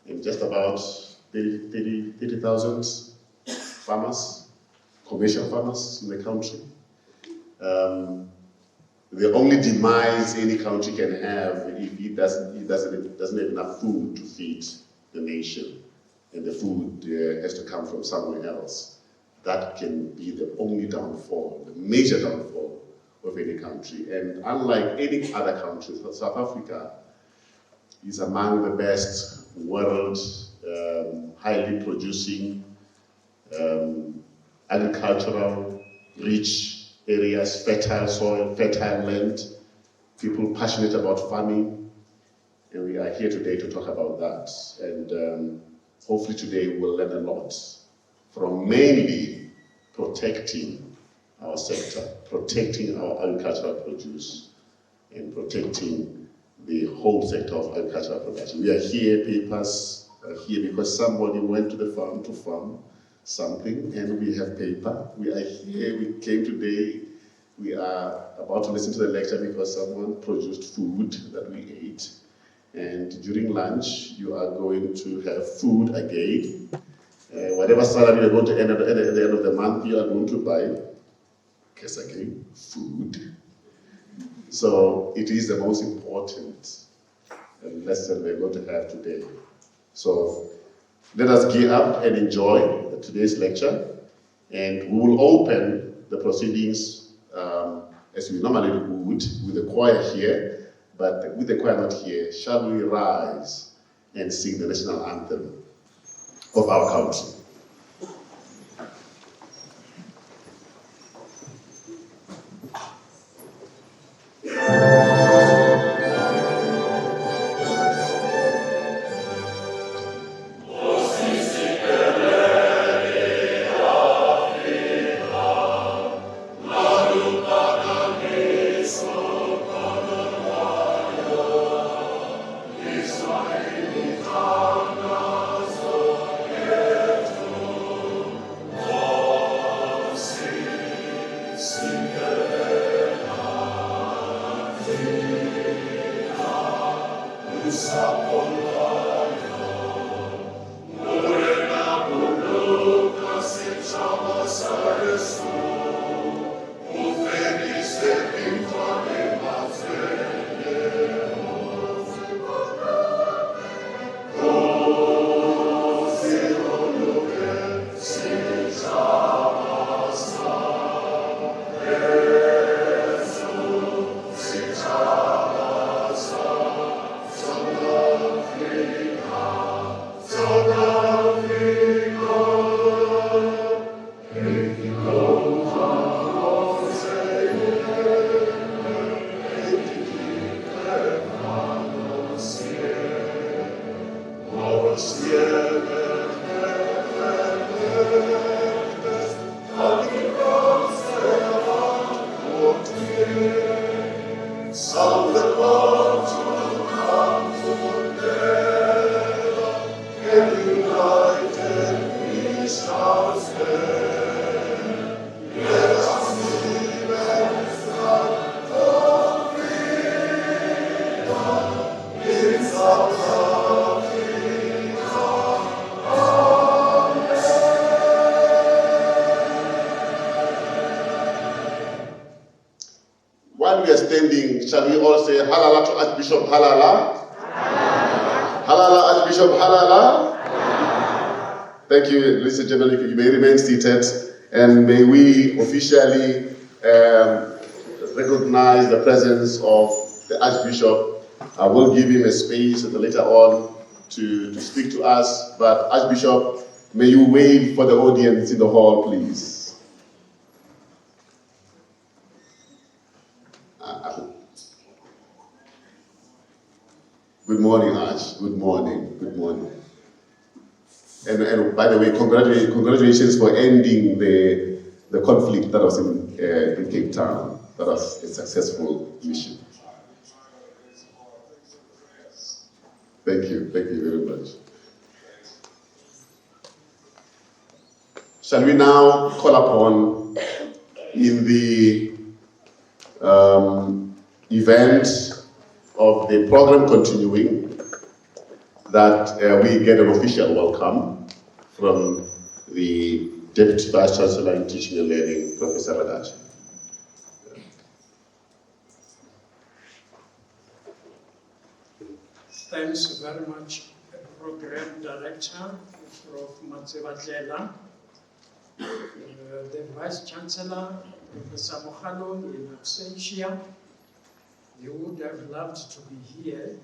and just about 30,000 farmers, commercial farmers in the country. The only demise any country can have if it doesn't have enough food to feed the nation, and the food has to come from somewhere else. That can be the only downfall, the major downfall of any country. And unlike any other country, South Africa is among the best world, highly producing, agricultural, rich areas, fertile soil, fertile land, people passionate about farming, and we are here today to talk about that. And hopefully today we'll learn a lot from mainly protecting our sector, protecting our agricultural produce, and protecting the whole sector of agricultural production. We are here, papers are here because somebody went to the farm to farm something, and we have paper. We are here, we came today, we are about to listen to the lecture because someone produced food that we ate. And during lunch, you are going to have food again. Whatever salary you're going to end at the end of the month, you are going to buy, guess again, food. So it is the most important lesson we're going to have today. So let us gear up and enjoy today's lecture, and we will open the proceedings as we normally would with the choir here, but with the choir not here, shall we rise and sing the national anthem of our country? While we are standing, shall we all say halala to Archbishop, halala? Halala, halala Archbishop, halala? Halala. Thank you, ladies and gentlemen. You may remain seated, and may we officially recognize the presence of the Archbishop. I will give him a space later on to speak to us, but Archbishop, may you wave for the audience in the hall, please. Good morning, Arch. Good morning. Good morning. And by the way, congratulations for ending the conflict that was in Cape Town. That was a successful mission. Thank you very much. Shall we now call upon, in the event of the program continuing, that we get an official welcome from the Deputy Vice Chancellor in Teaching and Learning, Professor Radachi. Thanks very much, Program Director, Prof. Makgoba, the Vice Chancellor, Professor Mohalo, in absentia. You would have loved to be here,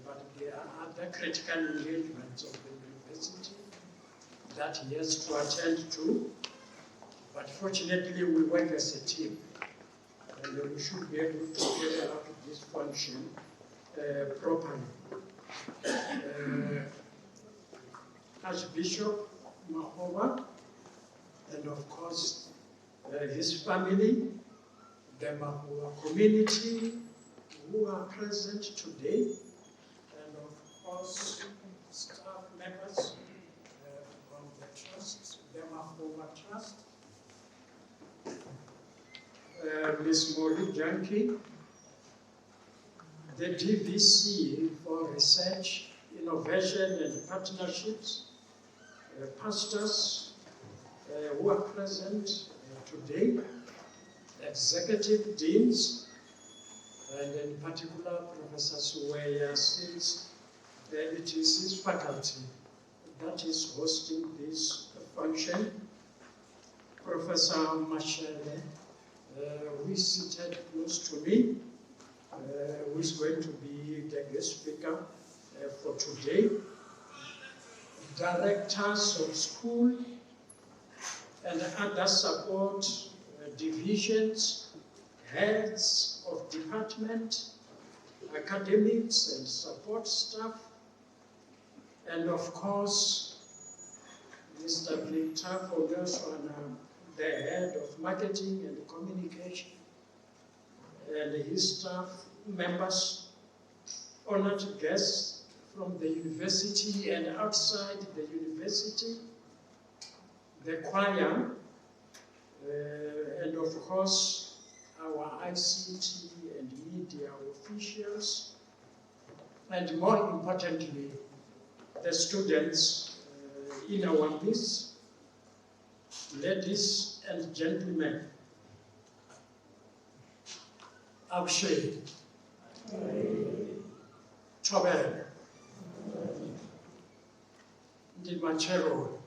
but there are other critical engagements of the university that he has to attend to. But fortunately, we work as a team, and we should be able to carry out this function properly. Archbishop Makgoba, and of course his family, the Makgoba community who are present today, and of course staff members from the trust, the Makgoba Trust, Ms. Mori Janki, the DVC for Research, Innovation and Partnerships, pastors who are present today, executive deans, and in particular Professor Suweya, since it is his faculty that is hosting this function. Professor Mashele, who is seated close to me, who is going to be the guest speaker for today. Directors of school and other support divisions, heads of department, academics and support staff, and of course, Mr. Victor Fogaswana, the head of marketing and communication, and his staff members, honored guests from the university and outside the university, the choir, and of course, our ICT and media officials, and more importantly, the students in our midst, ladies and gentlemen. Abshay, Tobel, Dimachero.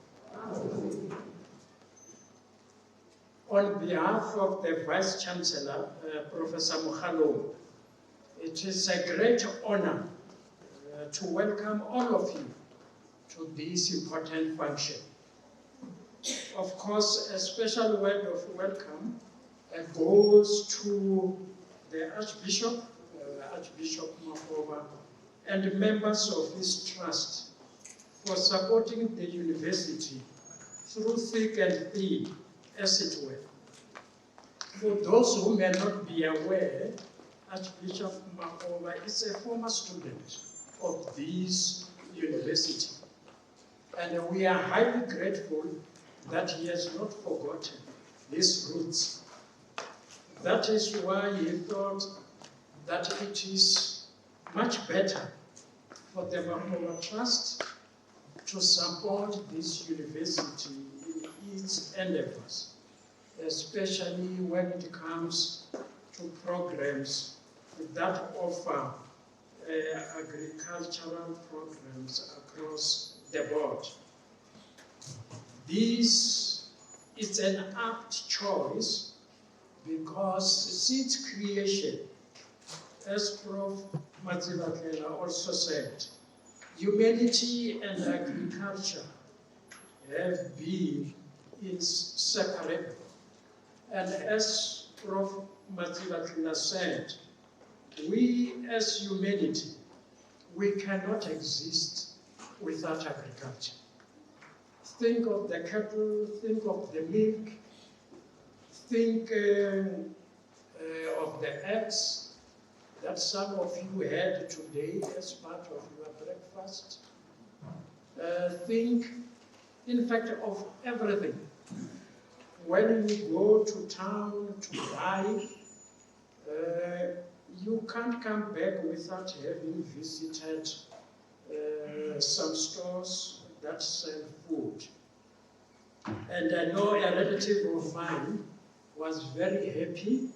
On behalf of the Vice Chancellor, Professor Mohalo, it is a great honor to welcome all of you to this important function. Of course, a special word of welcome goes to the Archbishop, Archbishop Makgoba, and members of his trust for supporting the university through thick and thin, as it were. For those who may not be aware, Archbishop Makgoba is a former student of this university. And we are highly grateful that he has not forgotten his roots. That is why he thought that it is much better for the Makgoba Trust to support this university in its endeavors, especially when it comes to programs that offer agricultural programs across the board. This is an apt choice because since creation, as Prof. Makgoba also said, humanity and agriculture have been inseparable. And as Prof. Makgoba said, we as humanity, we cannot exist without agriculture. Think of the cattle, think of the milk, think of the eggs that some of you had today as part of your breakfast. Think, in fact, of everything. When you go to town to buy, you can't come back without having visited some stores that sell food. And I know a relative of mine was very happy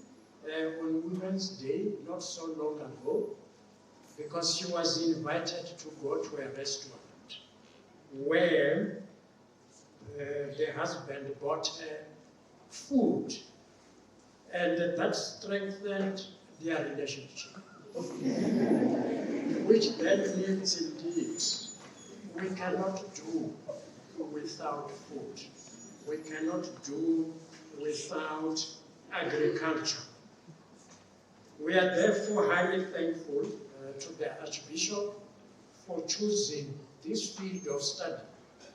on Women's Day, not so long ago, because she was invited to go to a restaurant where the husband bought food, and that strengthened their relationship. Which then means indeed we cannot do without food. We cannot do without agriculture. We are therefore highly thankful to the Archbishop for choosing this field of study,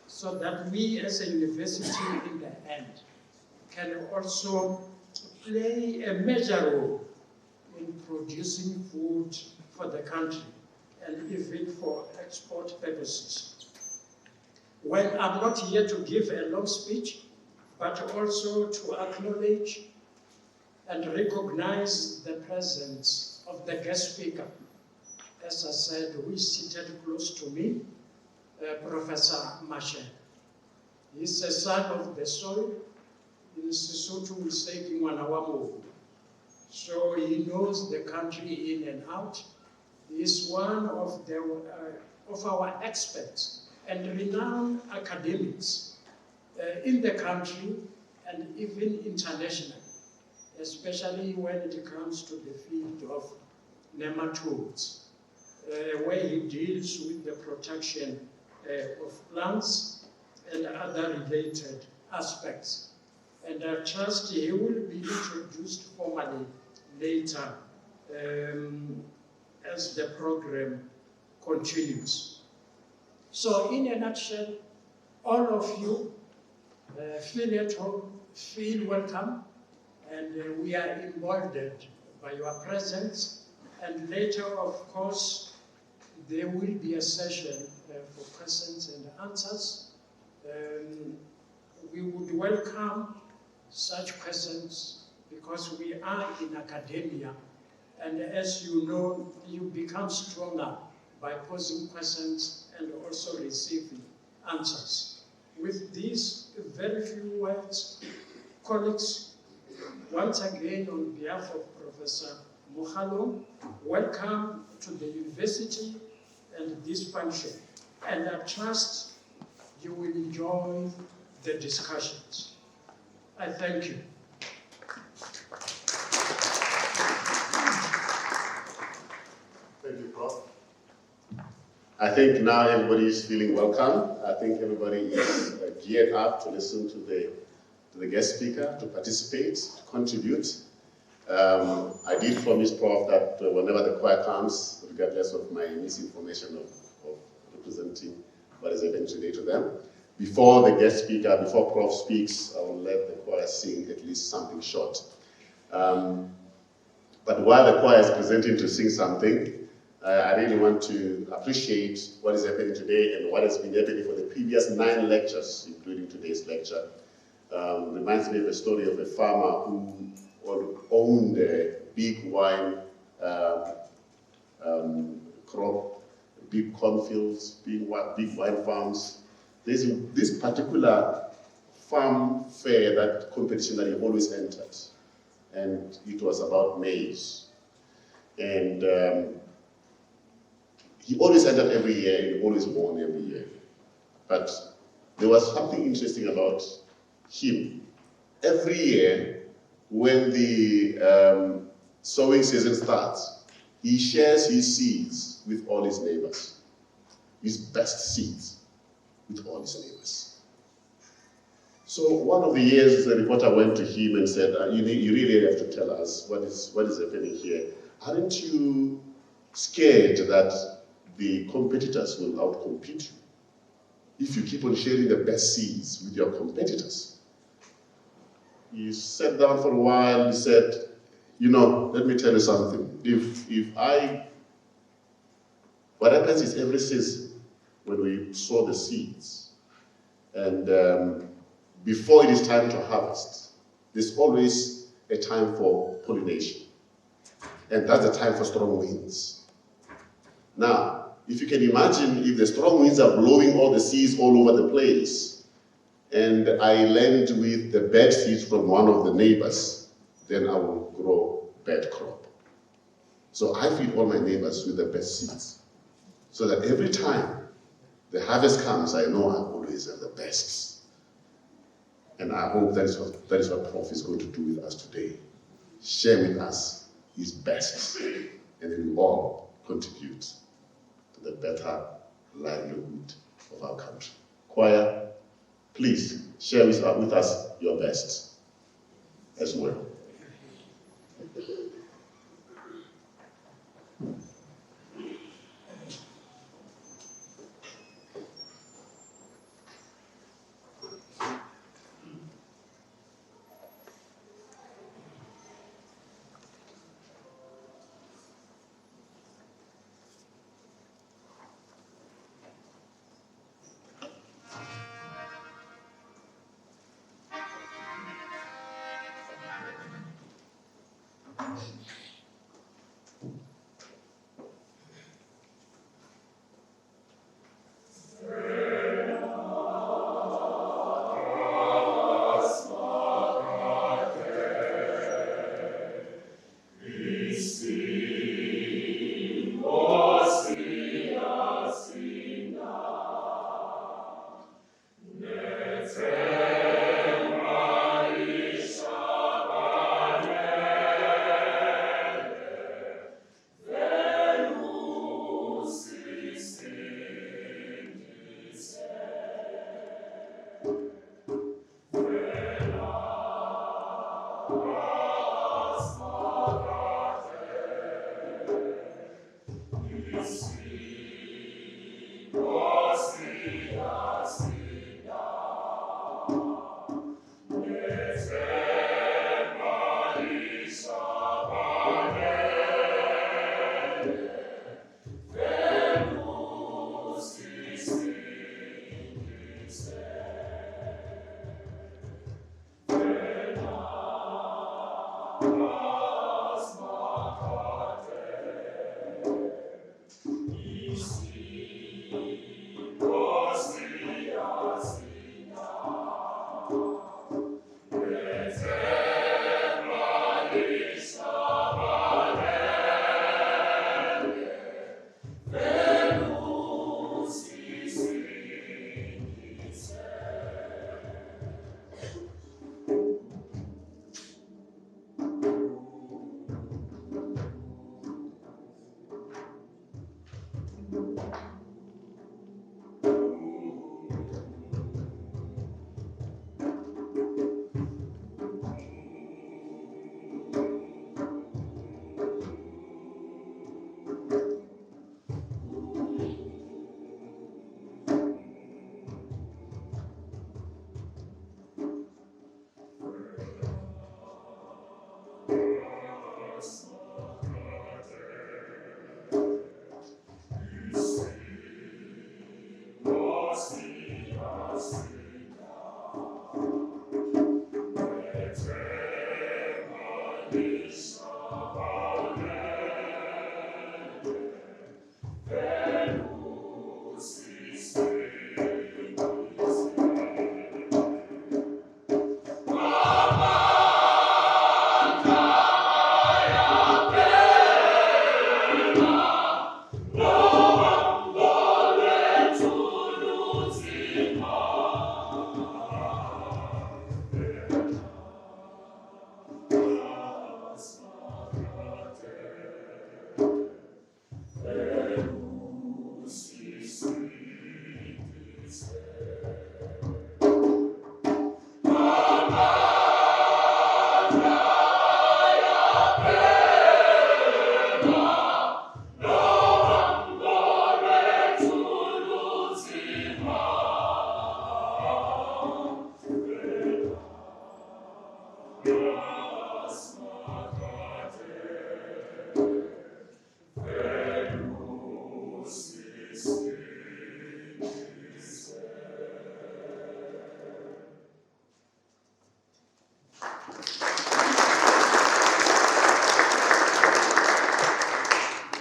so that we as a university in the end can also play a major role in producing food for the country and even for export purposes. Well, I'm not here to give a long speech, but also to acknowledge and recognize the presence of the guest speaker. As I said, who is seated close to me, Professor Mashe. He's a son of the soil. In Sesotho, we say Kingwanawamogu. So he knows the country in and out. He is one of our experts and renowned academics in the country and even internationally, especially when it comes to the field of nematodes, where he deals with the protection of plants and other related aspects. And I trust he will be introduced formally later as the program continues. So in a nutshell, all of you feel at home, feel welcome, and we are emboldened by your presence. And later, of course, there will be a session for questions and answers. We would welcome such questions because we are in academia, and as you know, you become stronger by posing questions and also receiving answers. With these very few words, colleagues, once again on behalf of Professor Makgoba, welcome to the university and this function, and I trust you will enjoy the discussions. I thank you. Thank you, Prof. I think now everybody is feeling welcome. I think everybody is geared up to listen to the guest speaker, to participate, to contribute. I did promise Prof that whenever the choir comes, regardless of my misinformation of representing what is happening today to them, before the guest speaker, before Prof speaks, I will let the choir sing at least something short. But while the choir is presenting to sing something, I really want to appreciate what is happening today and what has been happening for the previous 9 lectures, including today's lecture. Reminds me of a story of a farmer who owned a big wine crop, big cornfields, big wine farms. There's this particular farm fair, that competition that he always entered, and it was about maize. And he always entered every year and always won every year. But there was something interesting about him. Every year, when the sowing season starts, he shares his seeds with all his neighbors, his best seeds with all his neighbors. So one of the years, the reporter went to him and said, you really have to tell us what is happening here. Aren't you scared that the competitors will outcompete you if you keep on sharing the best seeds with your competitors? He sat down for a while. He said, let me tell you something. What happens is every season when we sow the seeds, and before it is time to harvest, there's always a time for pollination, and that's the time for strong winds. Now, If you can imagine, if the strong winds are blowing all the seeds all over the place, and I land with the bad seeds from one of the neighbors, then I will grow bad crop. So I feed all my neighbors with the best seeds, so that every time the harvest comes, I know I always have the best. And I hope that is what Prof is going to do with us today. Share with us his best, and then we all contribute to the better livelihood of our country. Choir, please share with us your best as well.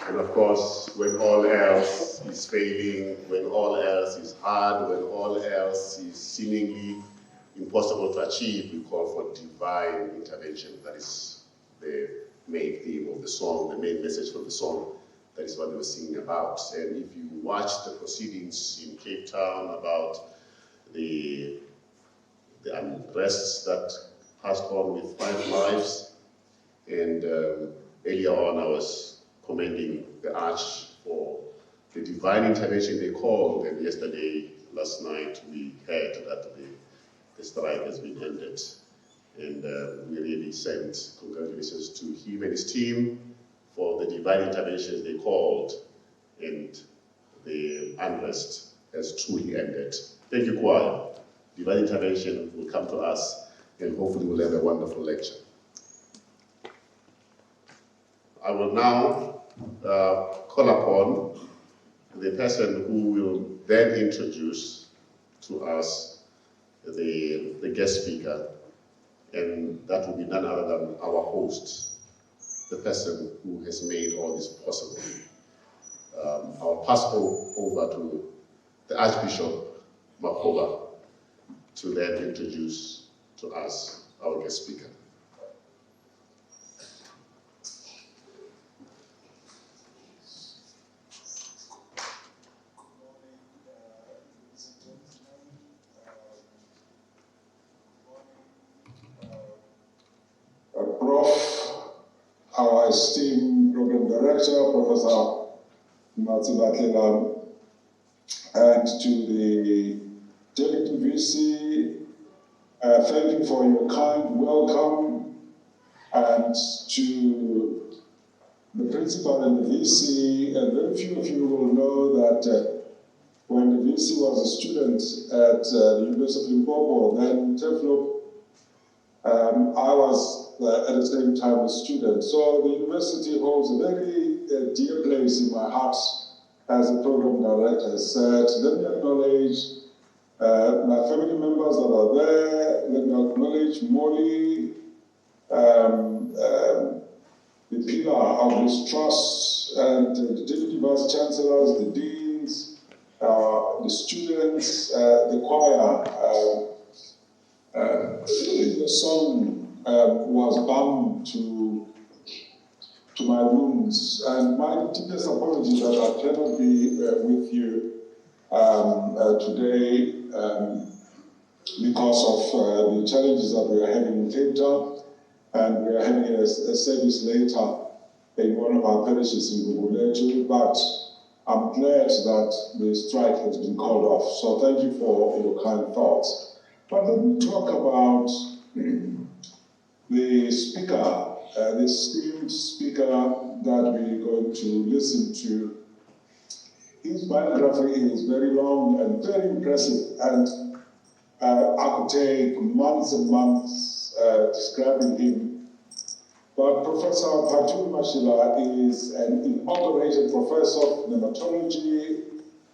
And of course, when all else else is failing, when all else is hard, when all else is seemingly impossible to achieve, we call for divine intervention. That is the main theme of the song, the main message from the song. That is what they were singing about. And if you watch the proceedings in Cape Town about the unrests that passed on with 5 lives, and earlier on I was commending the Arch for the divine intervention they called, and yesterday, last night, we heard that the strike has been ended. And we really send congratulations to him and his team for the divine interventions they called, and the unrest has truly ended. Thank you, choir. Divine intervention will come to us, and hopefully we'll have a wonderful lecture. I will now call upon the person who will then introduce to us the guest speaker, and that will be none other than our host, the person who has made all this possible. I'll pass over to the Archbishop Makgoba to then introduce to us our guest speaker. Our esteemed program director, Professor Matsibatlelan, and to the Deputy VC, thank you for your kind welcome, and to the Principal and the VC, and very few of you will know that when the VC was a student at the University of Limpopo, then Teflop, I was at the same time a student. So the university holds a very dear place in my heart as the program director has said. Let me acknowledge my family members that are there. Let me acknowledge Molly, the pillar of this trust, and the deputy vice chancellors, the deans, the students, the choir. The song was bound to my wounds, and my deepest apologies that I cannot be with you today because of the challenges that we are having in Cape Town, and we are having a service later in one of our parishes in Guguletu, but I'm glad that the strike has been called off. So thank you for your kind thoughts. But let me talk about the speaker, the esteemed speaker that we're going to listen to. His biography is very long and very impressive, and I could take months and months describing him. But Professor Patul Mashila is an inaugurated professor of nematology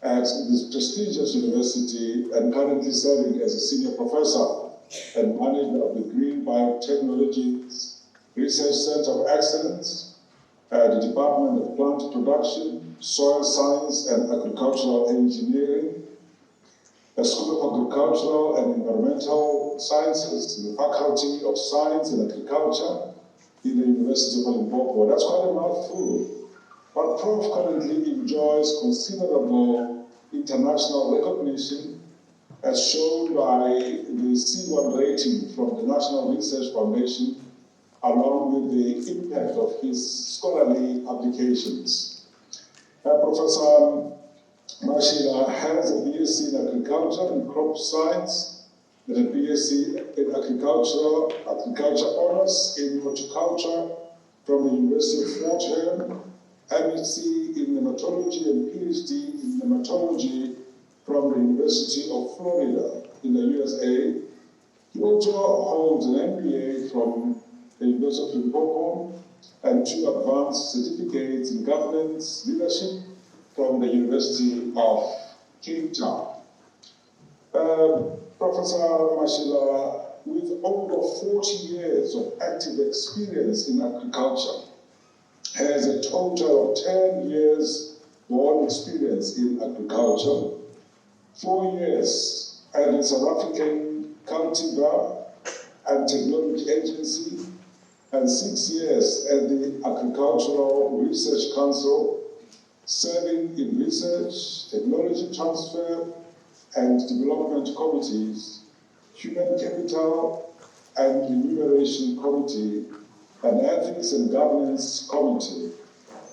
at this prestigious university and currently serving as a senior professor and manager of the Green Biotechnology Research Center of Excellence, the Department of Plant Production, Soil Science and Agricultural Engineering, the School of Agricultural and Environmental Sciences, the Faculty of Science and Agriculture in the University of Limpopo. That's quite a mouthful. But Prof currently enjoys considerable international recognition as shown by the C1 rating from the National Research Foundation, along with the impact of his scholarly publications. Professor Mashila has a BSc in Agriculture and Crop Science, and a BSc in Agriculture Honors in Horticulture from the University of Fort Hare, MSc in Nematology and PhD in Nematology from the University of Florida in the USA. He also holds an MBA from the University of Limpopo and 2 advanced certificates in governance leadership from the University of Cape Town. Professor Mashila, with over 40 years of active experience in agriculture, has a total of 10 years born experience in agriculture, 4 years at the South African Cultivar and Technology Agency, and 6 years at the Agricultural Research Council, serving in research, technology transfer, and development committees, human capital and remuneration committee, and ethics and governance committee,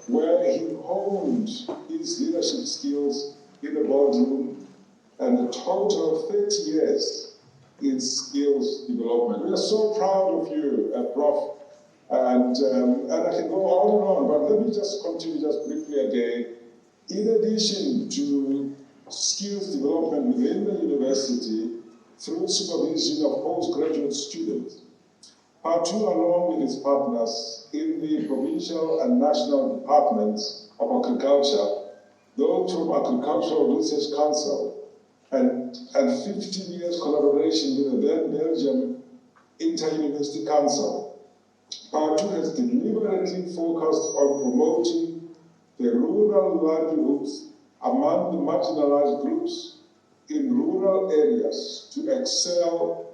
where he honed his leadership skills in the boardroom, and a total of 30 years in skills development. We are so proud of you, Prof. And I can go on, but let me just continue just briefly again. In addition to skills development within the university, through supervision of postgraduate students, Patu, along with his partners in the provincial and national departments of agriculture, those from Agricultural Research Council, and 15 years collaboration with the then Belgium Inter-University Council, Patu has deliberately focused on promoting the rural livelihoods among the marginalized groups in rural areas to excel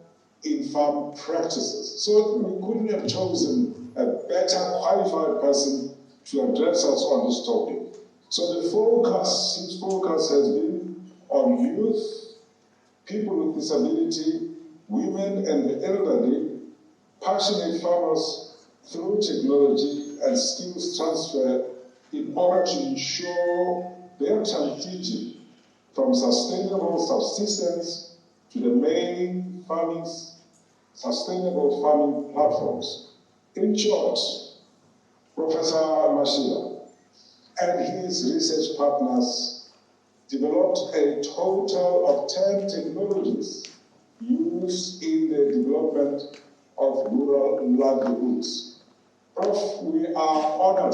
in farm practices. So we couldn't have chosen a better qualified person to address us on this topic. So his focus has been on youth, people with disability, women and the elderly, passionate farmers through technology and skills transfer in order to ensure their transition from sustainable subsistence to the main sustainable farming platforms. In short, Professor Mashila and his research partners developed a total of 10 technologies used in the development of rural livelihoods. Prof, we are honored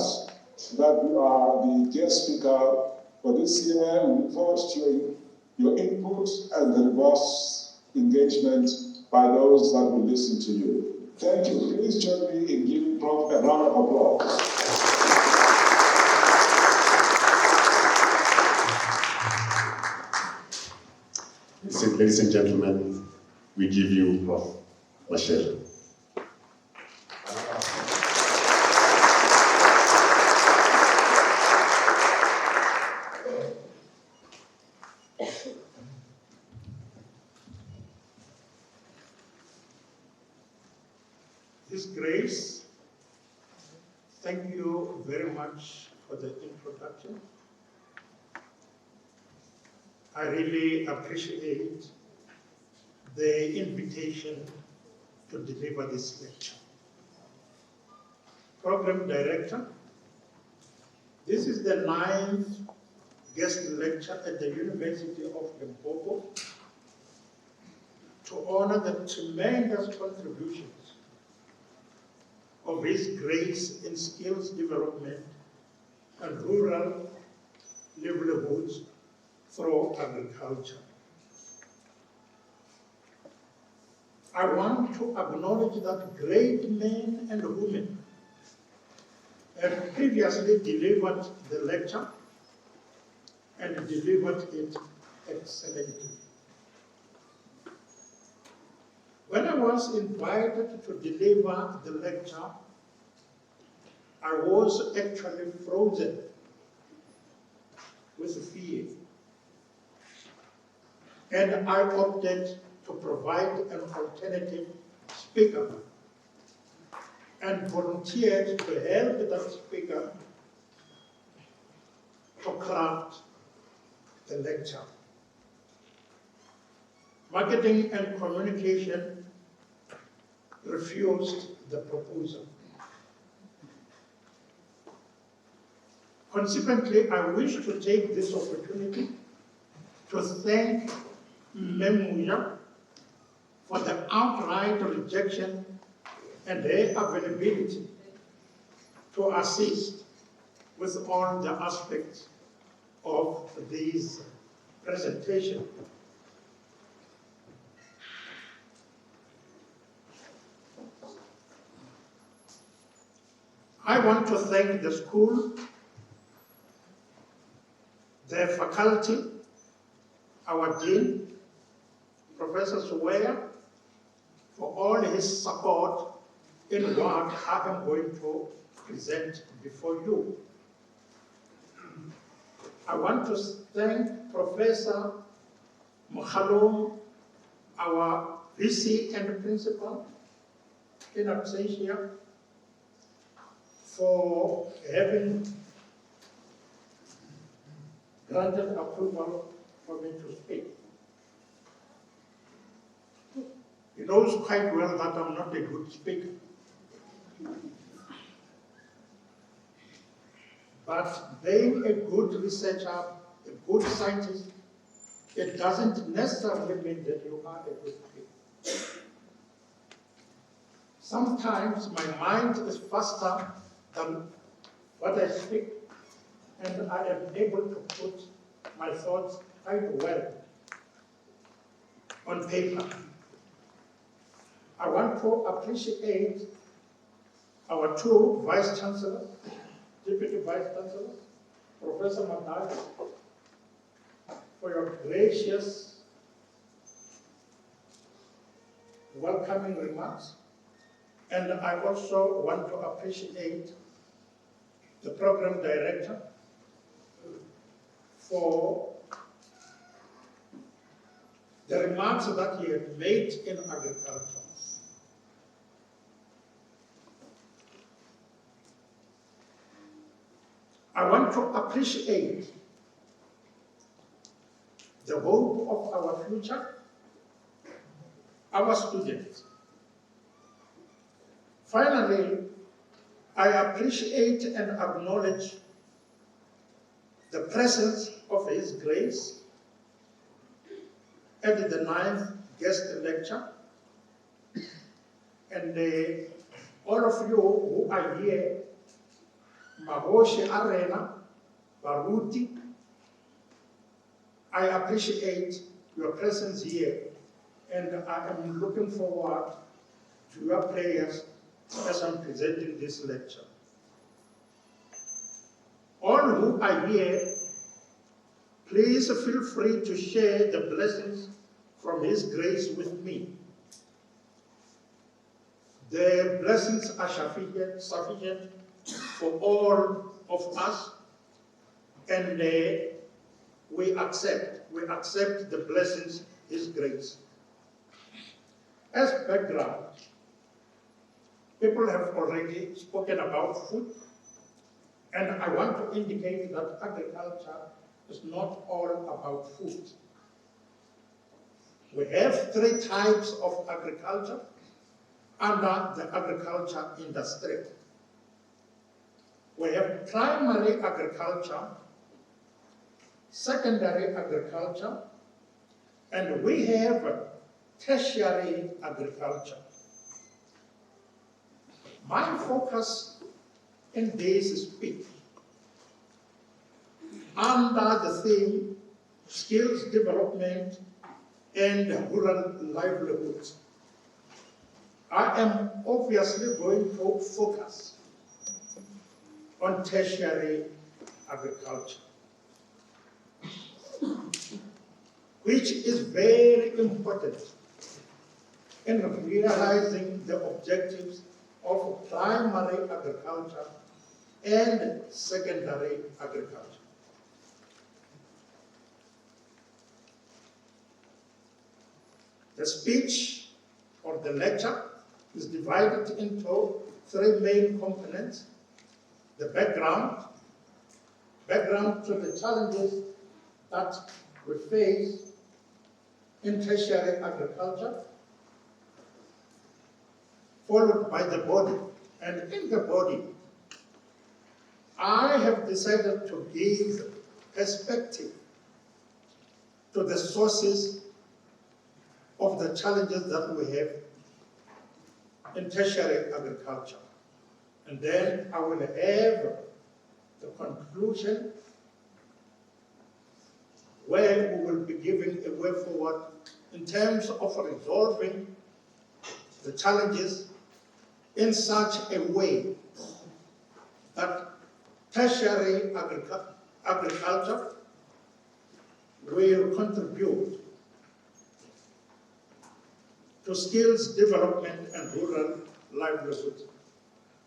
that you are the guest speaker for this year. We look forward to your input and the robust engagement by those that will listen to you. Thank you. Please join me in giving Prof a round of applause. Ladies and gentlemen, we give you Prof. Mashele. His Grace, thank you very much for the introduction. I really appreciate the invitation to deliver this lecture. Program Director, this is the 9th guest lecture at the University of Makgoba to honor the tremendous contributions of His Grace in skills development and rural livelihoods through agriculture. I want to acknowledge that great men and women have previously delivered the lecture and delivered it excellently. When I was invited to deliver the lecture, I was actually frozen with fear. And I opted to provide an alternative speaker and volunteered to help that speaker to craft the lecture. Marketing and communication refused the proposal. Consequently, I wish to take this opportunity to thank Memuja for the outright rejection and her availability to assist with all the aspects of this presentation. I want to thank the school faculty, our Dean, Professor Suweya, for all his support in what I am going to present before you. I want to thank Professor Makgoba, our VC and principal in absentia, for having granted approval for me to speak. He knows quite well that I'm not a good speaker. But being a good researcher, a good scientist, it doesn't necessarily mean that you are a good speaker. Sometimes my mind is faster than what I speak, and I am able to put my thoughts quite well on paper. I want to appreciate our two vice chancellors, deputy vice chancellors, Professor Makgoba, for your gracious welcoming remarks. And I also want to appreciate the program director for the remarks that he had made in agriculture. I want to appreciate the hope of our future, our students. Finally, I appreciate and acknowledge the presence of His Grace at the 9th guest lecture, and all of you who are here, Mahoshi Arena, Baruti, I appreciate your presence here, and I am looking forward to your prayers as I'm presenting this lecture. All who are here, please feel free to share the blessings from His grace with me. The blessings are sufficient for all of us, and we accept the blessings, His grace. As background, people have already spoken about food, and I want to indicate that agriculture is not all about food. We have 3 types of agriculture under the agriculture industry. We have primary agriculture, secondary agriculture, and we have tertiary agriculture. My focus in this speech, under the theme skills development and rural livelihoods, I am obviously going to focus on tertiary agriculture, which is very important in realizing the objectives of primary agriculture and secondary agriculture. The speech or the lecture is divided into 3 main components: the background to the challenges that we face in tertiary agriculture, followed by the body. And in the body, I have decided to give perspective to the sources of the challenges that we have in tertiary agriculture. And then I will have the conclusion where we will be giving a way forward in terms of resolving the challenges in such a way that tertiary agriculture will contribute to skills development and rural livelihood.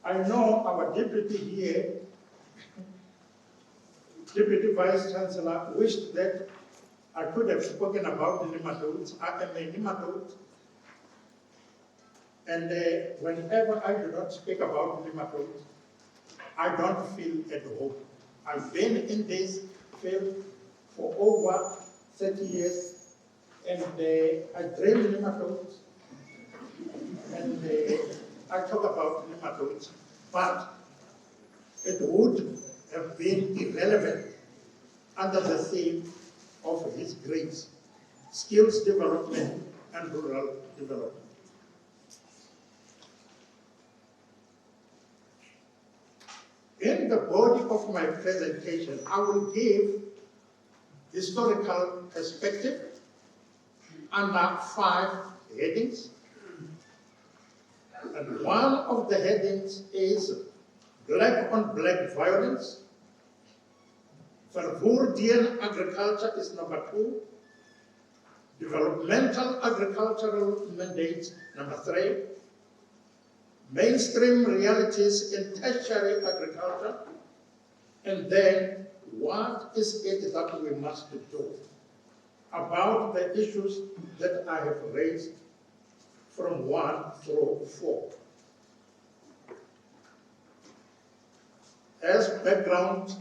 I know our deputy here, Deputy Vice Chancellor, wished that I could have spoken about the nematodes. I am a nematode. And whenever I do not speak about nematodes, I don't feel at home. I've been in this field for over 30 years, and I train nematodes, and I talk about nematodes, but it would have been irrelevant under the theme of His grace, skills development and rural development. In the body of my presentation, I will give historical perspective under 5 headings. And one of the headings is black on black violence. Vervoerdian agriculture is number 2. Developmental agricultural mandates, number 3. Mainstream realities in tertiary agriculture. And then, what is it that we must do about the issues that I have raised from 1 through 4. As background,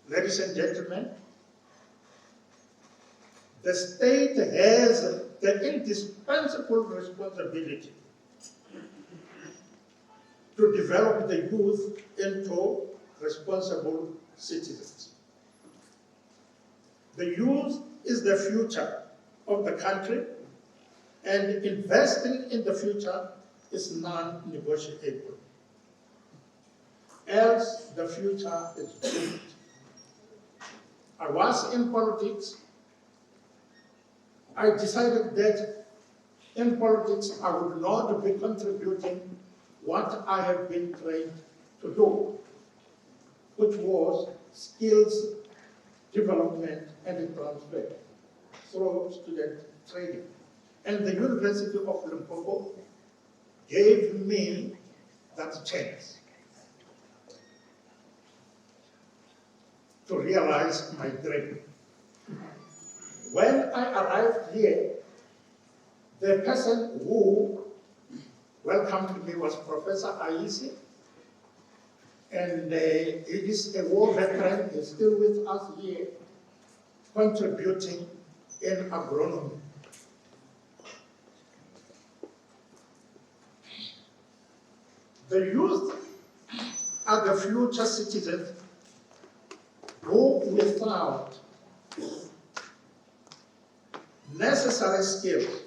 ladies and gentlemen, the state has the indispensable responsibility to develop the youth into responsible citizens. The youth is the future of the country, and investing in the future is non-negotiable. Else, the future is doomed. I was in politics. I decided that in politics I would not be contributing what I have been trained to do, which was skills development and transfer through student training. And the University of Makgoba gave me that chance to realize my dream. When I arrived here, the person who welcomed me was Professor Aisi, and he is a war veteran. He's still with us here, contributing in agronomy. The youth are the future citizens who, without necessary skills,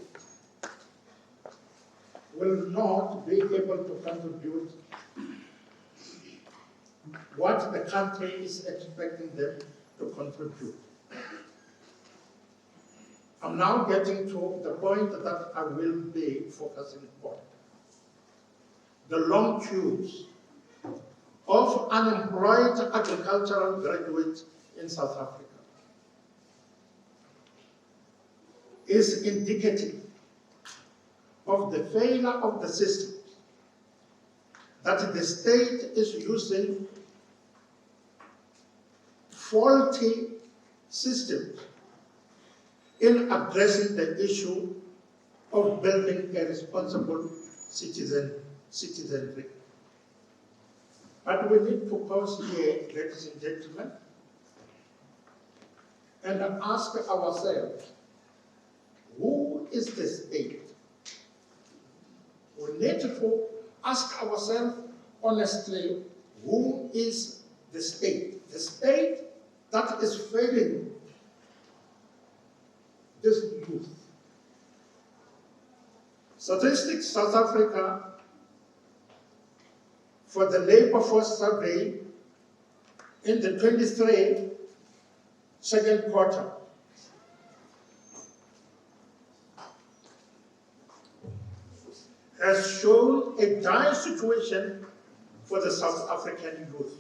will not be able to contribute what the country is expecting them to contribute. I'm now getting to the point that I will be focusing on. The long queues of unemployed agricultural graduates in South Africa is indicative of the failure of the system, that the state is using faulty systems in addressing the issue of building a responsible citizenry. But we need to pause here, ladies and gentlemen, and ask ourselves, who is the state? We need to ask ourselves honestly, who is the state? The state that is failing this youth. Statistics South Africa, for the labor force survey in the 23 second quarter, has shown a dire situation for the South African youth.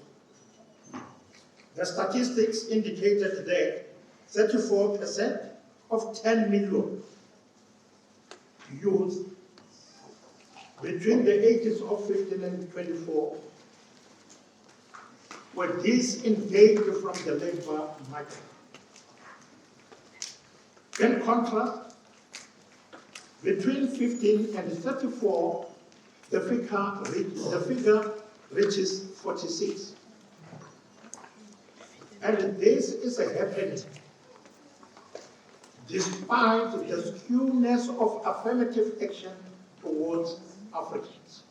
The statistics indicated that 34% of 10 million youth between the ages of 15 and 24 were disengaged from the labor market. In contrast, between 15 and 34, the figure reaches 46. And this is happening despite the skewness of affirmative action towards Africans.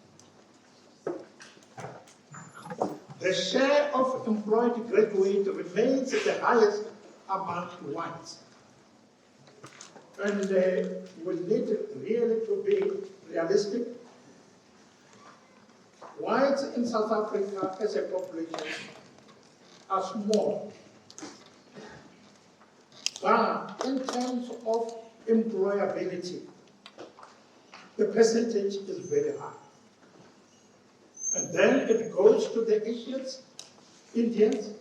The share of employed graduates remains the highest among whites. And we need really to be realistic. Whites in South Africa as a population are small. But in terms of employability, the percentage is very high. And then it goes to the Asians, Indians,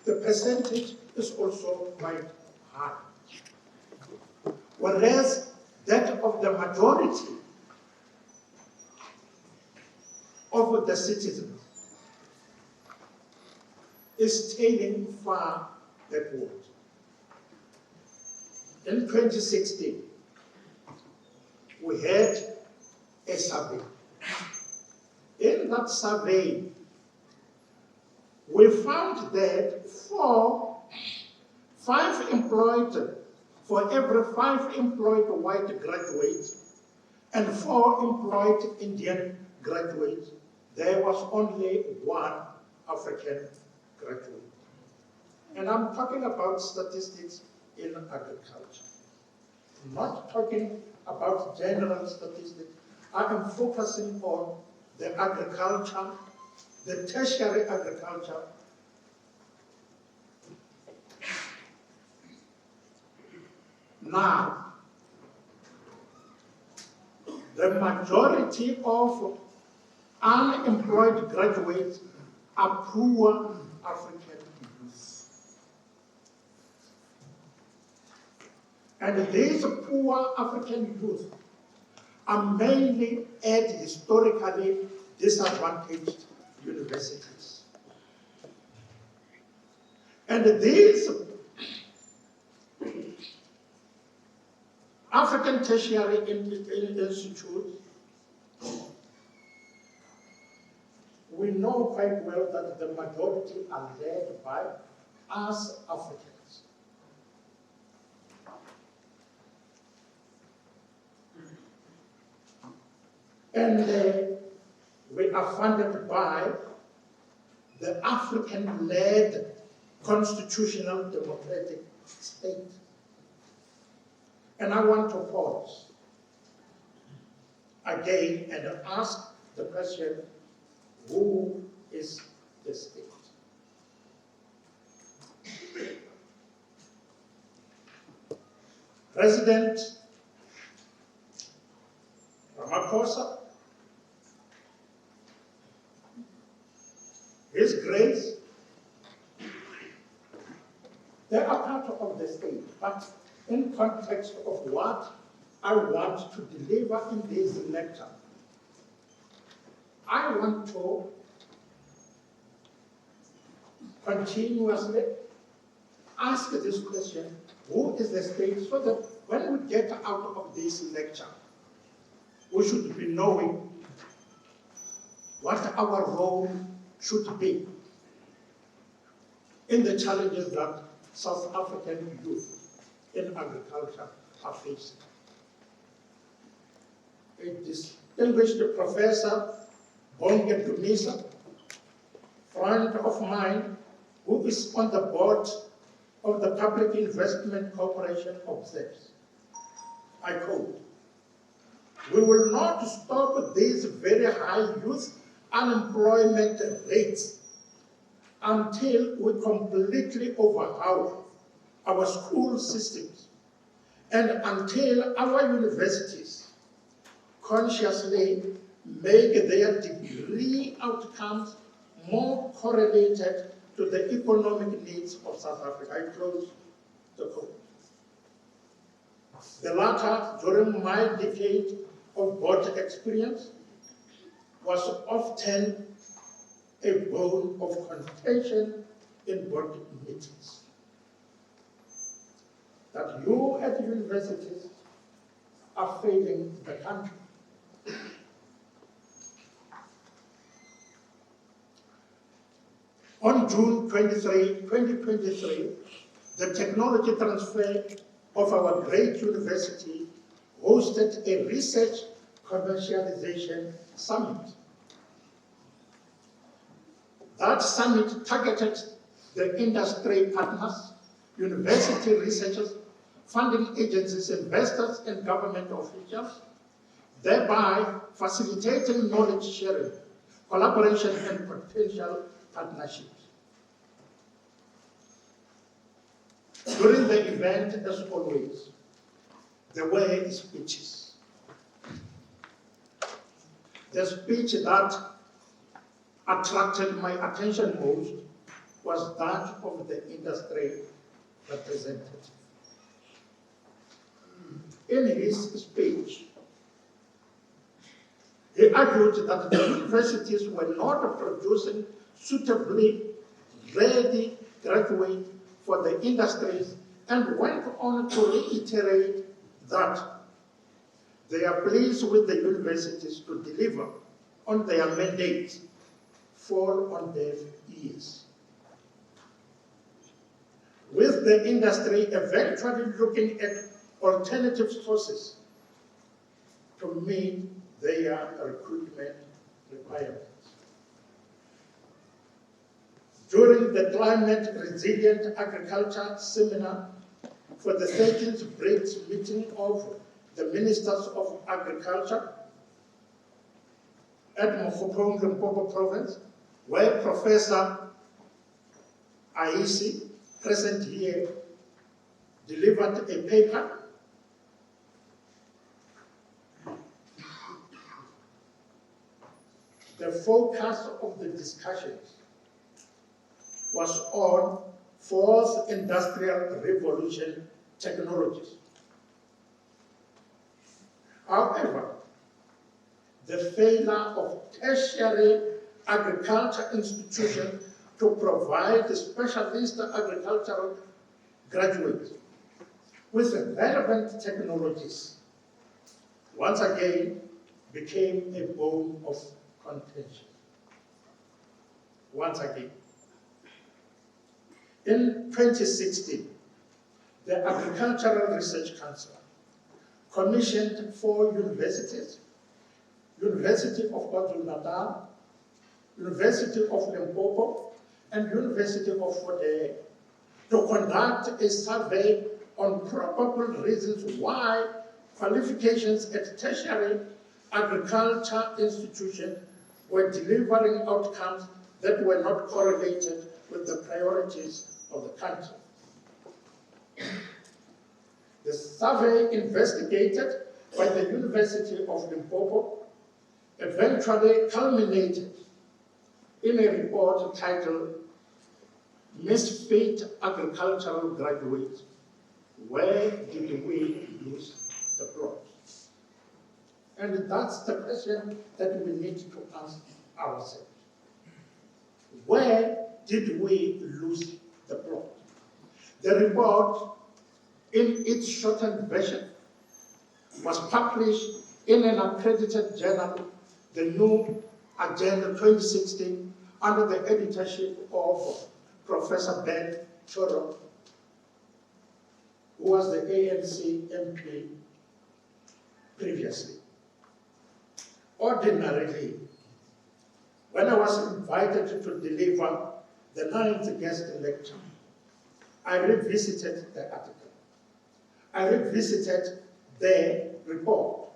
the percentage is also quite high. Whereas that of the majority of the citizens is tailing far backward. In 2016, we had a survey. In that survey, we found that for every 5 employed white graduates and 4 employed Indian graduates, there was only 1 African graduate. And I'm talking about statistics in agriculture. I'm not talking about general statistics. I am focusing on the agriculture, the tertiary agriculture. Now, the majority of unemployed graduates are poor African youth. And these poor African youth are mainly at historically disadvantaged universities. And these African tertiary institutes, we know quite well that the majority are led by us Africans. And we are funded by the African-led constitutional democratic state. And I want to pause again and ask the question, who is the state? President Makgoba, His Grace, they are part of the state, but in context of what I want to deliver in this lecture, I want to continuously ask this question, who is the state, so that when we get out of this lecture, we should be knowing what our role should be in the challenges that South African youth in agriculture are facing. A distinguished professor, Bonke Dumisa, friend of mine, who is on the board of the Public Investment Corporation, observes, I quote, "We will not stop these very high youth unemployment rates until we completely overhaul our school systems and until our universities consciously make their degree outcomes more correlated to the economic needs of South Africa." I close the code. The latter, during my decade of board experience, was often a bone of contention in board meetings. That you at universities are failing the country. On June 23, 2023, the technology transfer of our great university hosted a research commercialization summit. That summit targeted the industry partners, university researchers, funding agencies, investors, and government officials, thereby facilitating knowledge sharing, collaboration, and potential partnerships. During the event, as always, there were speeches. The speech that attracted my attention most was that of the industry representative. In his speech, he argued that the universities were not producing suitably ready graduates for the industries, and went on to reiterate that they are pleased with the universities to deliver on their mandates fall on deaf ears. With the industry eventually looking at alternative sources to meet their recruitment requirements. During the Climate Resilient Agriculture Seminar for the 13th BRICS meeting of the Ministers of Agriculture at Makgoba province, where Professor Aisi, present here, delivered a paper the focus of the discussions was on fourth industrial revolution technologies. However, the failure of tertiary agriculture institutions to provide specialist agricultural graduates with relevant technologies once again became a bone of contention. Once again. In 2016, the Agricultural Research Council commissioned 4 universities, University of KwaZulu-Natal, University of Limpopo, and University of Fort-Hare, to conduct a survey on probable reasons why qualifications at tertiary agriculture institutions were delivering outcomes that were not correlated with the priorities of the country. The survey investigated by the University of Limpopo eventually culminated in a report titled Misfit Agricultural Graduates, Where Did We Lose the Plot? And that's the question that we need to ask ourselves. Where did we lose the plot? The report, in its shortened version, was published in an accredited journal, the New Agenda 2016, under the editorship of Professor Ben Choro, who was the ANC MP previously. Ordinarily, when I was invited to deliver the 9th guest lecture, I revisited the article. I revisited the report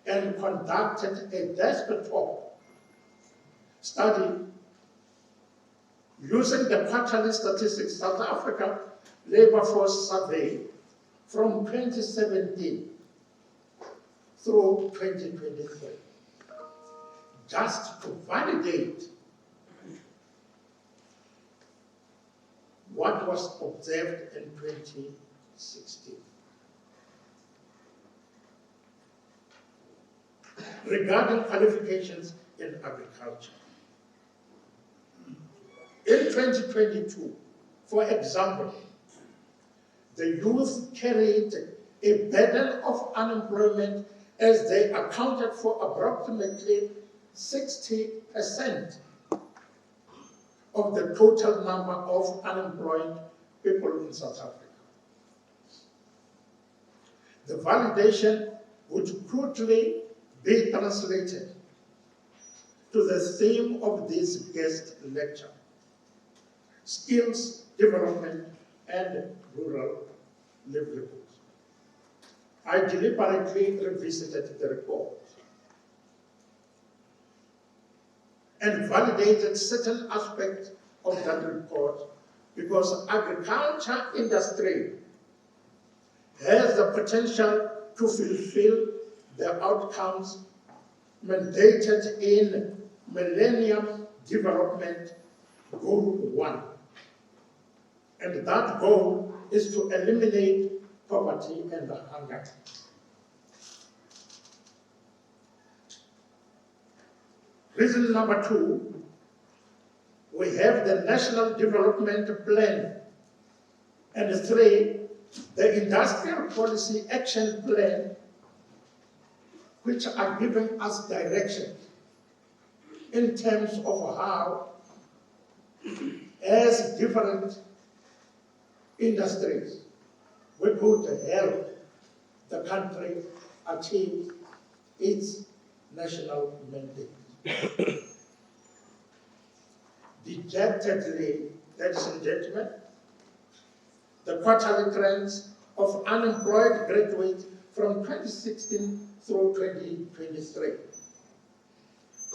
and conducted a desktop study using the quarterly statistics South Africa Labor Force Survey from 2017 through 2023, just to validate what was observed in 2016. Regarding qualifications in agriculture, in 2022, for example, the youth carried a burden of unemployment as they accounted for approximately 60% of the total number of unemployed people in South Africa. The validation would crudely be translated to the theme of this guest lecture: skills development and rural livelihoods. I deliberately revisited the report and validated certain aspects of that report because agriculture industry has the potential to fulfill the outcomes mandated in Millennium Development Goal 1. And that goal is to eliminate poverty and hunger. Reason number 2, we have the National Development Plan. And 3, the Industrial Policy Action Plan, which are giving us direction in terms of how, as different industries, we could help the country achieve its national mandate. Dejectedly, ladies and gentlemen, the quarterly trends of unemployed graduates from 2016 through 2023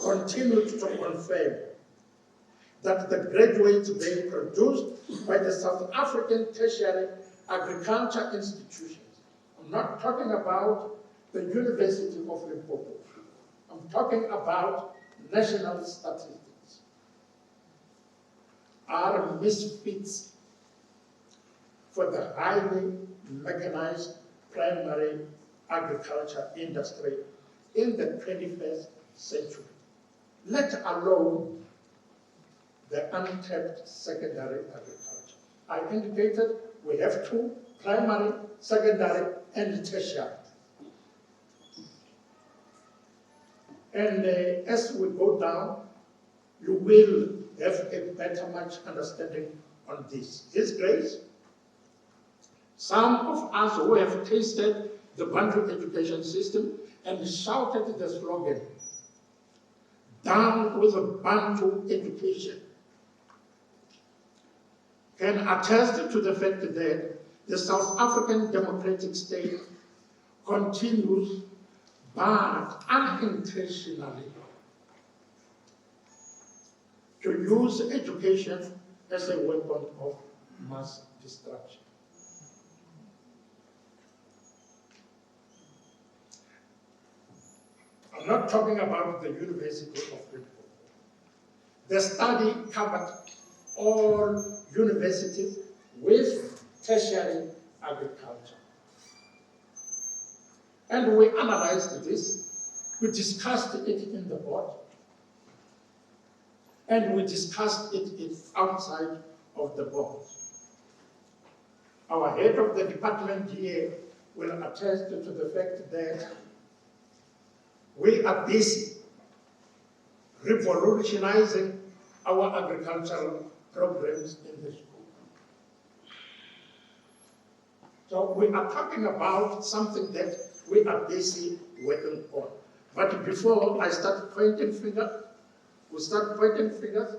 continued to confirm that the graduates being produced by the South African tertiary agriculture institutions, I'm not talking about the University of Limpopo, I'm talking about national statistics, are misfits for the highly mechanized primary agriculture industry in the 21st century, let alone the untapped secondary agriculture. I indicated we have 2, primary, secondary, and tertiary. And as we go down, you will have a better much understanding on this. His Grace, some of us who have tasted the Bantu education system and shouted the slogan, "Down with the Bantu education," can attest to the fact that the South African democratic state continues, but unintentionally, to use education as a weapon of mass destruction. I'm not talking about the University of Limpopo. The study covered all universities with tertiary agriculture. And we analyzed this, we discussed it in the board, and we discussed it outside of the board. Our head of the department here will attest to the fact that we are busy revolutionizing our agricultural programs in the school. So we are talking about something that we are busy working on. But before I start pointing fingers, we start pointing fingers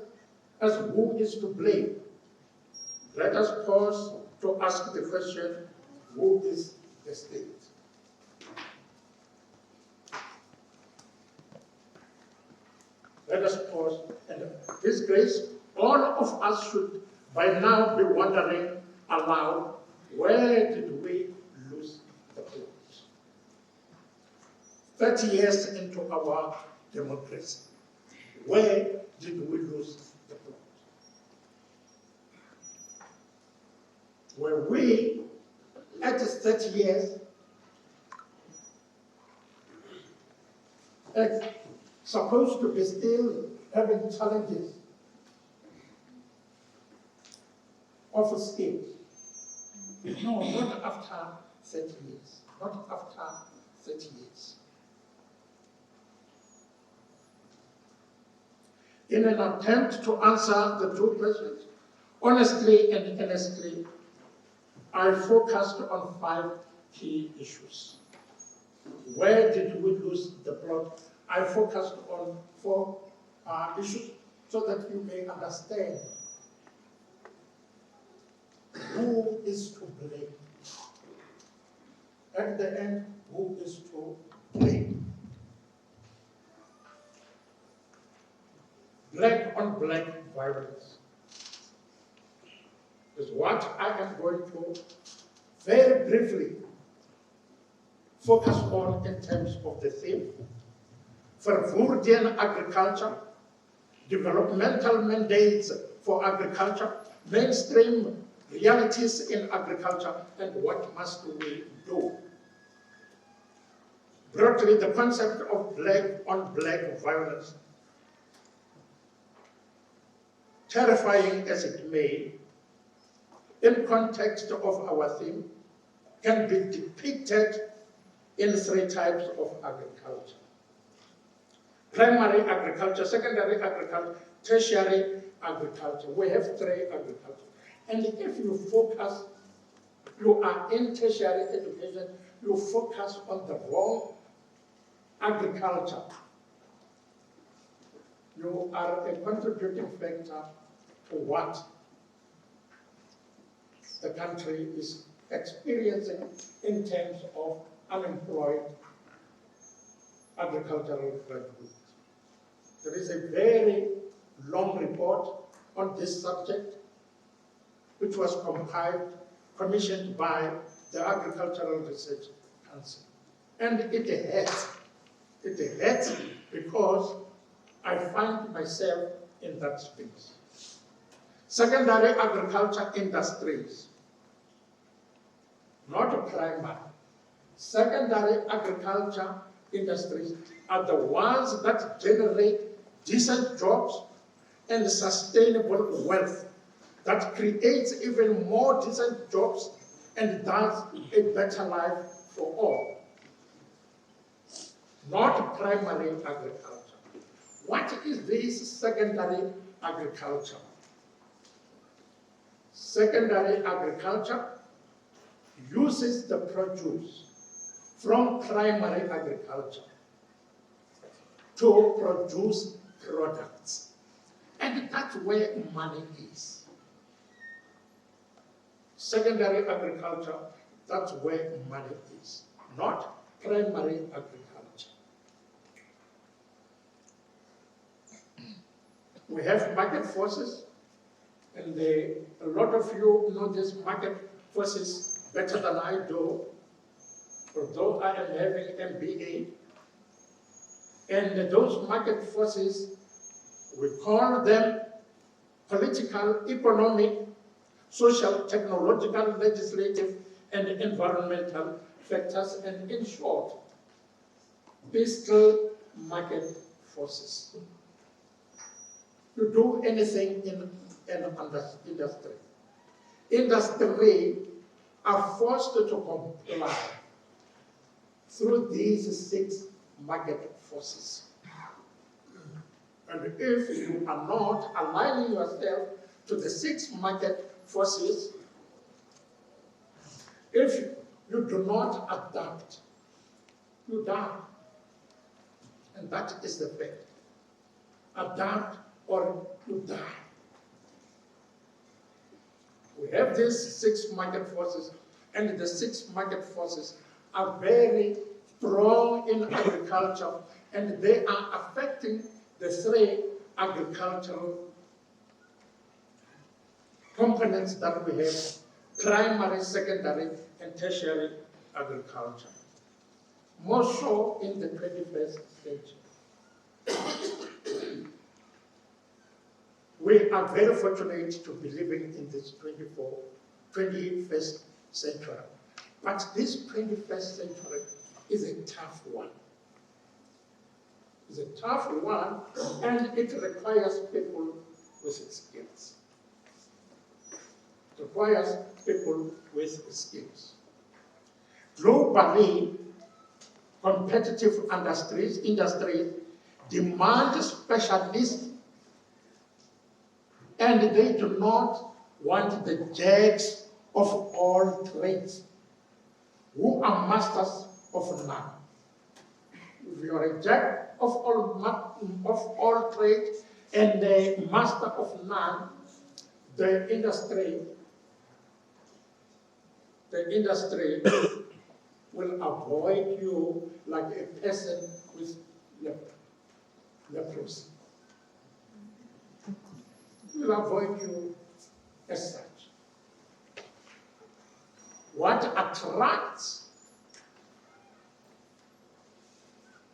as who is to blame. Let us pause to ask the question, who is the state? Let us pause, and His Grace, all of us should by now be wondering aloud, where did we lose the plot? 30 years into our democracy, where did we lose the plot? where we, at 30 years, are supposed to be still having challenges of skills. No, not after 30 years. Not after 30 years. In an attempt to answer the two questions, honestly and earnestly, I focused on 5 key issues. Where did we lose the plot? I focused on 4 issues so that you may understand who is to blame. At the end, who is to blame? Black on black violence is what I am going to very briefly focus on in terms of the theme. Vervoerdian agriculture, developmental mandates for agriculture, mainstream realities in agriculture, and what must we do? Broadly, the concept of black on black violence, terrifying as it may, in context of our theme, can be depicted in 3 types of agriculture. Primary agriculture, secondary agriculture, tertiary agriculture. We have 3 agriculture. And if you focus, you are in tertiary education, you focus on the wrong agriculture, you are a contributing factor to what the country is experiencing in terms of unemployed agricultural graduates. There is a very long report on this subject, which was commissioned by the Agricultural Research Council. And it hurts because I find myself in that space. Secondary agriculture industries, not primary. Secondary agriculture industries are the ones that generate decent jobs and sustainable wealth that creates even more decent jobs and thus a better life for all. Not primary agriculture. What is this secondary agriculture? Secondary agriculture uses the produce from primary agriculture to produce products. And that's where money is. Secondary agriculture, that's where money is, not primary agriculture. We have market forces, and a lot of you know these market forces better than I do, although I am having MBA. And those market forces, we call them political, economic, social, technological, legislative, and environmental factors, and in short, fiscal market forces. You do anything in an industry. Industry are forced to comply through these 6 market forces. And if you are not aligning yourself to the 6 market forces, if you do not adapt, you die. And that is the fact. Adapt or you die. We have these 6 market forces, and the 6 market forces are very strong in agriculture, and they are affecting the 3 agricultural components that we have: primary, secondary, and tertiary agriculture. More so in the 21st century. We are very fortunate to be living in this 21st century. But this 21st century is a tough one. It's a tough one, and it requires people with skills. It requires people with skills. Globally, competitive industries demand specialists, and they do not want the jacks of all trades who are masters of none. If you are a jack of all trades and a master of none, the industry will avoid you like a person with leprosy. Will avoid you as such. What attracts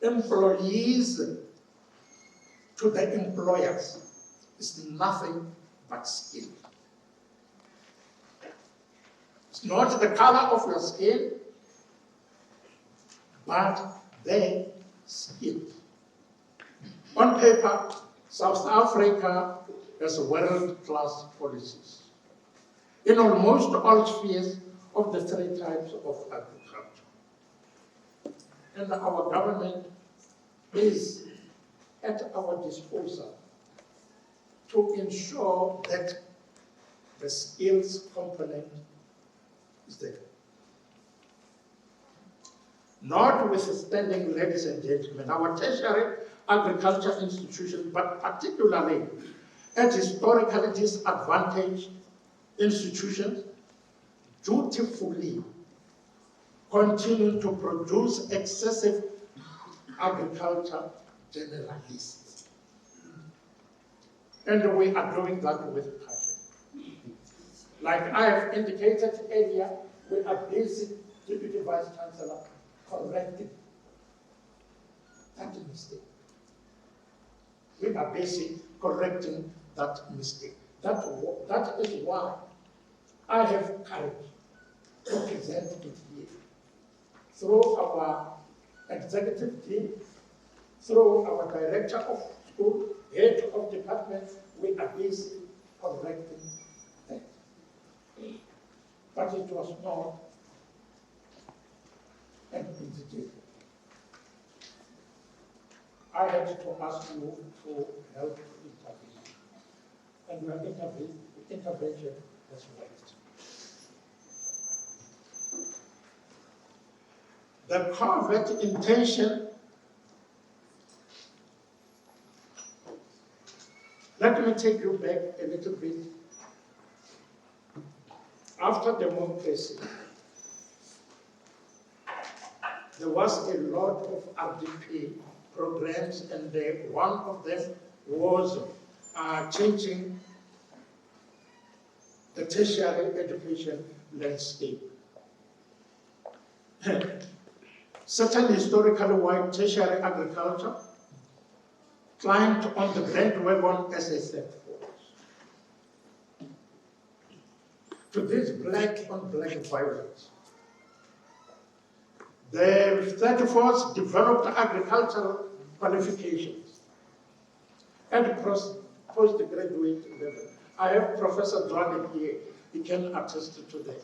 employees to the employers is nothing but skill. It's not the color of your skin, but the skill. On paper, South Africa has world-class policies in almost all spheres of the three types of agriculture. And our government is at our disposal to ensure that the skills component is there. Notwithstanding, ladies and gentlemen, our tertiary agriculture institutions, but particularly at historically disadvantaged institutions, dutifully continue to produce excessive agriculture generalists. And we are doing that with passion. Like I have indicated earlier, we are busy, Deputy Vice Chancellor, correcting that mistake. We are busy correcting that mistake. That is why I have courage to present it here. Through our executive team, through our director of school, head of department, we are busy correcting that. But it was not an easy deal. I had to ask you to help intervene. And your intervention has worked. The covert intention, let me take you back a little bit. After democracy, there was a lot of RDP programs, and one of them was changing the tertiary education landscape. Certain historically white tertiary agriculture climbed on the bandwagon as a step forward. To this black-on-black violence, the 34th developed agricultural qualifications at postgraduate level. I have Professor Dwane here, he can attest to that.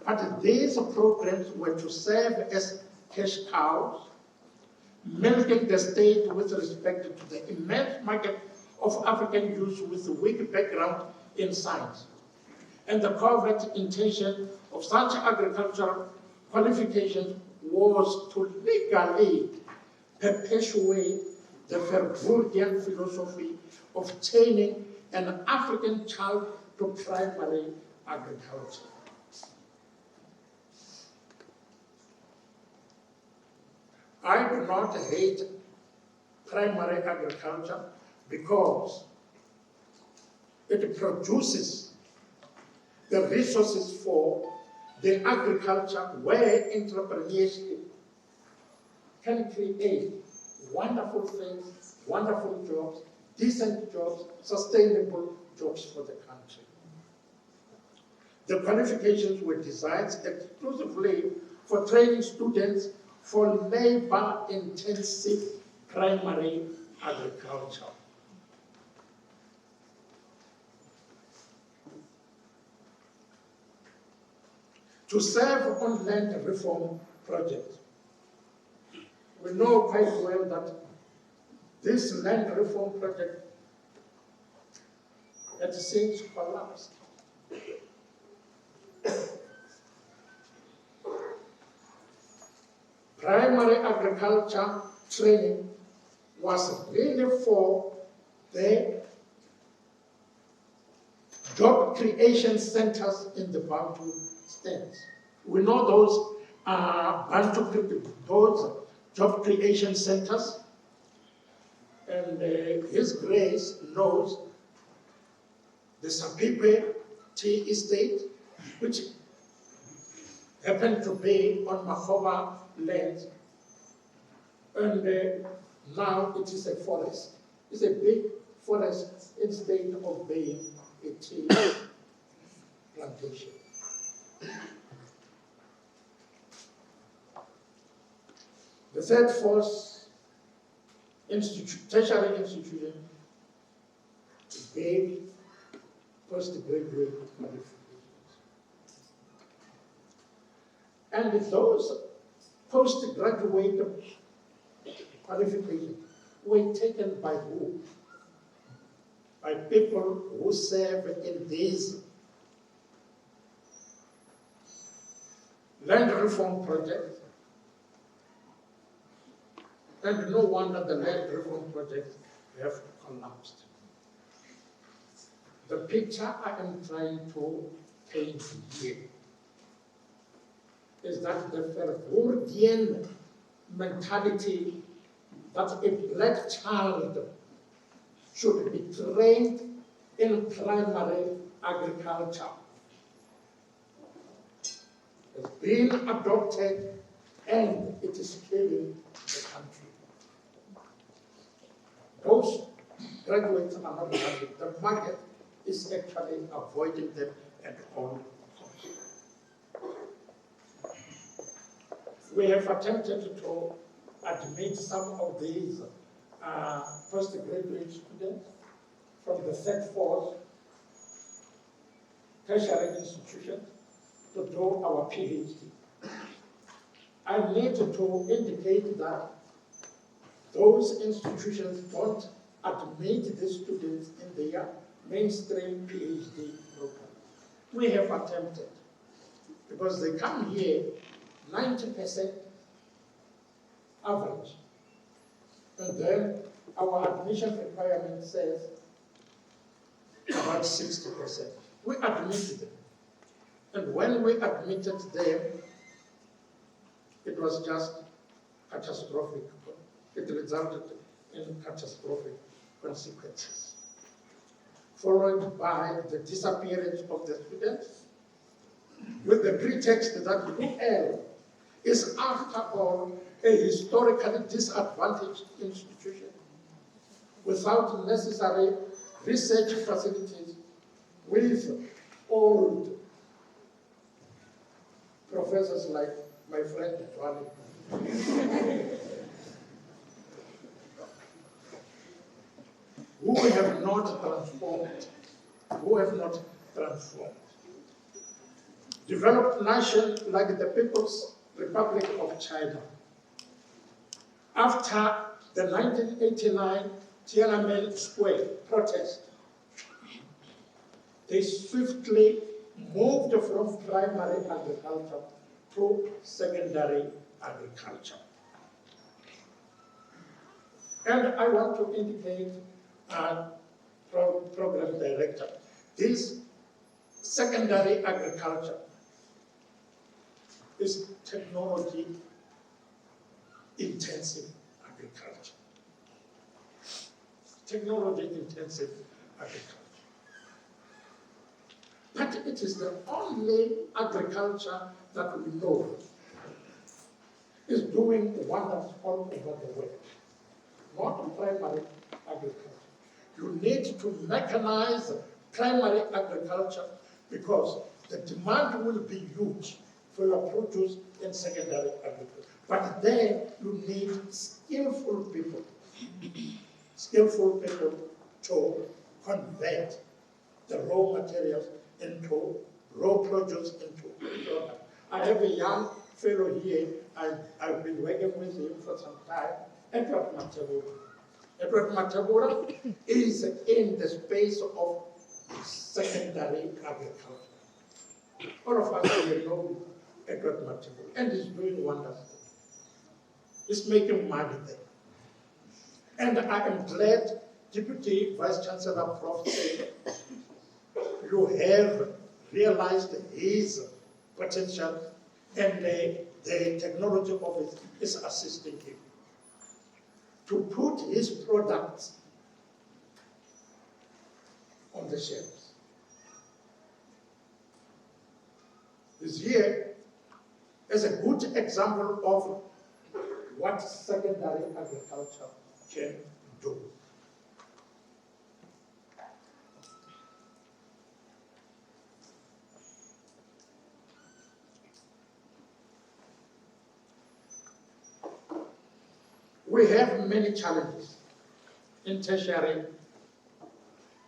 But these programs were to serve as cash cows, milking the state with respect to the immense market of African youth with a weak background in science. And the covert intention of such agricultural qualifications was to legally perpetuate the Verwoerdian philosophy of training an African child to primary agriculture. I do not hate primary agriculture because it produces the resources for the agriculture where entrepreneurship can create wonderful things, wonderful jobs, decent jobs, sustainable jobs for the country. The qualifications were designed exclusively for training students for labor-intensive primary agriculture. To serve on land reform projects, we know quite well that this land reform project had since collapsed. Primary agriculture training was really for the job creation centers in the Bantu states. We know those those job creation centers, and His Grace knows the Sapipe Tea Estate, which happened to be on Makgoba land, and now it is a forest. It's a big forest instead of being a tea plantation. The third force tertiary institution gave postgraduate qualifications. And those postgraduate qualifications were taken by who? By people who serve in these land reform projects. And no wonder the land reform projects have collapsed. The picture I am trying to paint here is that the Verwoerdian mentality that a black child should be trained in primary agriculture has been adopted, and it is killing the country. Those graduates are not having. The market is actually avoiding them at all costs. We have attempted to admit some of these postgraduate students from the third force tertiary institutions to do our PhD. I need to indicate that those institutions don't admit the students in their mainstream PhD program. We have attempted, because they come here 90% average. And then our admission requirement says about 60%. We admitted them. And when we admitted them, it was just catastrophic. It resulted in catastrophic consequences, followed by the disappearance of the students, with the pretext that UL is, after all, a historically disadvantaged institution without necessary research facilities, with old professors like my friend Twali, who have not transformed. Developed nations like the People's Republic of China, after the 1989 Tiananmen Square protest, they swiftly moved from primary agriculture to secondary agriculture. And I want to indicate, program director, this secondary agriculture is technology intensive agriculture. Technology intensive agriculture. But it is the only agriculture that we know is doing wonders all over the world. Not primary agriculture. You need to mechanize primary agriculture, because The demand will be huge for your produce in secondary agriculture. But then you need skillful people to convert the raw materials into raw produce into product. I have a young fellow here, I've been working with him for some time, Edward Makgoba. Edward Makgoba is in the space of secondary agriculture. All of us here know Edward Makgoba, and he's doing wonders. He's making money there. And I am glad Deputy Vice Chancellor Prof said you have realized his potential and the technology office is assisting him to put his products on the shelves. This here is a good example of what secondary agriculture can do. We have many challenges in tertiary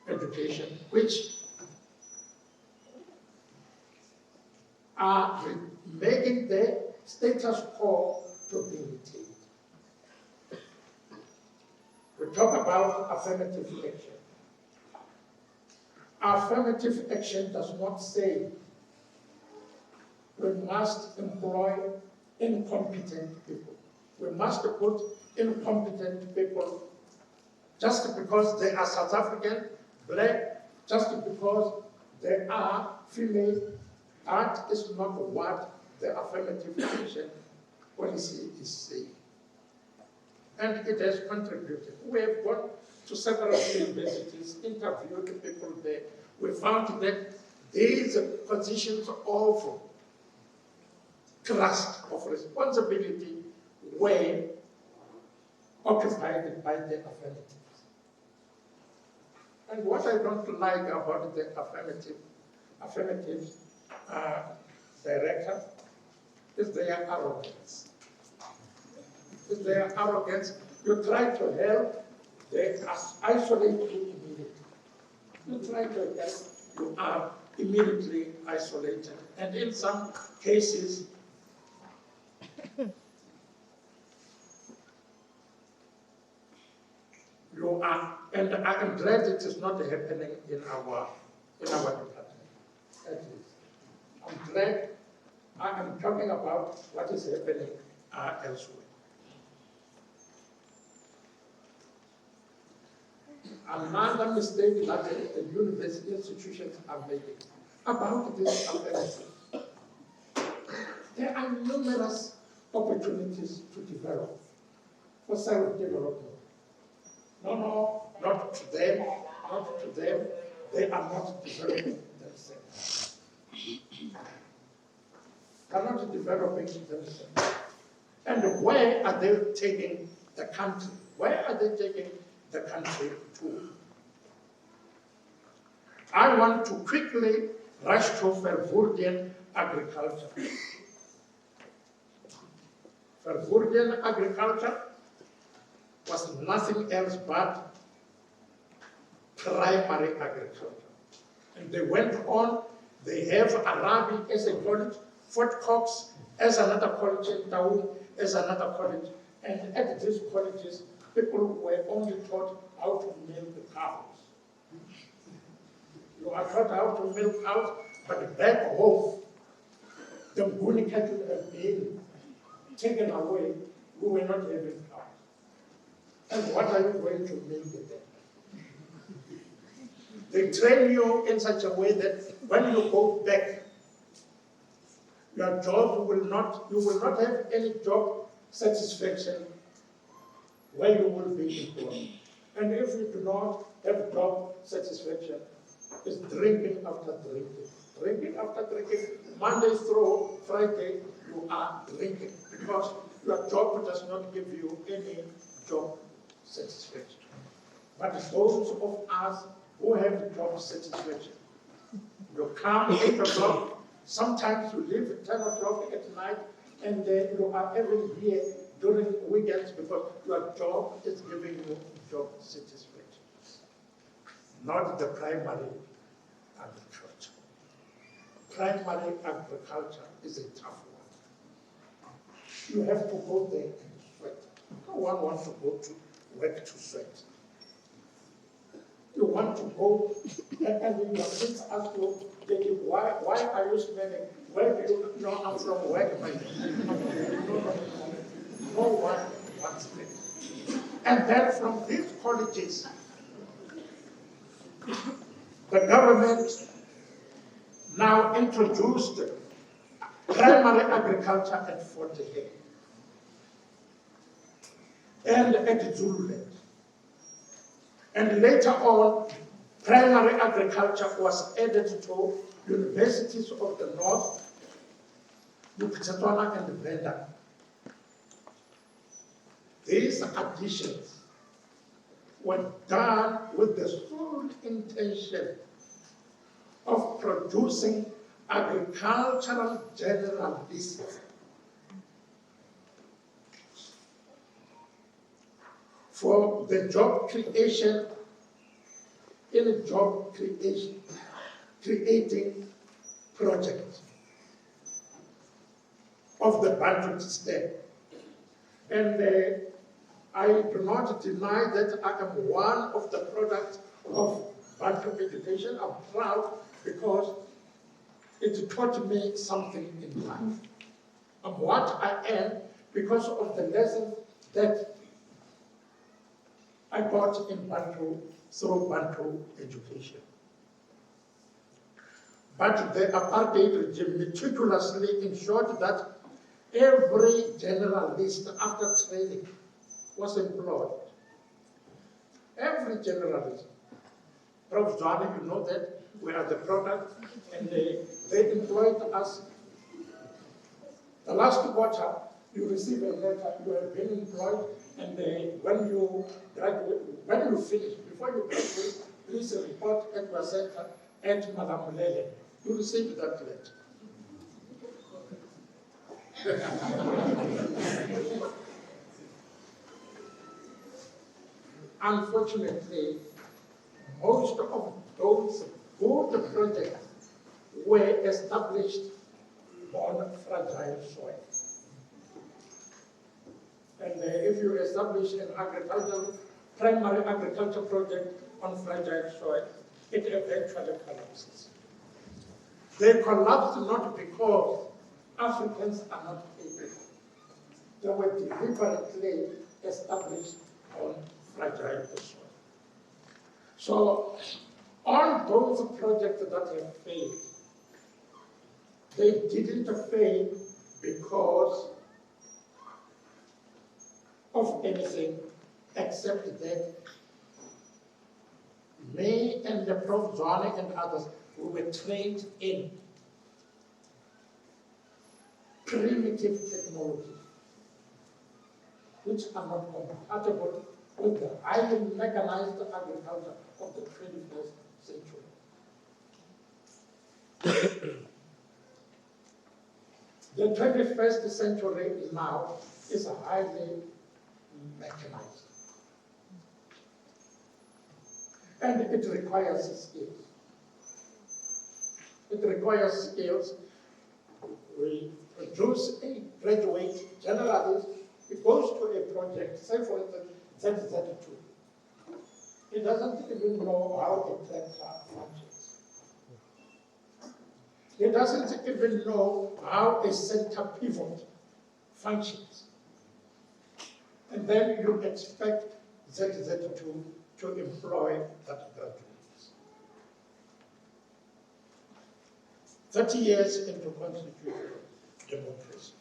education, which are making the status quo to be retained. We talk about affirmative action. Affirmative action does not say we must employ incompetent people. We must put incompetent people just because they are South African, black, just because they are female. That is not what the affirmative action policy is saying. And it has contributed. We have gone to several universities, interviewed people there. We found that these positions of trust, of responsibility, were occupied by the affirmatives. And what I don't like about the affirmative director is their arrogance. Is their arrogance. You try to help, they isolate you immediately. You try to help, you are immediately isolated. And in some cases, you are, and I am glad it is not happening in our department. At least. I'm glad I am talking about what is happening elsewhere. Another mistake that the university institutions are making about this affirmative. There are numerous opportunities to develop for self-development. No, not to them, not to them. They are not developing themselves. They are not developing themselves. And where are they taking the country? Where are they taking the country to? I want to quickly rush to Vervoerdian agriculture. Vervoerdian agriculture was nothing else but primary agriculture. And they went on, they have Arabic as a college, Fort Cox as another college, and Thabo as another college. And at these colleges, people were only taught how to milk cows. You are taught how to milk cows, but back home, the Nguni cattle have been taken away. We were not having cows. And what are you going to milk them? They train you in such a way that when you go back, your job will not, you will not have any job satisfaction where you will be employed. And if you do not have job satisfaction, it's drinking after drinking. Drinking after drinking, Monday through Friday, you are drinking because your job does not give you any job satisfaction. But those of us who have job satisfaction, You come 8 o'clock, sometimes you leave at 10 o'clock at night, and you are even here during weekends because your job is giving you job satisfaction. Not the primary agriculture. Primary agriculture is a tough one. You have to go there and sweat. No one wants to go to work to sweat. You want to go, and your kids ask you, why are you sweating? Where do you know I'm from work? No one wants that. And then from these colleges, the government now introduced primary agriculture at 40 hectares and at Zululand. And later on, primary agriculture was added to universities of the North, Botswana and Venda. These additions were done with the sole intention of producing agricultural generalists for the job creation in a job creating project of the Bantu state. And I do not deny that I am one of the products of Bantu education. I'm proud because it taught me something in life. I'm what I am because of the lessons that I got in Bantu through Bantu education. But the apartheid regime meticulously ensured that every generalist after training was employed. Every generalist. Prof. Johnny, you know that we are the product, and they employed us. The last quarter, you receive a letter, you have been employed, and when you graduate, when you finish, before you graduate, please report at your center at Madam Mulele. You receive that letter. Unfortunately, most of those good projects were established on fragile soil. And if you establish an primary agriculture project on fragile soil, it eventually collapses. They collapsed not because Africans are not able. They were deliberately established on fragile soil. So, on those projects that have failed, they didn't fail because of anything except that me and the Prof. Johnny and others who were trained in primitive technology, which are not compatible with the highly mechanized agriculture of the 21st century. The 21st century now is highly mechanized. And it requires skills. It requires skills. We produce a graduate generalist. He goes to a project, say for instance, ZZ2. He doesn't even know how a tractor functions. He doesn't even know how a center pivot functions. And then you expect ZZ2 to employ that graduates. 30 years into constitutional democracy,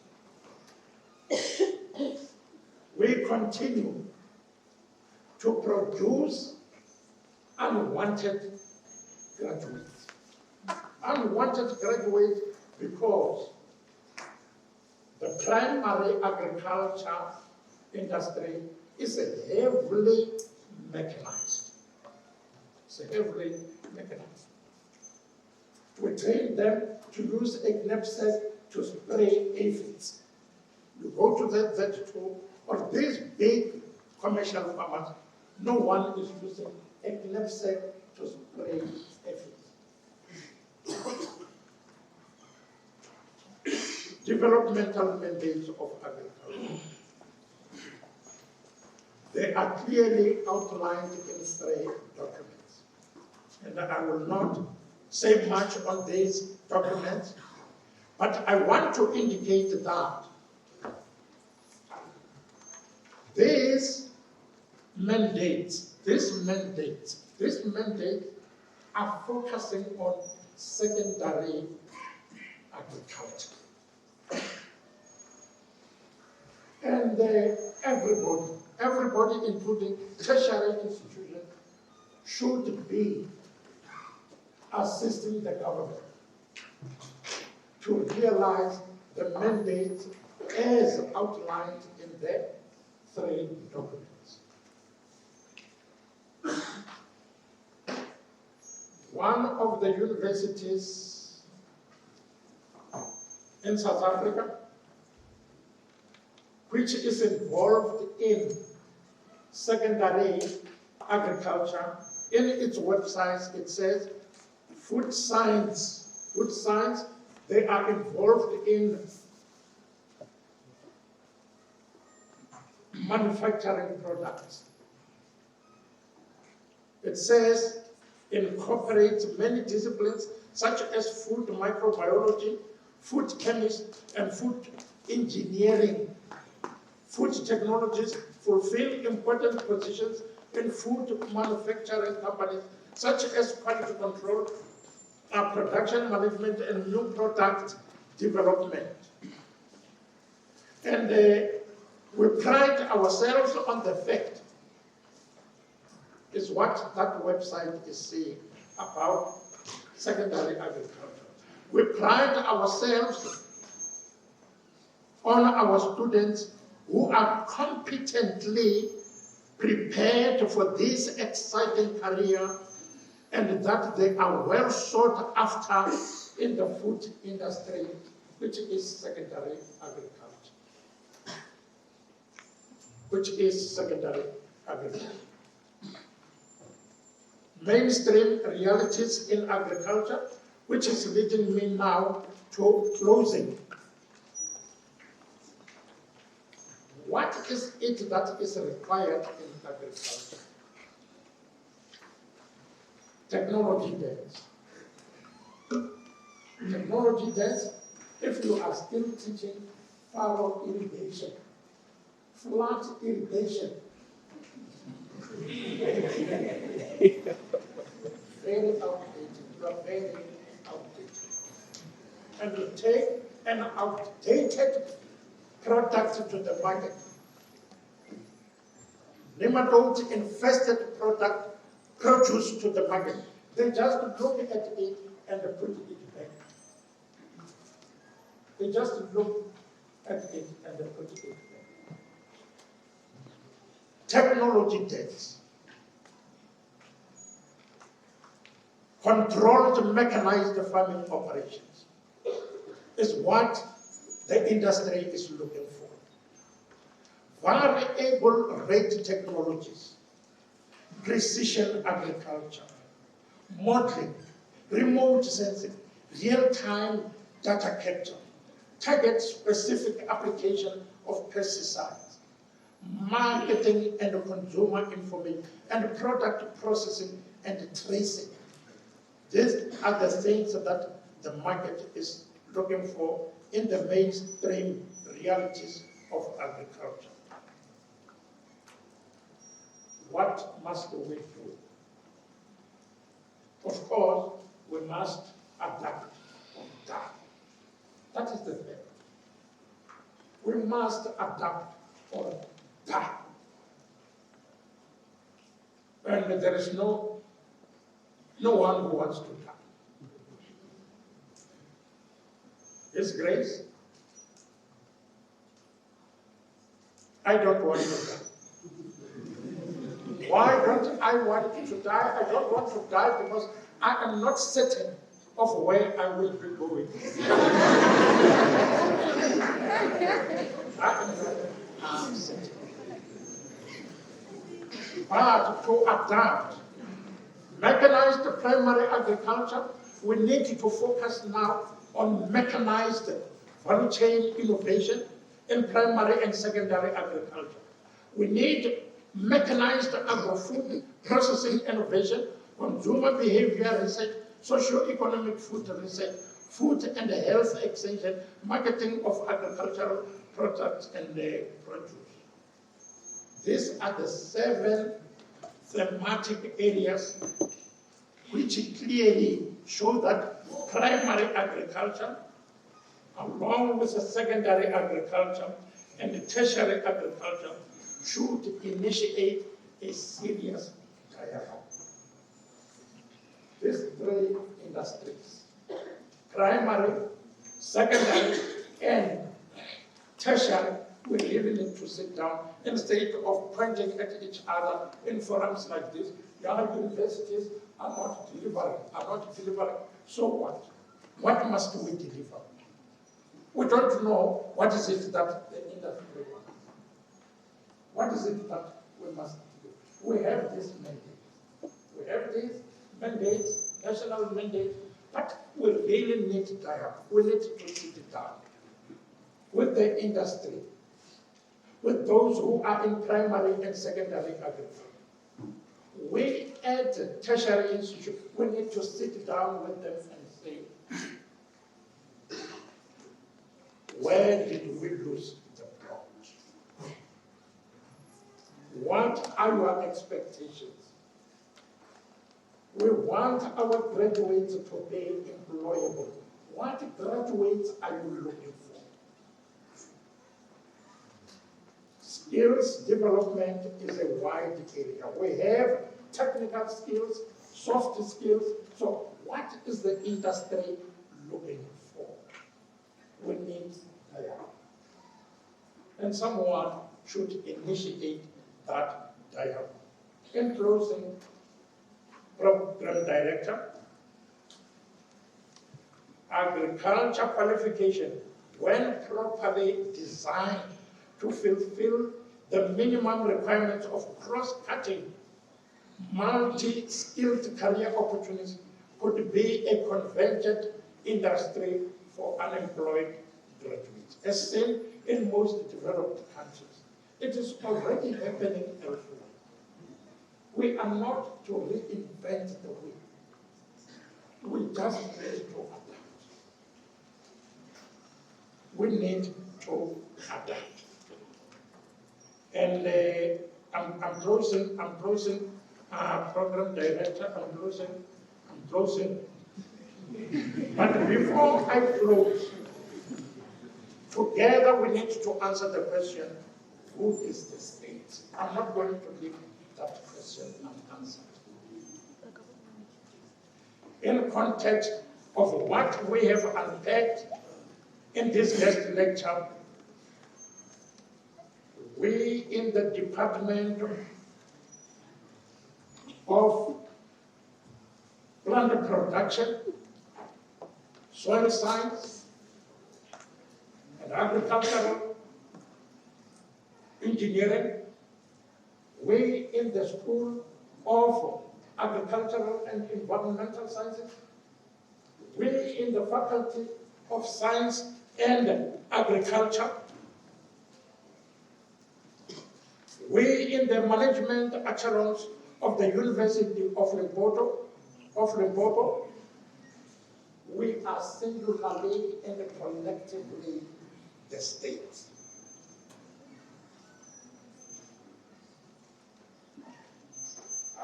we continue to produce unwanted graduates. Unwanted graduates because the primary agriculture industry is heavily mechanized. It's heavily mechanized. We train them to use a knapsack to spray aphids. You go to that tool, or these big commercial farmers, no one is using a knapsack to spray aphids. Developmental mandates of agriculture. They are clearly outlined in 3 documents. And I will not say much on these documents, but I want to indicate that these mandates are focusing on secondary agriculture. And everybody, including tertiary institutions, should be assisting the government to realize the mandate as outlined in the 3 documents. One of the universities in South Africa, which is involved in secondary agriculture, in its website it says food science, they are involved in manufacturing products. It says incorporates many disciplines such as food microbiology, food chemistry, and food engineering. Food technologies fulfill important positions in food manufacturing companies such as quality control, production management, and new product development. And we pride ourselves on the fact, is what that website is saying about secondary agriculture. We pride ourselves on our students who are competently prepared for this exciting career, and that they are well sought after in the food industry, which is secondary agriculture. Mainstream realities in agriculture, which is leading me now to closing. What is it that is required in agriculture? Technology debts. Technology debts, if you are still teaching fallow irrigation, flat irrigation, very outdated, you are very outdated. And you take an outdated product to the market. Nematode-infested produce to the market. They just look at it and put it back. They just look at it and put it back. Technology debts. Controlled mechanized farming operations is what the industry is looking for. Variable rate technologies, precision agriculture, modeling, remote sensing, real-time data capture, target-specific application of pesticides, marketing and consumer information, and product processing and tracing. These are the things that the market is looking for in the mainstream realities of agriculture. What must we do? Of course, we must adapt or die. That is the thing. We must adapt or die. And there is no one who wants to die. His Grace, I don't want to die. Why don't I want to die? I don't want to die because I am not certain of where I will be going. But to adapt mechanized primary agriculture, we need to focus now on mechanized value chain innovation in primary and secondary agriculture. We need mechanized agro-food processing innovation, consumer behavior research, socio-economic food research, food and health extension, marketing of agricultural products and produce. These are the 7 thematic areas which clearly show that primary agriculture, along with the secondary agriculture and the tertiary agriculture, should initiate a serious dialogue. These 3 industries, primary, secondary, and tertiary, we really need to sit down instead of pointing at each other in forums like this. Young universities are not delivering. So what? What must we deliver? We don't know what is it that the industry wants. What is it that we must do? We have this mandate. We have these mandates, national mandates, but we really need dialogue. We need to sit down with the industry, with those who are in primary and secondary agriculture. We at tertiary institute, we need to sit down with them and say, where did we lose the plot? What are your expectations? We want our graduates to be employable. What graduates are you looking for? Skills development is a wide area. We have technical skills, soft skills. So what is the industry looking for? We need dialogue. And someone should initiate that dialogue. In closing, Program Director, agriculture qualification, when properly designed to fulfill the minimum requirements of cross-cutting, multi-skilled career opportunities, could be a convergent industry for unemployed graduates, as seen in most developed countries. It is already happening elsewhere. We are not to reinvent the wheel. We just need to adapt. We need to adapt. And I'm closing, Program Director, I'm closing. But before I close, together we need to answer the question, who is the state? I'm not going to leave that question unanswered. In context of what we have unpacked in this guest lecture, we in the Department of Plant Production, Soil Science, and Agricultural Engineering, we in the School of Agricultural and Environmental Sciences, we in the Faculty of Science and Agriculture, we in the management echelons of the University of Limpopo, we are singularly and collectively the state.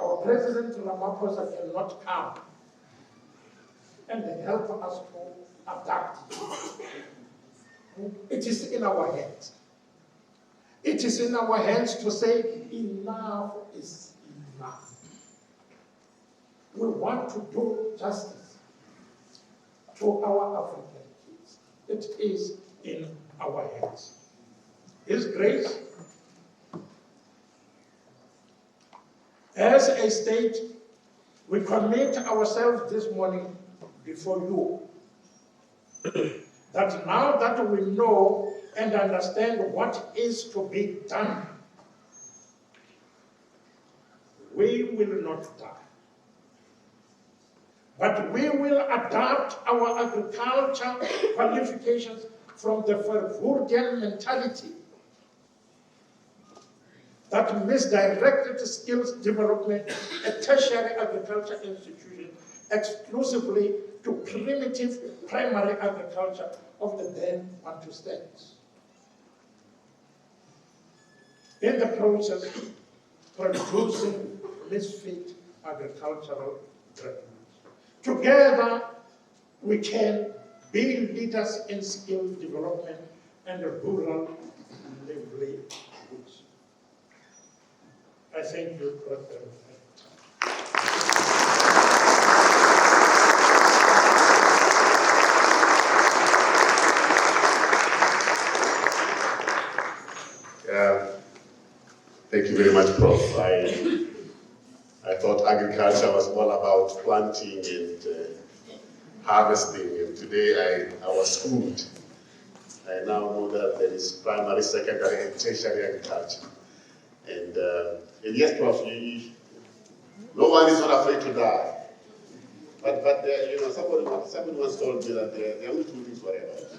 Our President Ramaphosa cannot come and help us to adapt. It is in our hands. It is in our hands to say enough is enough. We want to do justice to our African kids. It is in our hands. His Grace, as a state, we commit ourselves this morning before you. That now that we know and understand what is to be done, we will not die. But we will adapt our agriculture qualifications from the Vervoerdian mentality that misdirected skills development at tertiary agriculture institutions exclusively to primitive primary agriculture of the then Bantu states. In the process, producing misfit agricultural graduates. Together, we can be leaders in skill development and rural livelihoods. I thank you for that. Thank you very much, Prof. I thought agriculture was all about planting and harvesting, and today I was schooled. I now know that there is primary, secondary, and tertiary agriculture. And yes, Prof, no one is not afraid to die. But you know, somebody once told me that there are only two things to worry about.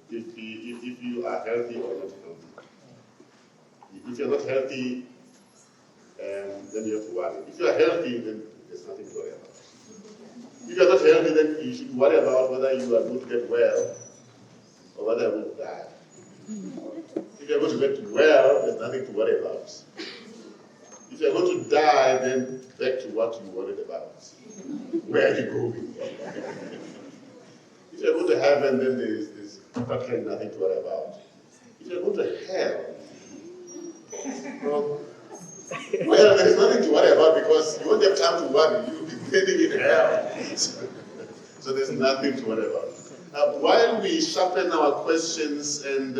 If you are healthy or not healthy. If you're not healthy, then you have to worry. If you are healthy, then there's nothing to worry about. If you're not healthy, then you should worry about whether you are going to get well or whether you're going to die. If you're going to get well, there's nothing to worry about. If you're going to die, then back to what you worried about. Where are you going? If you're going to heaven, then there's practically nothing to worry about. If you're going to hell, well, there's nothing to worry about because you won't have time to worry. You'll be getting in hell. So there's nothing to worry about. While we sharpen our questions and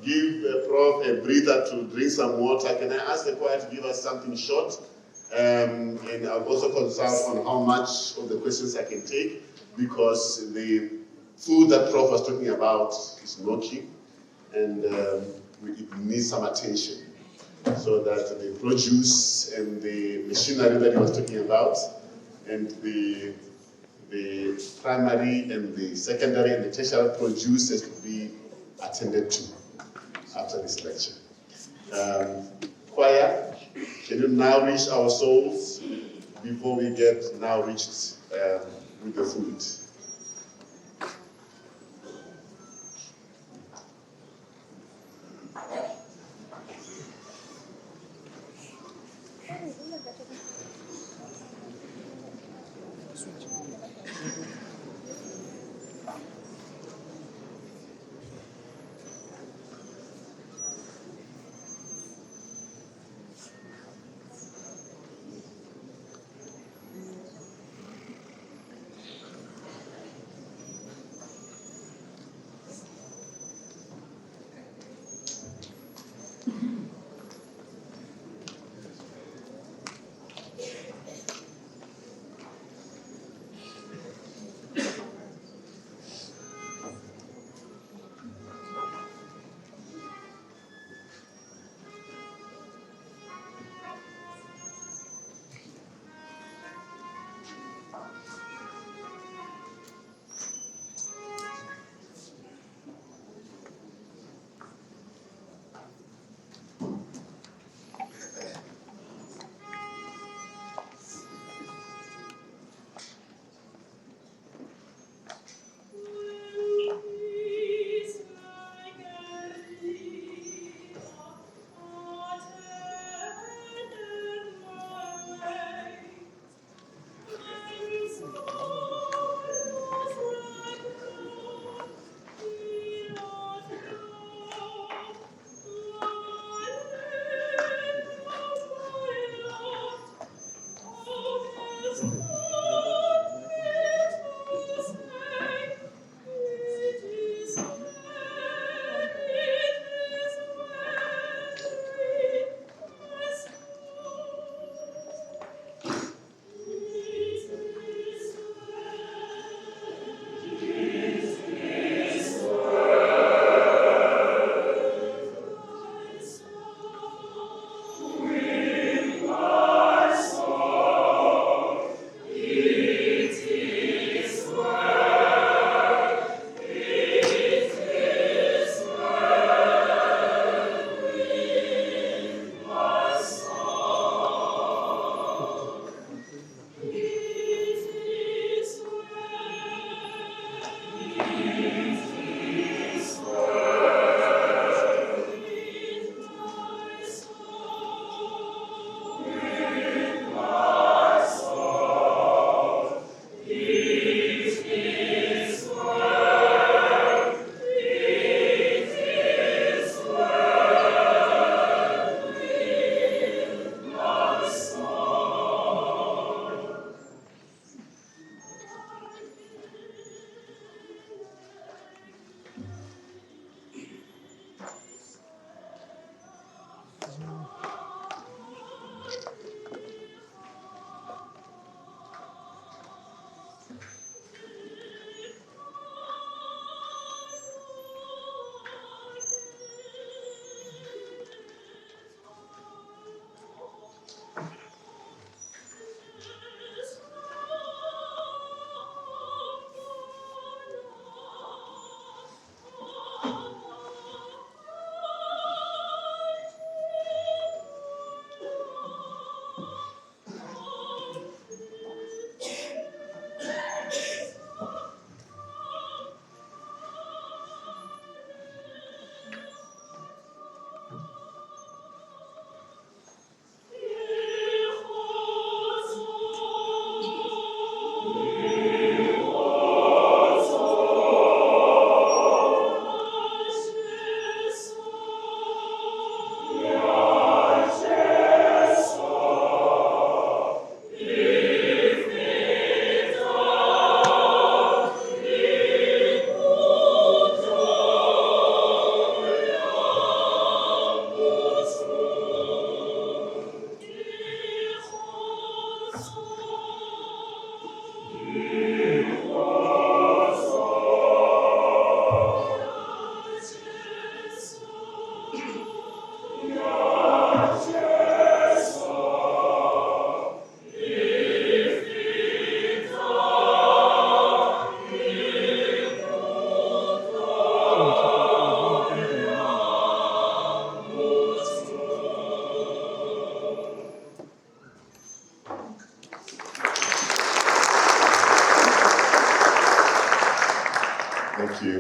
give Prof a breather to drink some water, can I ask the choir to give us something short? And I'll also consult on how much of the questions I can take because the food that Prof was talking about is knocking and it needs some attention. So that the produce and the machinery that he was talking about, and the primary and the secondary and the tertiary produce has to be attended to after this lecture. Choir, can you nourish our souls before we get now reached with the food?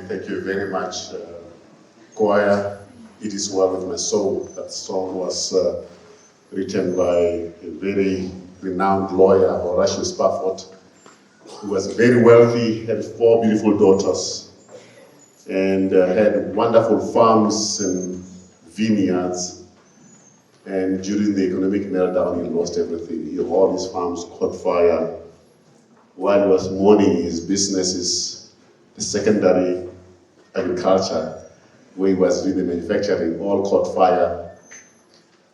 Thank you very much, choir. It is well with my soul. That song was written by a very renowned lawyer, Horatio Spafford, who was very wealthy, had 4 beautiful daughters, and had wonderful farms and vineyards. And during the economic meltdown, he lost everything. All his farms caught fire. While he was mourning his businesses, the secondary agriculture, where he was doing the manufacturing, all caught fire.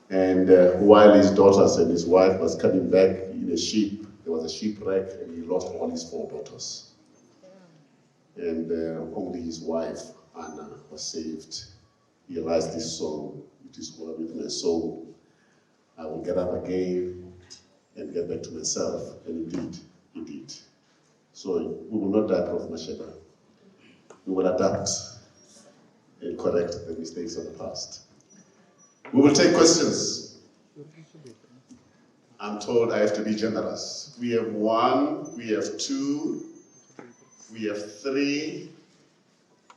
And while his daughters and his wife was coming back in a ship, there was a shipwreck, and he lost all his 4 daughters. And only his wife, Anna, was saved. He writes this song, "It is well with my soul. I will get up again and get back to myself." And indeed, he did. So we will not die, Prophet Masheba. We will adapt and correct the mistakes of the past. We will take questions. I'm told I have to be generous. We have 1, we have 2, we have 3,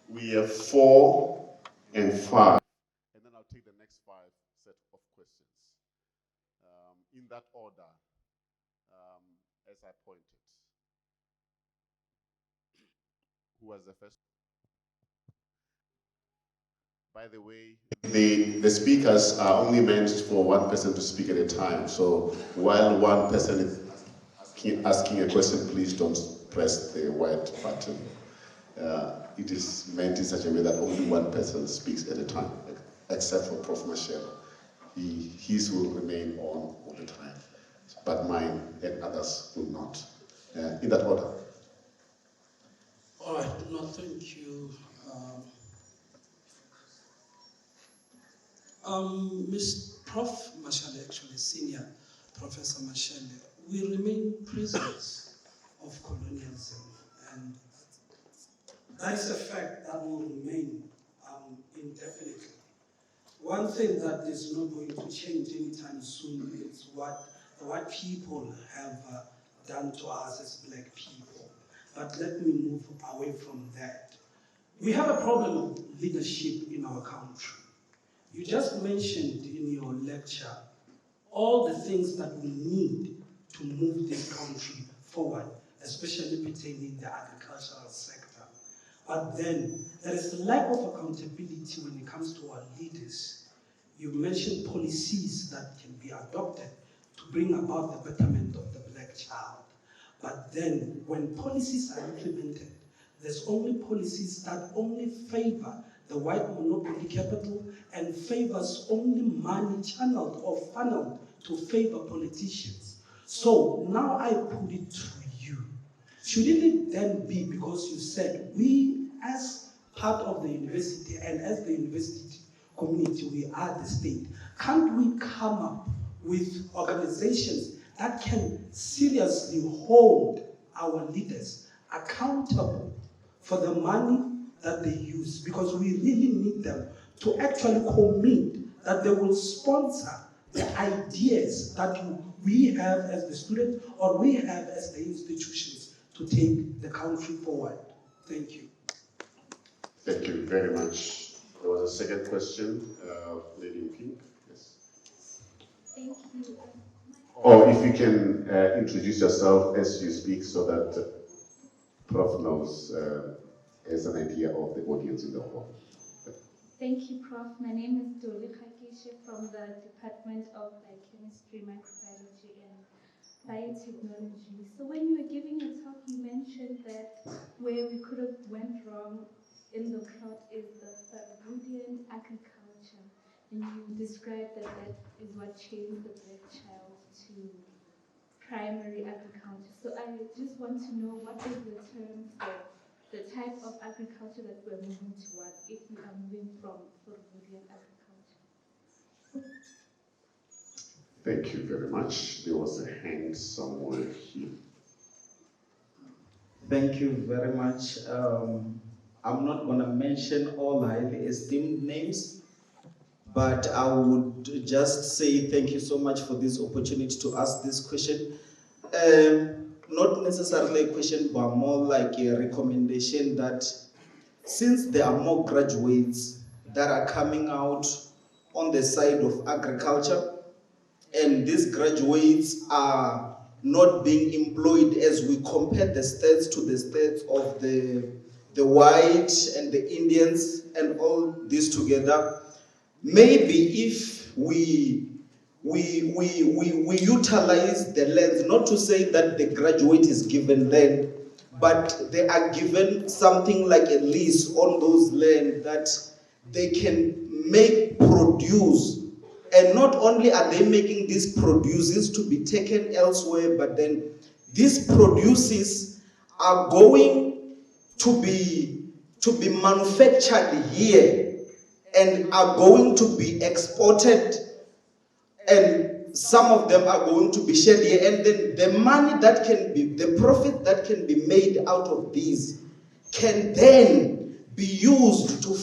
we have 4, and 5. And then I'll take the next 5 set of questions. In that order, as I pointed. Who was the first? By the way, the speakers are only meant for 1 person to speak at a time. So while 1 person is asking a question, please don't press the white button. It is meant in such a way that only 1 person speaks at a time, except for Prof. Masheba. His will remain on all the time, but mine and others will not. In that order. All right, no, thank you. Ms. Prof. Mashale, actually, Senior Professor Mashale, we remain prisoners of colonialism, and that is a fact that will remain indefinitely. One thing that is not going to change anytime soon is what the white people have done to us as black people. But let me move away from that. We have a problem of leadership in our country. You just mentioned in your lecture all the things that we need to move this country forward, especially pertaining to the agricultural sector. But then there is a lack of accountability when it comes to our leaders. You mentioned policies that can be adopted to bring about the betterment of the black child. But then when policies are implemented, there's only policies that only favor the white monopoly capital and favors only money channeled or funneled to favor politicians. So now I put it to you. Shouldn't it then be, because you said we as part of the university and as the university community, we are the state, can't we come up with organizations that can seriously hold our leaders accountable for the money that they use? Because we really need them to actually commit that they will sponsor the ideas that we have as the students or we have as the institutions to take the country forward. Thank you. Thank you very much. There was a second question, Lady in Pink. Yes. Thank you. Or if you can introduce yourself as you speak so that Prof knows, has an idea of the audience in the hall. Thank you, Prof. My name is Doli Khakishe from the Department of Biochemistry, Microbiology, and Biotechnology. So when you were giving a talk, you mentioned that where we could have went wrong in the plot is the Thabo agriculture. And you described that that is what changed the black child to primary agriculture. So I just want to know what is the term for the type of agriculture that we're moving towards if we are moving from Thabo agriculture. Thank you very much. There was a hand somewhere here. Thank you very much. I'm not going to mention all highly esteemed names, but I would just say thank you so much for this opportunity to ask this question. Not necessarily a question, but more like a recommendation that since there are more graduates that are coming out on the side of agriculture, and these graduates are not being employed as we compare the states to the states of the white and the Indians and all this together, maybe if we utilize the land, not to say that the graduate is given land, but they are given something like a lease on those land that they can make produce. And not only are they making these produces to be taken elsewhere, but then these produces are going to be manufactured here and are going to be exported, and some of them are going to be shared here, and then the money that can be, the profit that can be made out of these can then be used to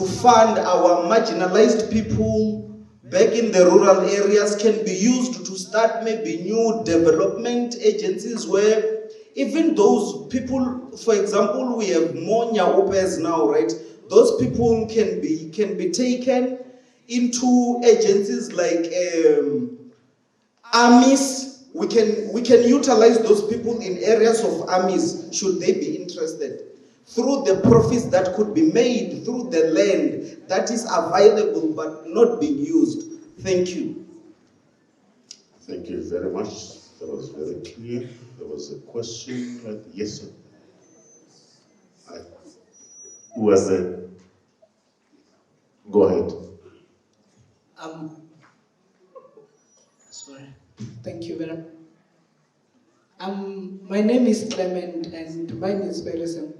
fund our marginalized people back in the rural areas, can be used to start maybe new development agencies where even those people, for example, we have more Nyaopes now, right? Those people can be taken into agencies like armies. We can utilize those people in areas of armies should they be interested, through the profits that could be made through the land that is available but not being used. Thank you. Thank you very much. That was very clear. There was a question. Right? Yes, sir. Who was it? Go ahead. Sorry. Thank you very much. My name is Clement, and mine is very simple.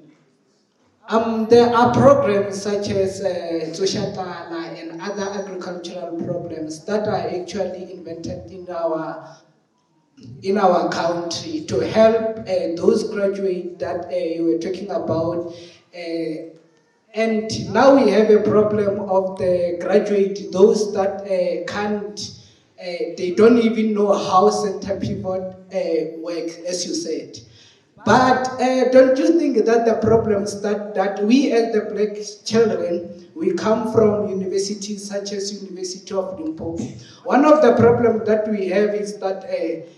There are programs such as Tsushatala and other agricultural programs that are actually invented in our country to help those graduates that you were talking about. And now we have a problem of the graduate, those that can't, they don't even know how center pivot work, as you said. But don't you think that the problems that we as the black children, we come from universities such as University of Limpopo. One of the problems that we have is that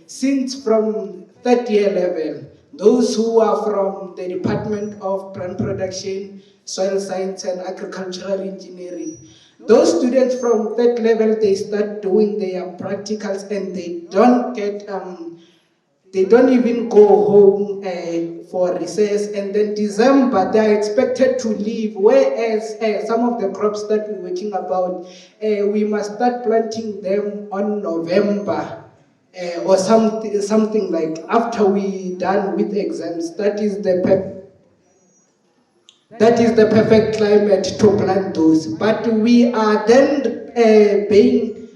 since from third year level, those who are from the Department of Plant Production, Soil Science and Agricultural Engineering, those students from third level, they start doing their practicals and they don't get they don't even go home for recess, and then December they are expected to leave, whereas some of the crops that we're working about, we must start planting them on November or something like after we done with exams. That is the perfect climate to plant those. But we are then being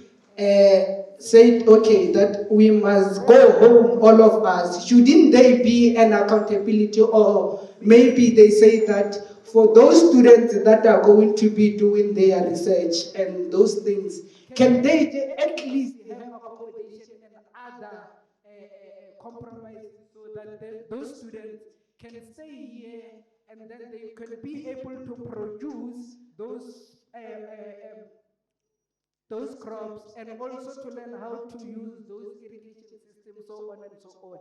said, okay, that we must go home, all of us. Shouldn't there be an accountability, or maybe they say that for those students that are going to be doing their research and those things, can they at least have accommodation and other compromises so that those students can stay here and then they can be able to produce those crops, and also to learn how to use those irrigation systems, so on and so on.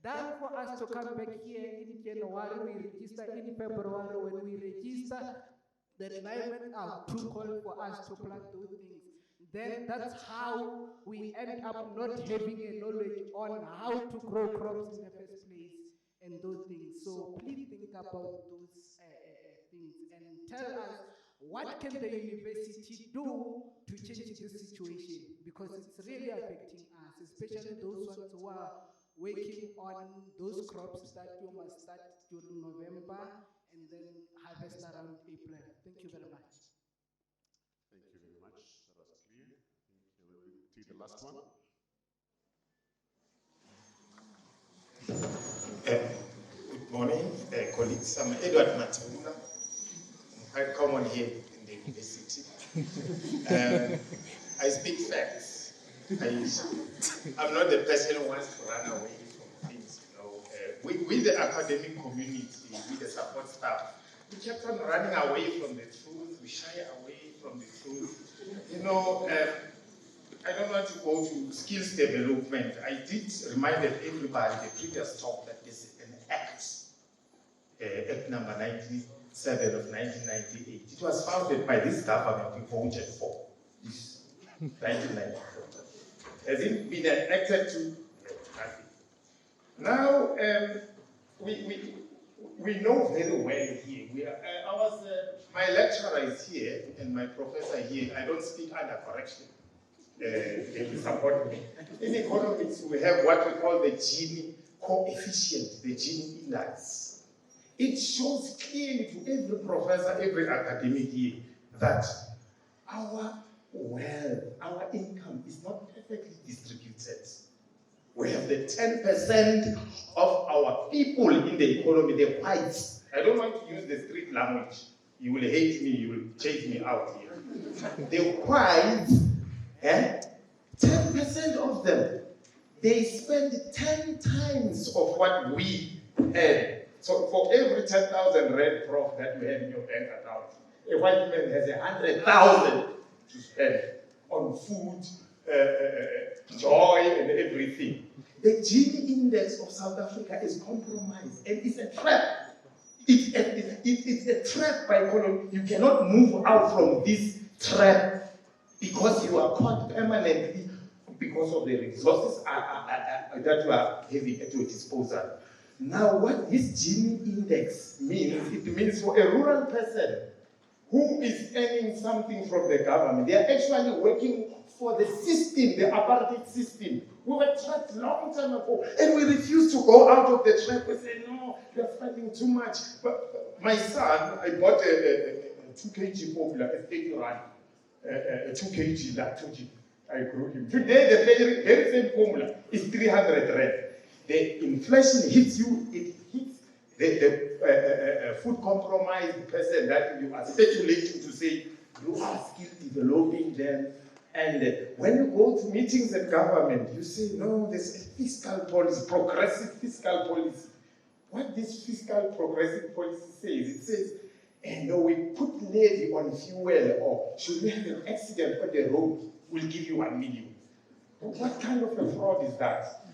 Than for us to come back here in January, we register in February. When we register, the climate are too cold for us to plant those things. Then that's how we end up not having a knowledge on how to grow crops in the first place and those things. So please think about those things and tell us, what can the university do to change this situation? Because it's really affecting us, especially those ones who are working on those crops that you must start during November and then harvest around April. Thank you very much. Thank you very much. That was clear. We'll take the last one. Good morning, colleagues. I'm Edward Matuna. I'm quite common here in the university. I speak facts. I'm not the person who wants to run away from things. We the academic community, with the support staff, we kept on running away from the truth. We shy away from the truth. I don't want to go to skills development. I did remind everybody the previous talk that there's an Act number 97 of 1998. It was founded by this government we voted for, this 1994. Has it been enacted to nothing? Now, we know very well here. My lecturer is here and my professor here. I don't speak under correction. They will support me. In economics, we have what we call the Gini coefficient, the Gini index. It shows clearly to every professor, every academic here, that our wealth, our income is not perfectly distributed. We have the 10% of our people in the economy, the whites. I don't want to use the street language. You will hate me, you will chase me out here. The whites, 10% of them, they spend 10 times of what we earn. So for every 10,000 rand prof that you have in your bank account, a white man has 100,000 to spend on food, joy, and everything. The Gini index of South Africa is compromised, and it's a trap. It's a trap by economy. You cannot move out from this trap because you are caught permanently because of the resources that you are having at your disposal. Now, what this Gini index means, it means for a rural person who is earning something from the government, they are actually working for the system, the apartheid system. We were trapped a long time ago, and we refused to go out of the trap. We said, no, you're spending too much. But my son, I bought a 2 kg formula at 80 rand, a 2 kg lactogen. I grew him. Today, the very same formula is 300 rand. The inflation hits you, it hits the food compromised person that you are speculating to say you are still developing them. And when you go to meetings at government, you say, no, there's a fiscal policy, progressive fiscal policy. What this fiscal progressive policy says, it says, and we put levy on fuel, or should we have an accident on the road, we'll give you 1 million. What kind of a fraud is that?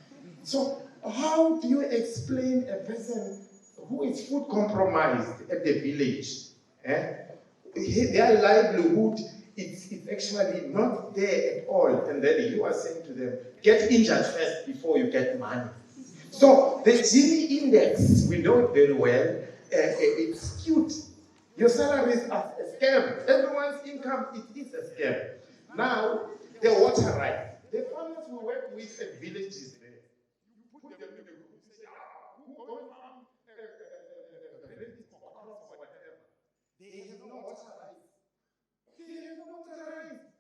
So how do you explain a person who is food compromised at the village? Their livelihood it's actually not there at all, and then you are saying to them, get injured first before you get money. So the Gini index, we know it very well, it's skewed. Your salaries are a scam. Everyone's income, it is a scam. Now, the water rights. The farmers we work with at villages there, you put them in a group, you say, who going farm, ready for crops or whatever. They have no water rights. They have no water rights.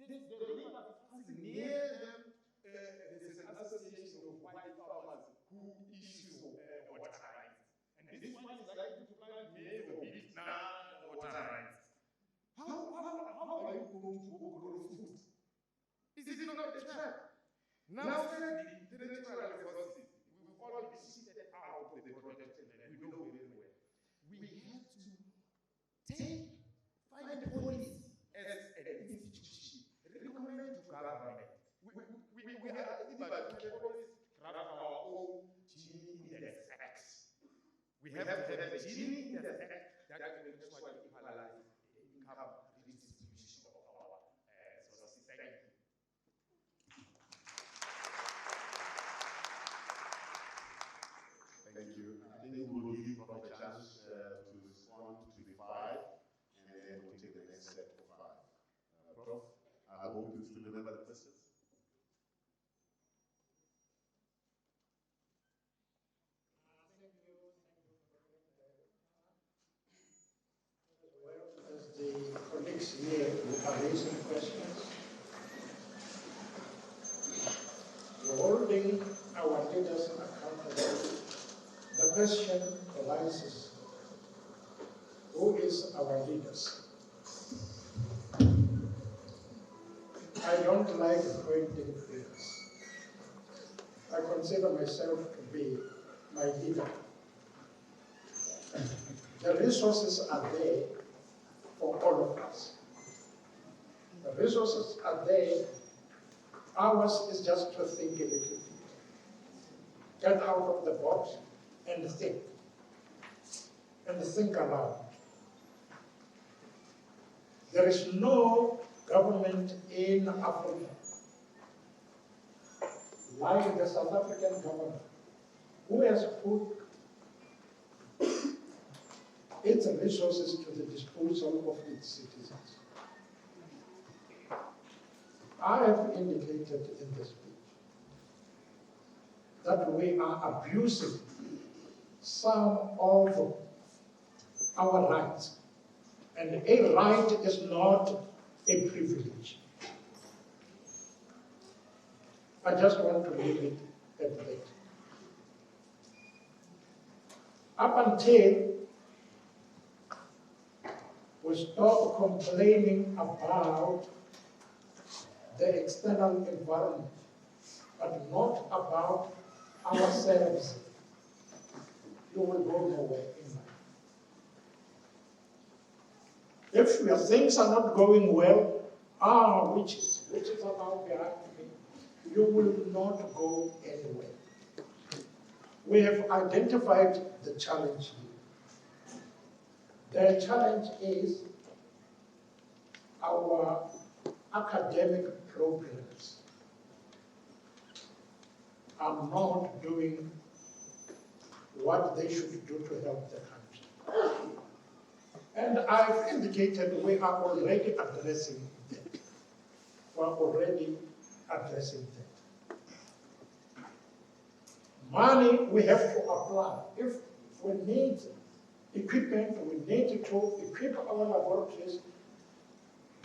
The river is passing near them. There's an association of white farmers who issues water rights. And this one is likely to plant maize or wheat, water rights. How are you going to grow food? Is it not a trap? Now, thirdly, the natural resources. We've all been shifted out of the protected land. We know very well. We have to find a policy as an institution, recommend to government. We are but we can always craft our own Gini Index X. We have to have a Gini Index X that will actually equalize the income redistribution of our society. Thank you. Thank you. I think we'll give Prof a chance to respond to the 5, and then we'll take the next set of 5. Prof, I hope you still remember the questions. Thank you. As well as the colleagues here who are raising questions, we're holding our leaders accountable. The question arises, who is our leaders? I don't like pointing fingers. I consider myself to be my leader. The resources are there for all of us. The resources are there. Ours is just to think a little bit. Get out of the box and think. And think aloud. There is no government in Africa like the South African government who has put its resources to the disposal of its citizens. I have indicated in the speech that we are abusing some of our rights. And a right is not a privilege. I just want to leave it at that. Up until we stop complaining about the external environment, but not about ourselves, you will go nowhere in life. If your things are not going well, witches are now behind me, you will not go anywhere. We have identified the challenge here. The challenge is our academic programs are not doing what they should do to help the country. And I've indicated we are already addressing that. We're already addressing that. Money we have to apply. If we need equipment, we need to equip our laboratories,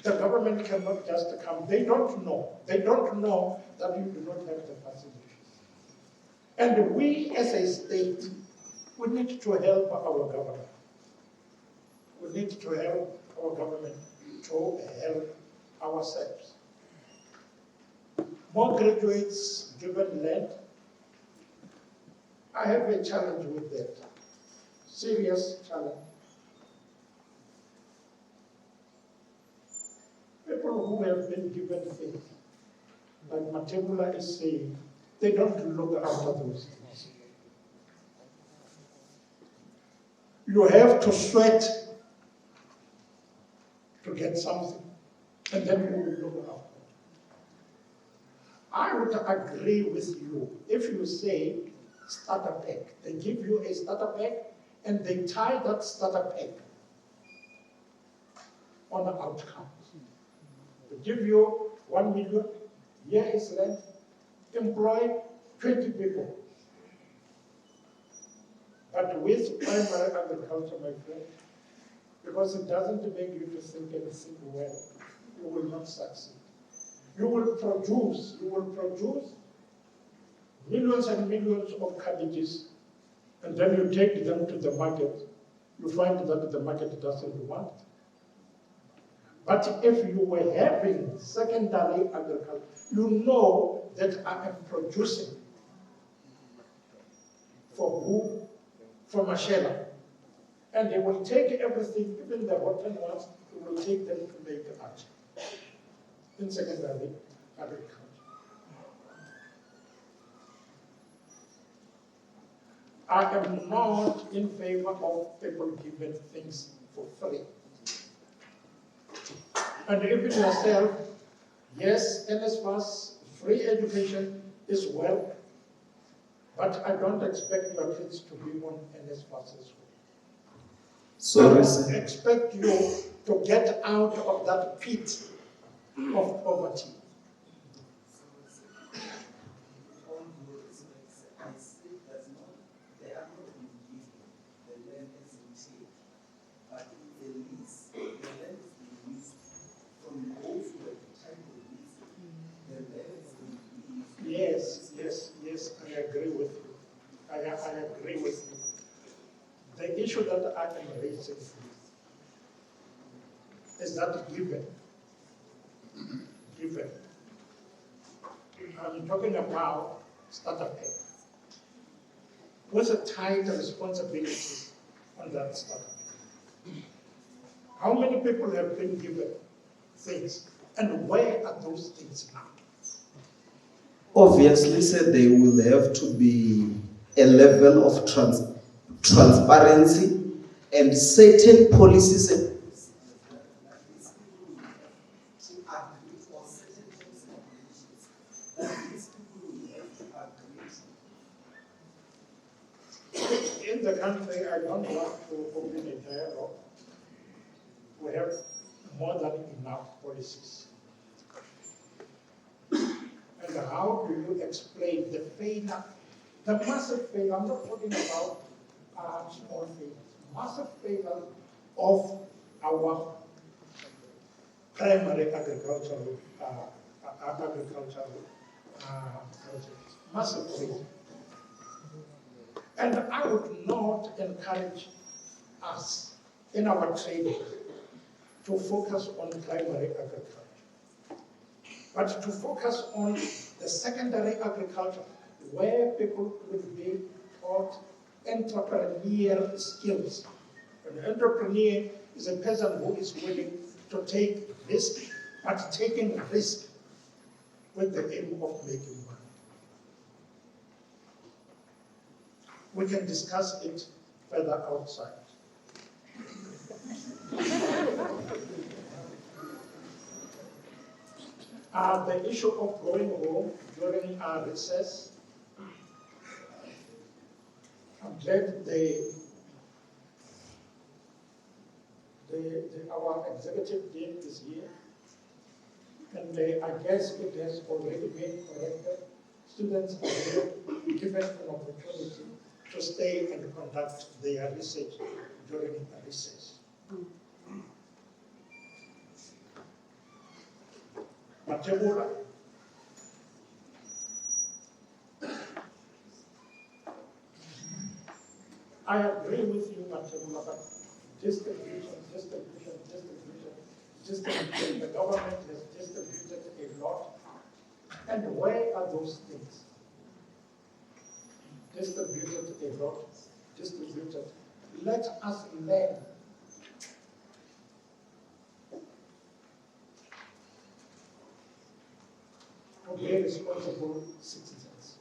the government cannot just come. They don't know. They don't know that you do not have the facilities. And we as a state, we need to help our government. We need to help our government to help ourselves. More graduates given land. I have a challenge with that. Serious challenge. People who have been given things, like Makgoba is saying, they don't look after those things. You have to sweat to get something, and then you will look after I would agree with you if you say starter pack. They give you a starter pack and they tie that starter pack on the outcome. They give you 1 million, here is rent, employ 20 people. But with primary agriculture, my friend, because it doesn't make you to think and think well, you will not succeed. You will produce millions and millions of cabbages, and then you take them to the market, you find that the market doesn't want it. But if you were having secondary agriculture, you know that I am producing for who? For Mashela. And they will take everything, even the rotten ones, they will take them to make art in secondary agriculture. I am not in favor of people giving things for free. And even yourself, yes, NSFAS, free education is well, but I don't expect your kids to be on NSFAS as well. Sorry, I sir. expect you to get out of that pit of poverty. Yes, I agree with you. I agree with you. The issue that I am raising is that given. I'm talking about startup pay. What's a tight responsibility on that startup pay? How many people have been given things, and where are those things now? Obviously, sir, there will have to be a level of transparency and certain policies and in the country, I don't want to open a dialogue. We have more than enough policies. And how do you explain the failure, the massive failure? I'm not talking about small failures, massive failure of our primary agricultural projects. Massive failure. And I would not encourage us in our training to focus on primary agriculture, but to focus on the secondary agriculture, where people will be taught entrepreneurial skills. An entrepreneur is a person who is willing to take risk, but taking risk with the aim of making money. We can discuss it further outside. The issue of going home during our recess, I'm glad our executive dean is here, and I guess it has already been corrected. Students are here, given an opportunity to stay and conduct their research during the recess. Makgoba. I agree with you, Makgoba, but distribution. The government has distributed a lot. And where are those things? Distributed a lot, distributed. Let us learn. To be responsible citizens.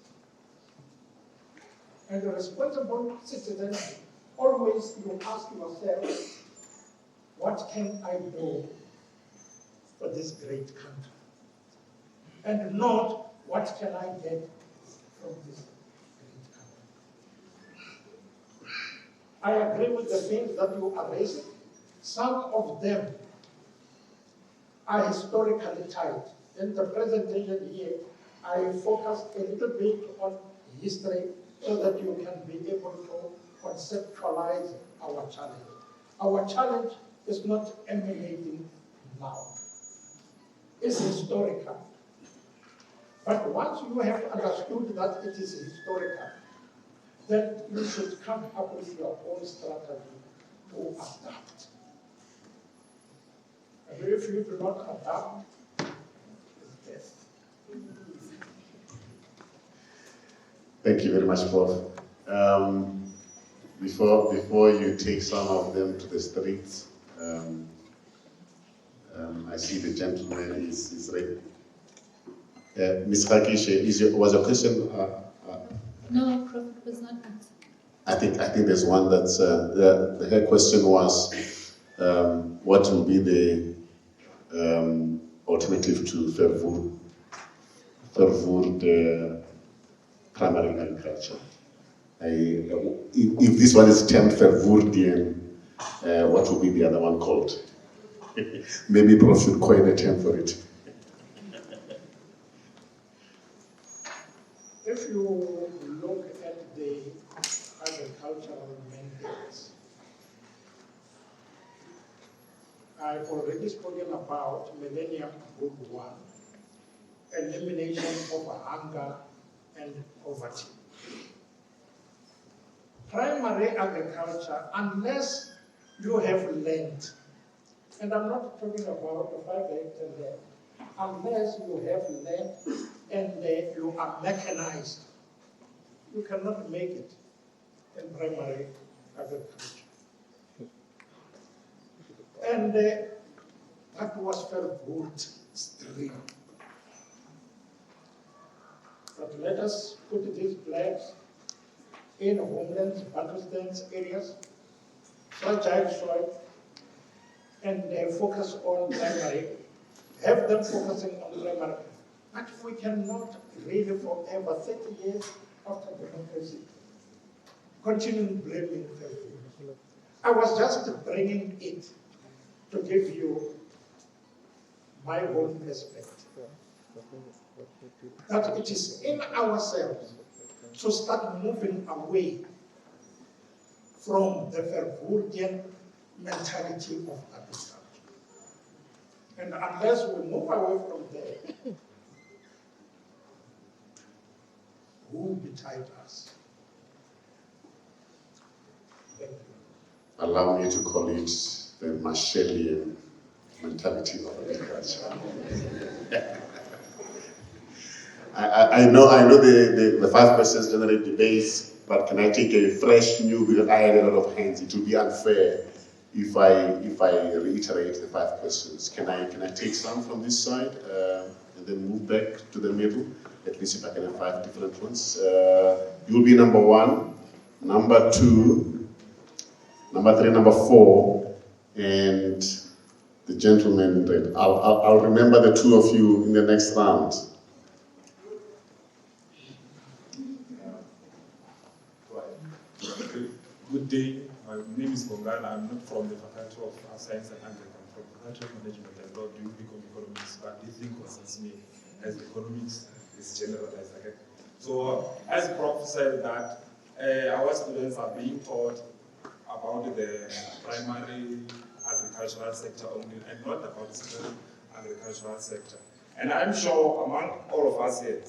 And the responsible citizen, always you ask yourself, what can I do for this great country? And not What can I get from this? I agree with the things that you are raising. Some of them are historically tied. In the presentation here, I focused a little bit on history so that you can be able to conceptualize our challenge. Our challenge is not emanating now. It's historical. But once you have understood that it is historical, then you should come up with your own strategy to adapt. And if you do not adapt, it's death. Thank you very much, Prof. Before you take some of them to the streets, I see the gentleman is ready. Ms. Khakishe, was your question? No, Prof, it was not answered. I think there's one that's her question was what will be the alternative to Vervoerd primary agriculture? If this one is termed Vervoerdian, what will be the other one called? Maybe Prof should coin a term for it. If you look at the agricultural mandates, I've already spoken about Millennium Group 1, elimination of hunger and poverty. Primary agriculture, unless you have land, and I'm not talking about the 5-hectare land, unless you have land and you are mechanized, you cannot make it in primary agriculture. And that was very good stream. But let us put these flags in homelands, battlestands areas, fragile soil, and focus on primary, have them focusing on primary. But we cannot really forever, 30 years after democracy, continue blaming Thabo. I was just bringing it to give you my own perspective. That it is in ourselves to start moving away from the Vervoerdian mentality of agriculture. And unless we move away from there, who will betide us? Thank you. Allow me to call it the Marshallian mentality of agriculture. I know the 5 questions generate debates, but can I take a fresh new, because I had a lot of hands. It would be unfair if I reiterate the 5 questions. Can I take some from this side and then move back to the middle? At least if I can have 5 different ones. You will be number 1, number 2, number 3, number 4, and the gentleman in red. I'll remember the 2 of you in the next round. Good day. My name is Bongana. I'm not from the Faculty of Science and Agriculture. I'm from the Faculty of Management and Law, doing economics, but this thing concerns me as economics is generalized. Okay? So, as the Prof said that our students are being taught about the primary agricultural sector only and not about the secondary agricultural sector. And I'm sure among all of us here,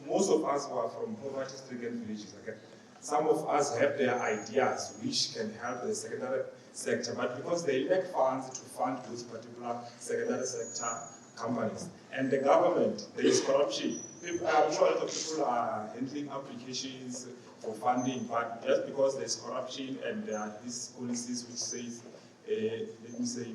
most of us who are from poverty-stricken villages, okay? Some of us have their ideas which can help the secondary sector, but because they lack funds to fund those particular secondary sector companies. And the government, there is corruption. I'm sure a lot of people are handling applications for funding, but just because there's corruption and there are these policies which says, let me say,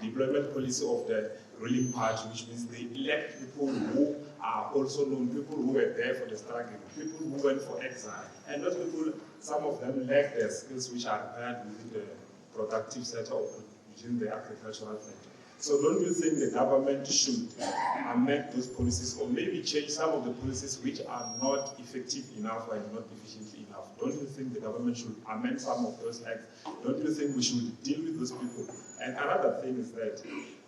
deployment policy of the ruling party, which means they elect people who are also known, people who were there for the struggle, people who went for exile, and those people, some of them lack the skills which are required within the productive sector or within the agricultural sector. So don't you think the government should amend those policies or maybe change some of the policies which are not effective enough and not efficient enough? Don't you think the government should amend some of those acts? Don't you think we should deal with those people? And another thing is that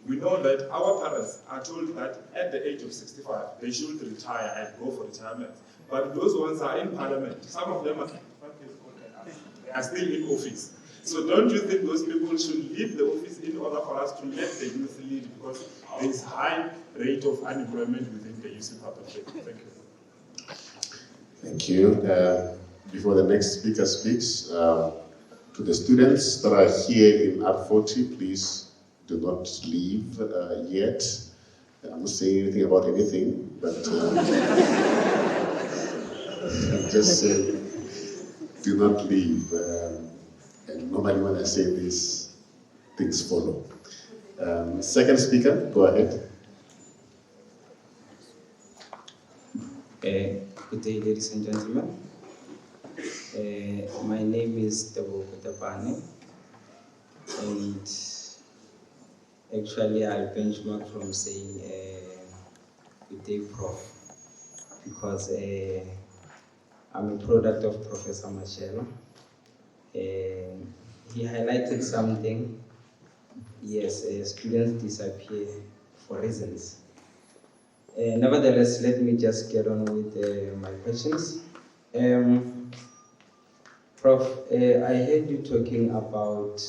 we know that our parents are told that at the age of 65, they should retire and go for retirement. But those ones are in parliament. Some of them are 65 years old and they are still in office. So don't you think those people should leave the office in order for us to let the youth lead, because there is high rate of unemployment within the youth part of it? Thank you. Thank you. Before the next speaker speaks, to the students that are here in R40, please do not leave yet. I'm not saying anything about anything, but just do not leave. And normally when I say this, things follow. Second speaker, go ahead. Good day, ladies and gentlemen. My name is Thabo, and actually I'll benchmark from saying good day, Prof, because I'm a product of Professor Mashelo. He highlighted something. Yes, students disappear for reasons. Nevertheless, let me just get on with my questions. Prof, I heard you talking about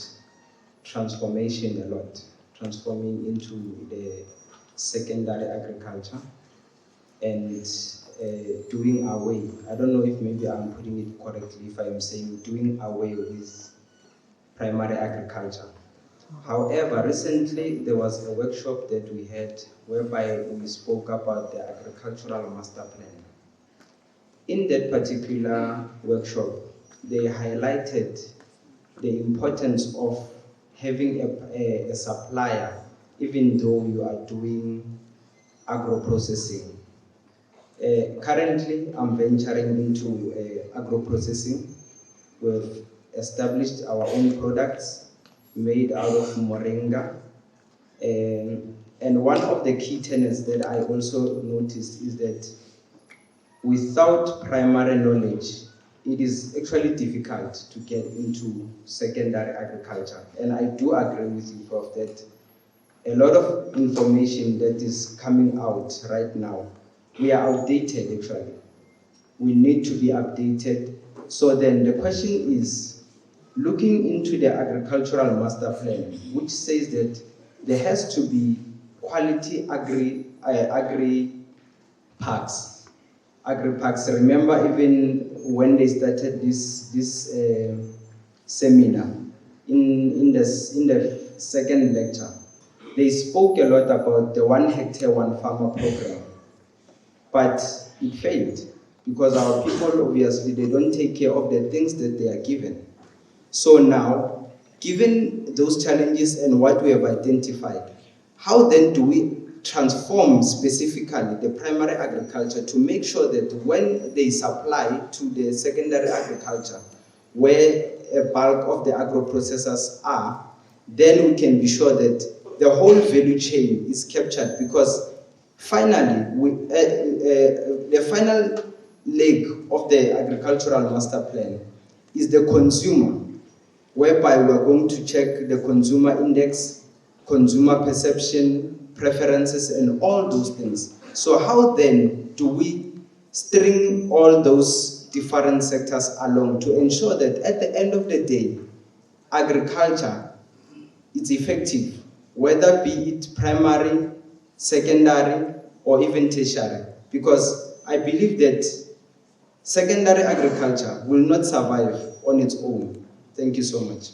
transformation a lot, transforming into the secondary agriculture and doing away. I don't know if maybe I'm putting it correctly if I'm saying doing away with primary agriculture. However, recently there was a workshop that we had whereby we spoke about the agricultural master plan. In that particular workshop, they highlighted the importance of having a supplier, even though you are doing agro-processing. Currently, I'm venturing into agro-processing. We've established our own products made out of moringa. And one of the key tenets that I also noticed is that without primary knowledge, it is actually difficult to get into secondary agriculture. And I do agree with you, Prof, that a lot of information that is coming out right now, we are outdated actually. We need to be updated. So then the question is, looking into the agricultural master plan, which says that there has to be quality agri parks. Agri-parks. Remember, even when they started this seminar, in the second lecture, they spoke a lot about the 1 hectare, 1 farmer program. But it failed because our people, obviously, they don't take care of the things that they are given. So now, given those challenges and what we have identified, how then do we transform specifically the primary agriculture to make sure that when they supply to the secondary agriculture, where a bulk of the agro-processors are, then we can be sure that the whole value chain is captured, because finally, the final leg of the agricultural master plan is the consumer, whereby we are going to check the consumer index, consumer perception, preferences, and all those things. So how then do we string all those different sectors along to ensure that at the end of the day, agriculture is effective, whether be it primary, secondary, or even tertiary? Because I believe that secondary agriculture will not survive on its own. Thank you so much.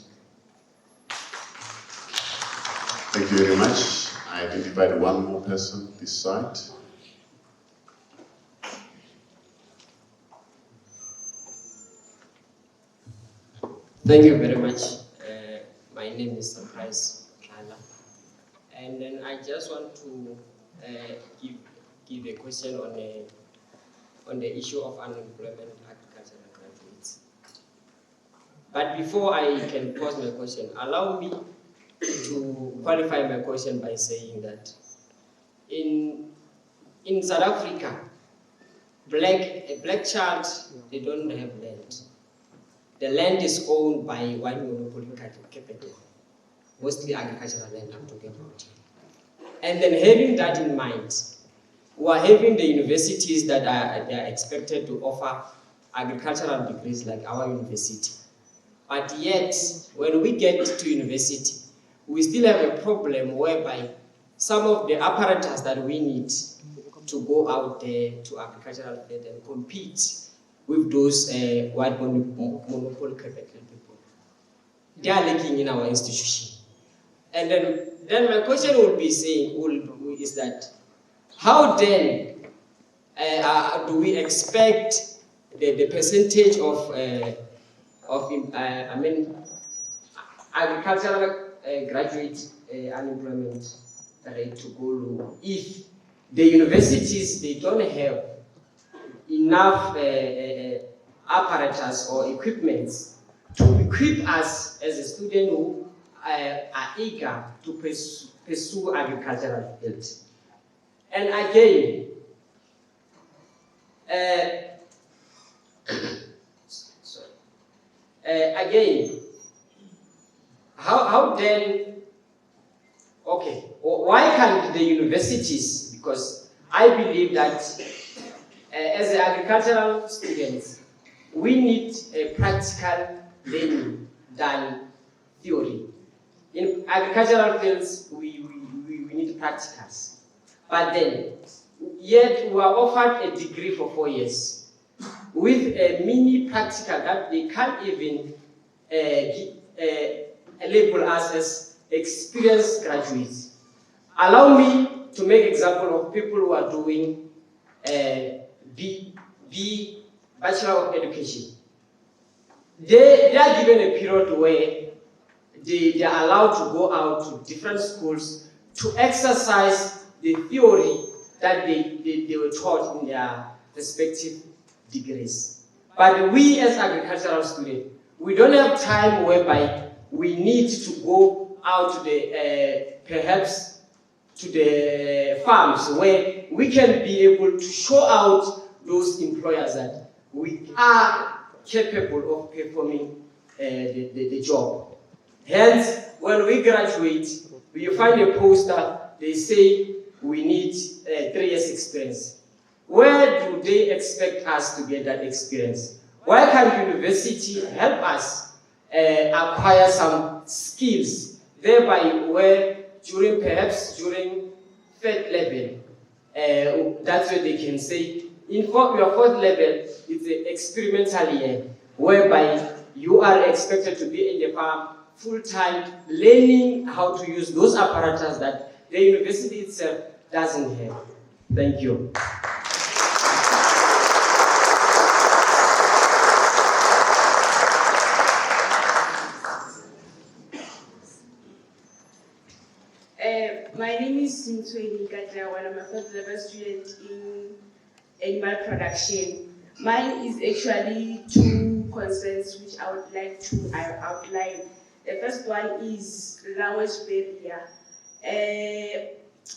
Thank you very much. I identified one more person this side. Thank you very much. My name is Surprise Kala. And then I just want to give a question on the issue of unemployment agricultural graduates. But before I can pose my question, allow me to qualify my question by saying that in South Africa, a black child, they don't have land. The land is owned by one monopoly capital, mostly agricultural land I'm talking about here. And then having that in mind, we are having the universities that they are expected to offer agricultural degrees like our university. But yet, when we get to university, we still have a problem whereby some of the apparatus that we need to go out there to agricultural field and compete with those white monopoly capital people, they are lacking in our institution. And then my question would be is that how then do we expect the percentage of agricultural graduate unemployment rate to go low if the universities, they don't have enough apparatus or equipments to equip us as a student who are eager to pursue agricultural field. And again, how then, okay, why can't the universities, because I believe that as agricultural students, we need a practical learning than theory. In agricultural fields, we need practicals. But then, yet we are offered a degree for 4 years with a mini practical that they can't even label us as experienced graduates. Allow me to make example of people who are doing Bachelor of Education. They are given a period where they are allowed to go out to different schools to exercise the theory that they were taught in their respective degrees. But we as agricultural students, we don't have time whereby we need to go out to the, perhaps to the farms where we can be able to show out those employers that we are capable of performing the job. Hence, when we graduate, we find a poster, they say we need 3 years experience. Where do they expect us to get that experience? Why can't university help us acquire some skills, thereby where perhaps during third level, that's where they can say, in your fourth level, it's an experimental year, whereby you are expected to be in the farm full-time, learning how to use those apparatus that the university itself doesn't have. Thank you. My name is Simtsweni Katlawan. I'm a first level student in animal production. Mine is actually 2 concerns which I would like to outline. The first one is language barrier.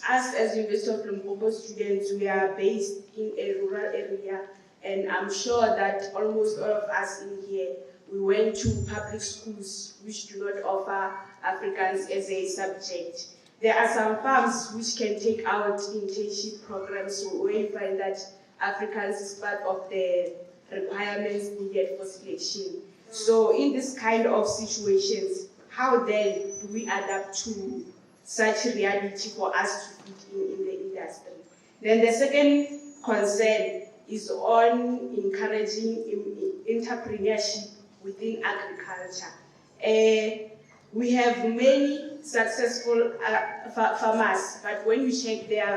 Us as University of Limpopo students, we are based in a rural area, and I'm sure that almost all of us in here, we went to public schools which do not offer Afrikaans as a subject. There are some farms which can take out internship programs where you find that Afrikaans is part of the requirements needed for selection. So in this kind of situations, how then do we adapt to such reality for us to fit in the industry? Then the second concern is on encouraging entrepreneurship within agriculture. We have many successful farmers, but when you check their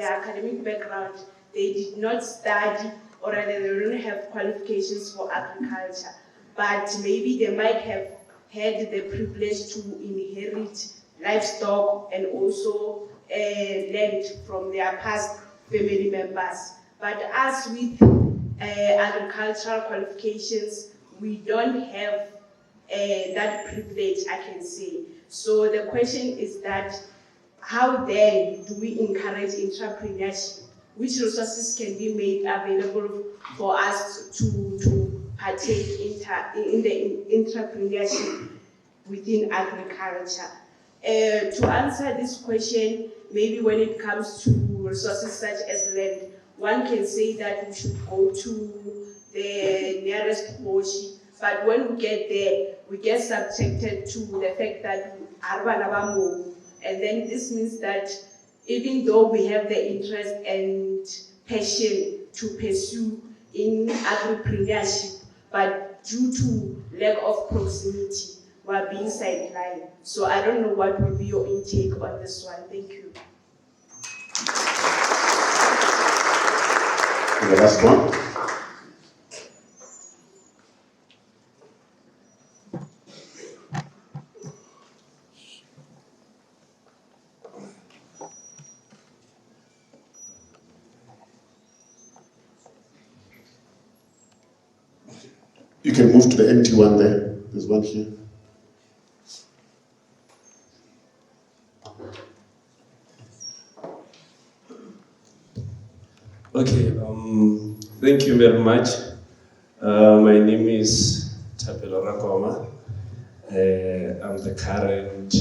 academic background, they did not study, or rather they don't have qualifications for agriculture. But maybe they might have had the privilege to inherit livestock and also land from their past family members. But us with agricultural qualifications, we don't have that privilege, I can say. So the question is that, how then do we encourage entrepreneurship? Which resources can be made available for us to partake in the entrepreneurship within agriculture? To answer this question, maybe when it comes to resources such as land, one can say that we should go to the nearest bush, but when we get there, we get subjected to the fact that and then this means that even though we have the interest and passion to pursue in entrepreneurship, but due to lack of proximity, we are being sidelined. So I don't know what will be your intake on this one. Thank you. The last one. You can move to the empty one there. There's one here. Okay, thank you very much. My name is Thabo. I'm the current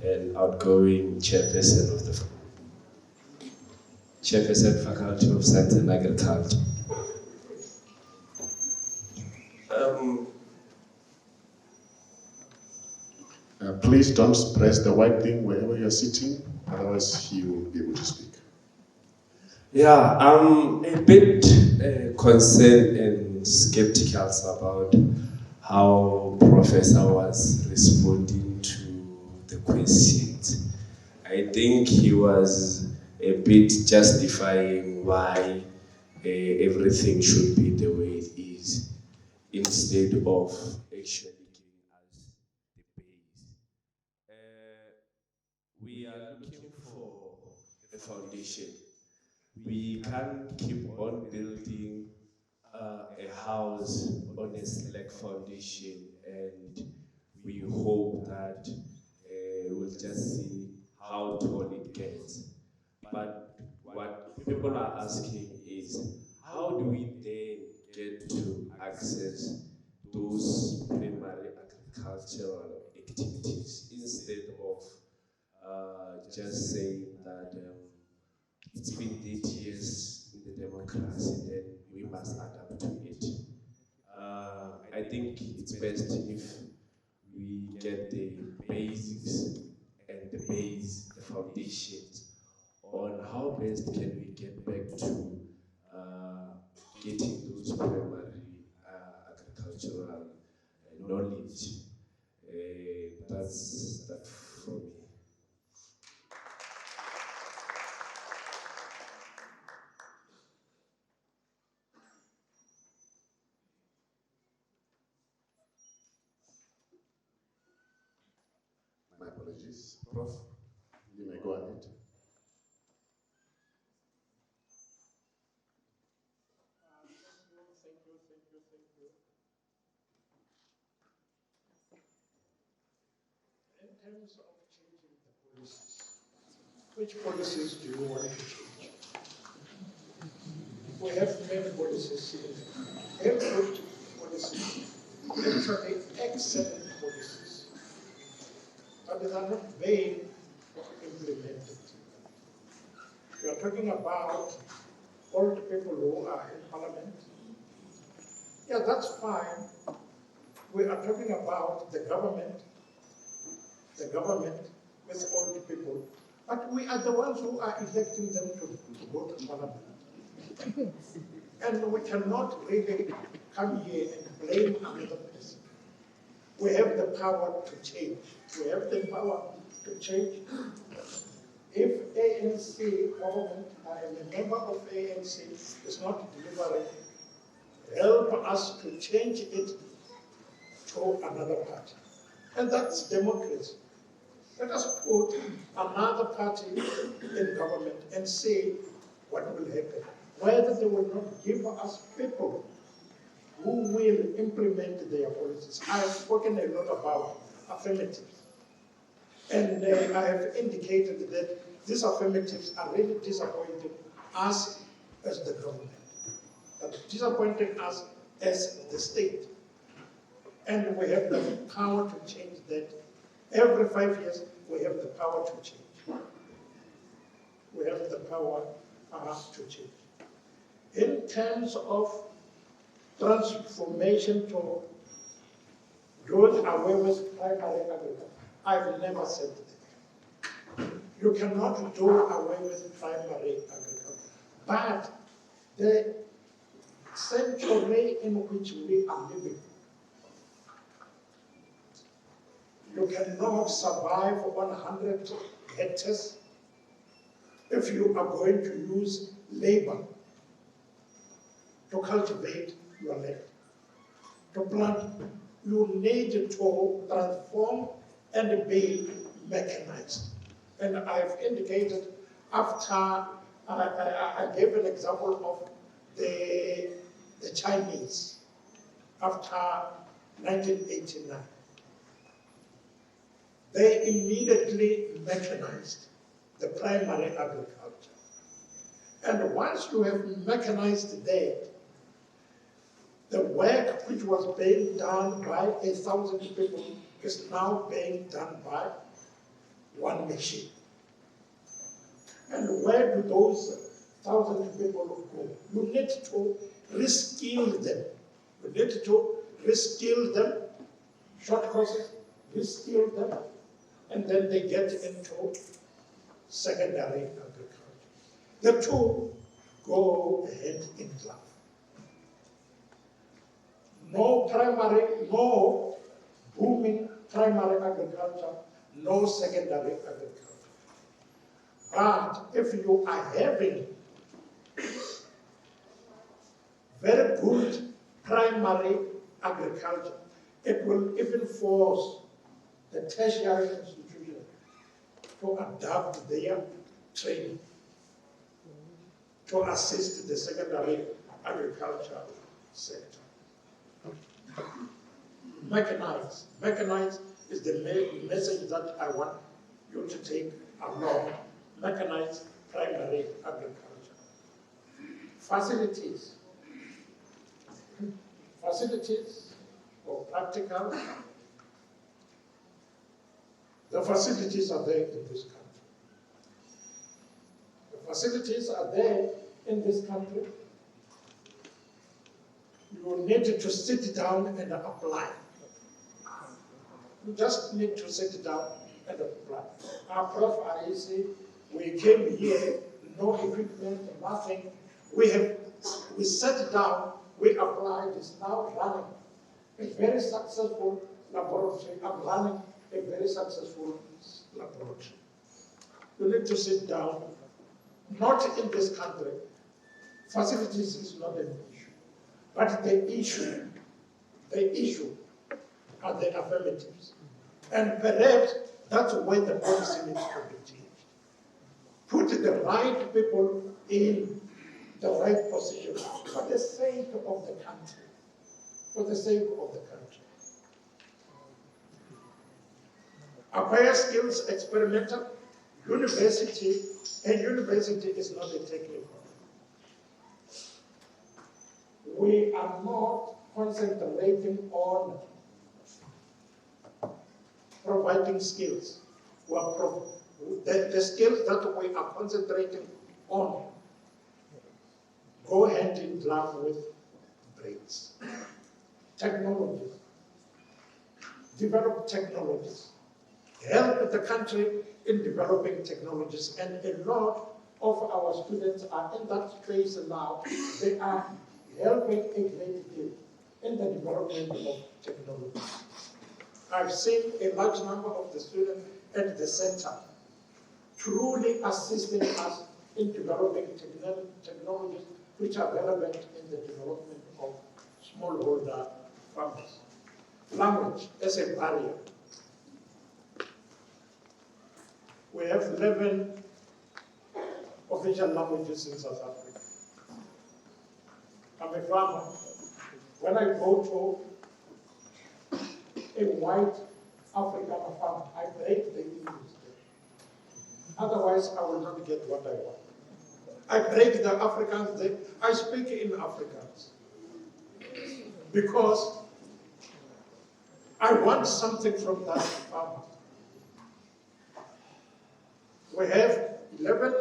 and outgoing chairperson of the Faculty of Science and Agriculture. Please don't press the white thing wherever you're sitting, otherwise he will be able to speak. Yeah, I'm a bit concerned and skeptical about how Professor was responding to the questions. I think he was a bit justifying why everything should be the way it is, instead of actually giving us the base. We are looking for a foundation. We can't keep on building a house on a slack foundation, and we hope that we'll just see how tall it gets. But what people are asking is, how do we then get to access those primary agricultural activities instead of just saying that it's been 30 years in the democracy, then we must adapt to it. I think it's best if we get the basics and the base, the foundations, on how best can we get back to getting those primary agricultural knowledge. That's that from me. My apologies. Prof, you may go ahead. In terms of changing the policies, which policies do you want to change? We have many policies in the country. Good policies, actually excellent policies, but they are not being implemented. We are talking about old people who are in parliament. Yeah, that's fine. We are talking about the government with old people, but we are the ones who are electing them to go to parliament. And we cannot really come here and blame another person. We have the power to change. We have the power to change. If ANC government, a member of ANC is not delivering, help us to change it to another party. And that's democracy. Let us put another party in government and see what will happen. Whether they will not give us people who will implement their policies. I have spoken a lot about affirmative. And I have indicated that these affirmatives are really disappointing us as the government, disappointing us as the state. And we have the power to change that. Every 5 years, we have the power to change. We have the power to change. In terms of transformation to doing away with primary agriculture, I've never said that. You cannot do away with primary agriculture. But the century in which we are living, you cannot survive on 100 hectares if you are going to use labor to cultivate your land. To plant, you need to transform and be mechanized. And I've indicated after, I gave an example of the Chinese after 1989. They immediately mechanized the primary agriculture. And once you have mechanized that, the work which was being done by 1,000 people is now being done by one machine. And where do those 1,000 people go? You need to reskill them. You need to reskill them, short courses, reskill them, and then they get into secondary agriculture. The two go hand in glove. No booming primary agriculture, no secondary agriculture. But if you are having very good primary agriculture, it will even force the tertiary institution to adapt their training to assist the secondary agriculture sector. Mechanize. Mechanize is the message that I want you to take along. Mechanize primary agriculture. Facilities. Facilities or practical. The facilities are there in this country. The facilities are there in this country. You need to sit down and apply. You just need to sit down and apply. Our Prof. Aisi, we came here, no equipment, nothing. We sat down, we applied, it's now running. A very successful laboratory. I'm running a very successful laboratory. You need to sit down, not in this country. Facilities is not an issue. But the issue are the affirmatives. And perhaps that's where the policy needs to be changed. Put the right people in the right position for the sake of the country. For the sake of the country. Acquire skills, experimental, university, and university is not a technical. We are not concentrating on providing skills. The skills that we are concentrating on go hand in glove with brains. Technologies. Develop technologies. Help the country in developing technologies. And a lot of our students are in that space now. They are helping a great deal in the development of technology. I've seen a large number of the students at the center truly assisting us in developing technologies which are relevant in the development of smallholder farmers. Language as a barrier. We have 11 official languages in South Africa. I'm a farmer. When I go to a white African farmer. I break the English there. Otherwise, I will not get what I want. I break the Afrikaans there. I speak in Afrikaans. Because I want something from that farmer. We have 11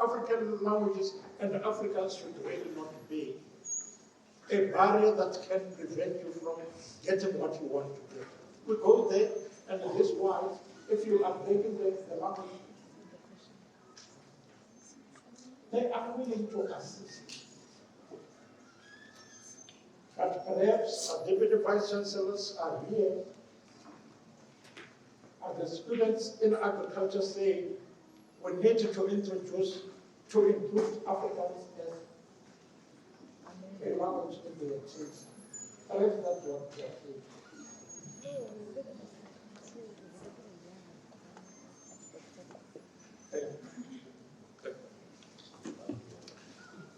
African languages, and Afrikaans should really not be a barrier that can prevent you from getting what you want to get. We go there, and this is why, if you are breaking the language, they are willing to assist. But perhaps our deputy vice chancellors are here, and the students in agriculture say we need to introduce to include Africans as a language in their children. Perhaps that's what they are saying.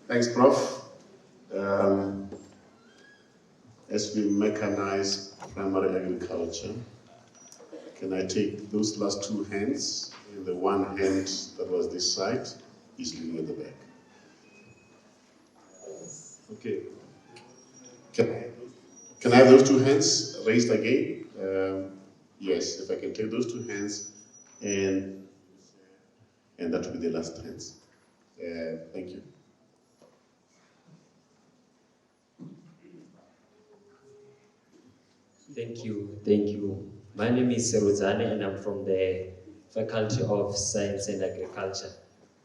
Thanks, Prof. As we mechanize primary agriculture, can I take those last two hands? And the one hand that was this side is leaving at the back. Okay. Can I have those two hands raised again? Yes, if I can take those two hands, and that will be the last hands. Thank you. Thank you. My name is Seruzane and I'm from the Faculty of Science and Agriculture.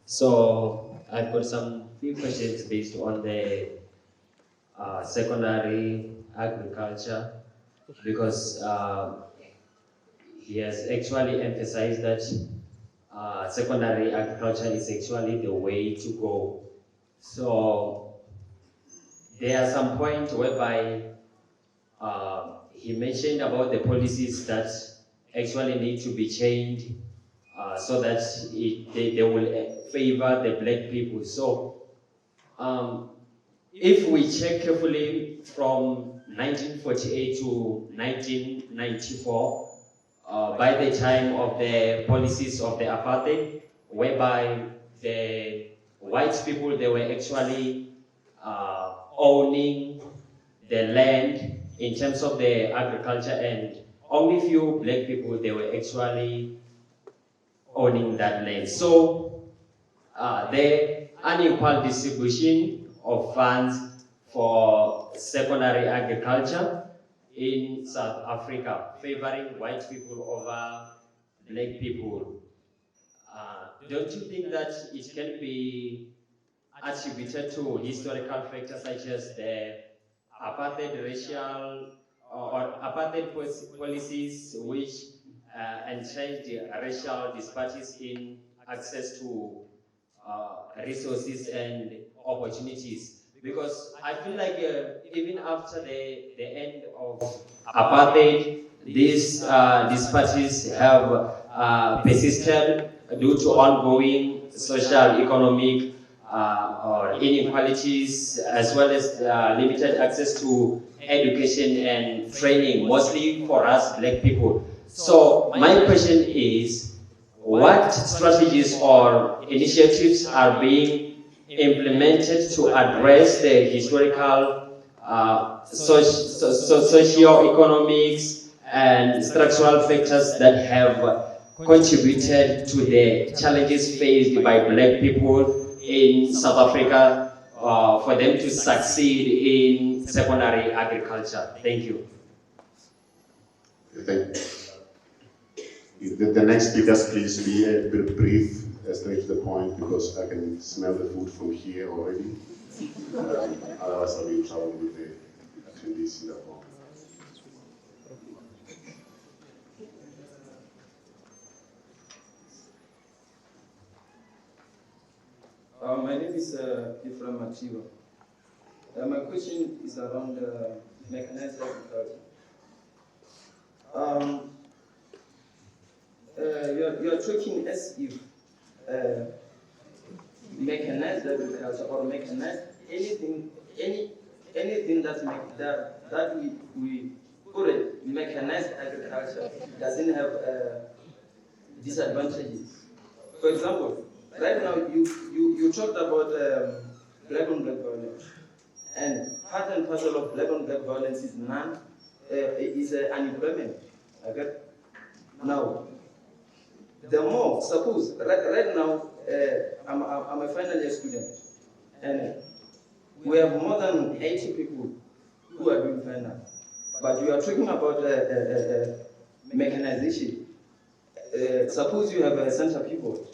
So I've got some few questions based on the secondary agriculture, because he has actually emphasized that secondary agriculture is actually the way to go. So there are some points whereby he mentioned about the policies that actually need to be changed so that they will favor the black people. So if we check carefully from 1948 to 1994, by the time of the policies of the apartheid, whereby the white people, they were actually owning the land in terms of the agriculture, and only few black people, they were actually owning that land. So the unequal distribution of funds for secondary agriculture in South Africa, favoring white people over black people. Don't you think that it can be attributed to historical factors such as the apartheid racial or apartheid policies, which entrenched racial disparities in access to resources and opportunities? Because I feel like even after the end of apartheid, these disparities have persisted due to ongoing social, economic or inequalities, as well as limited access to education and training, mostly for us black people. So my question is, what strategies or initiatives are being implemented to address the historical, socio-economics and structural factors that have contributed to the challenges faced by black people in South Africa for them to succeed in secondary agriculture? Thank you. Thank you. The next speakers, please be a bit brief, straight to the point, because I can smell the food from here already. Otherwise, I'll be in trouble with the attendees in the hall. My name is Ifram Makgoba. My question is around mechanized agriculture. You are talking as if mechanized agriculture or mechanized anything that we mechanized agriculture doesn't have disadvantages. For example, right now you talked about black on black violence, and part and parcel of black on black violence is unemployment. Okay. Now, the more suppose right now I'm a final year student, and we have more than 80 people who are doing final. But we are talking about mechanization. Suppose you have a center people.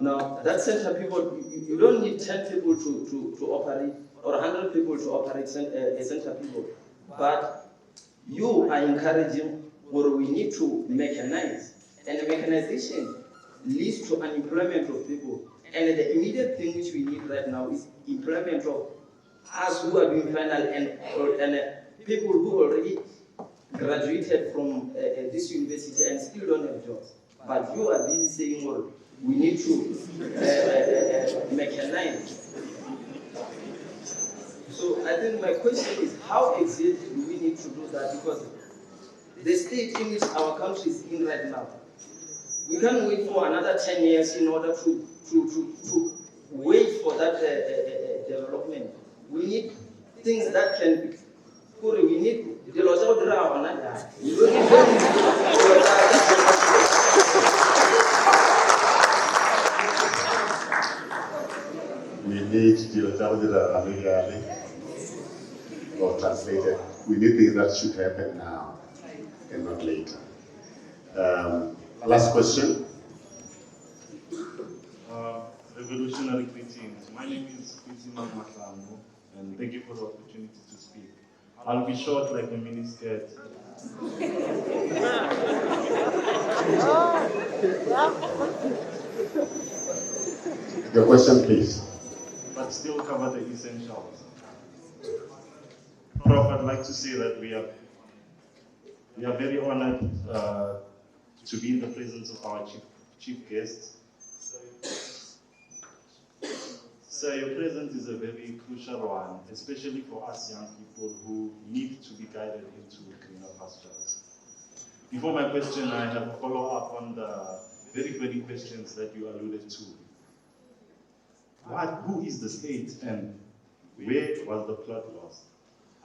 Now, that center people, you don't need 10 people to operate, or 100 people to operate a center people. But you are encouraging, or we need to mechanize. And mechanization leads to unemployment of people. And the immediate thing which we need right now is employment of us who are doing final and people who already graduated from this university and still don't have jobs. But you are busy saying, well, we need to mechanize. So I think my question is, how exactly do we need to do that? Because the state in which our country is in right now, we can't wait for another 10 years in order to wait for that development. We need things that can be, we need the laws of the We need or translated. We need things that should happen now and not later. Last question. Revolutionary greetings. My name is Makgoba, and thank you for the opportunity to speak. I'll be short like a miniskirt. Your question, please. But still cover the essentials. Prof, I'd like to say that we are very honored to be in the presence of our chief guest. So your presence is a very crucial one, especially for us young people who need to be guided into greener pastures. Before my question, I have a follow-up on the very burning questions that you alluded to. Who is the state and where was the plot lost?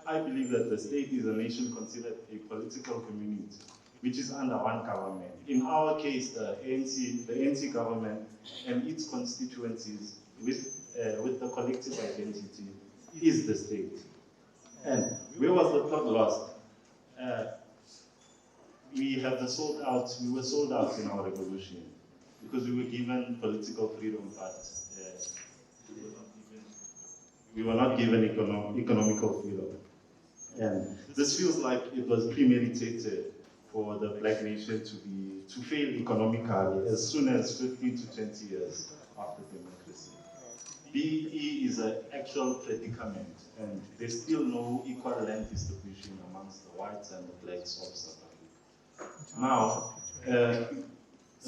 I believe that the state is a nation considered a political community, which is under one government. In our case, the ANC government and its constituencies with the collective identity is the state. And where was the plot lost? We were sold out in our revolution because we were given political freedom, but we were not given economical freedom. And this feels like it was premeditated for the black nation to fail economically as soon as 15 to 20 years after democracy. BE is an actual predicament, and there's still no equal land distribution amongst the whites and the blacks of South Africa. Now,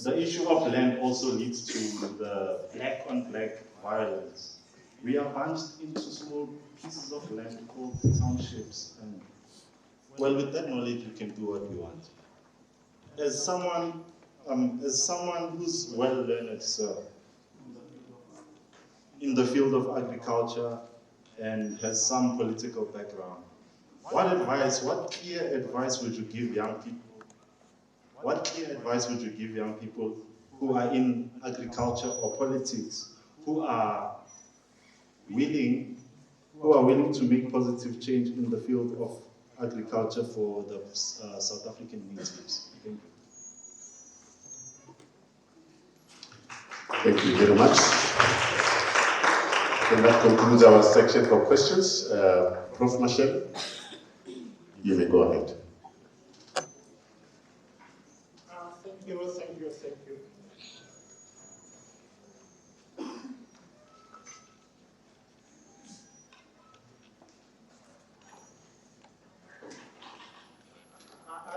the issue of land also leads to the black-on-black violence. We are bunched into small pieces of land called townships, and well, with that knowledge, you can do what you want. As someone who's well learned, sir, in the field of agriculture and has some political background, what clear advice would you give young people? What clear advice would you give young people who are in agriculture or politics, who are willing to make positive change in the field of agriculture for the South African natives? Thank you. Thank you very much. And that concludes our section for questions. Prof. Michelle, you may go ahead. Thank you.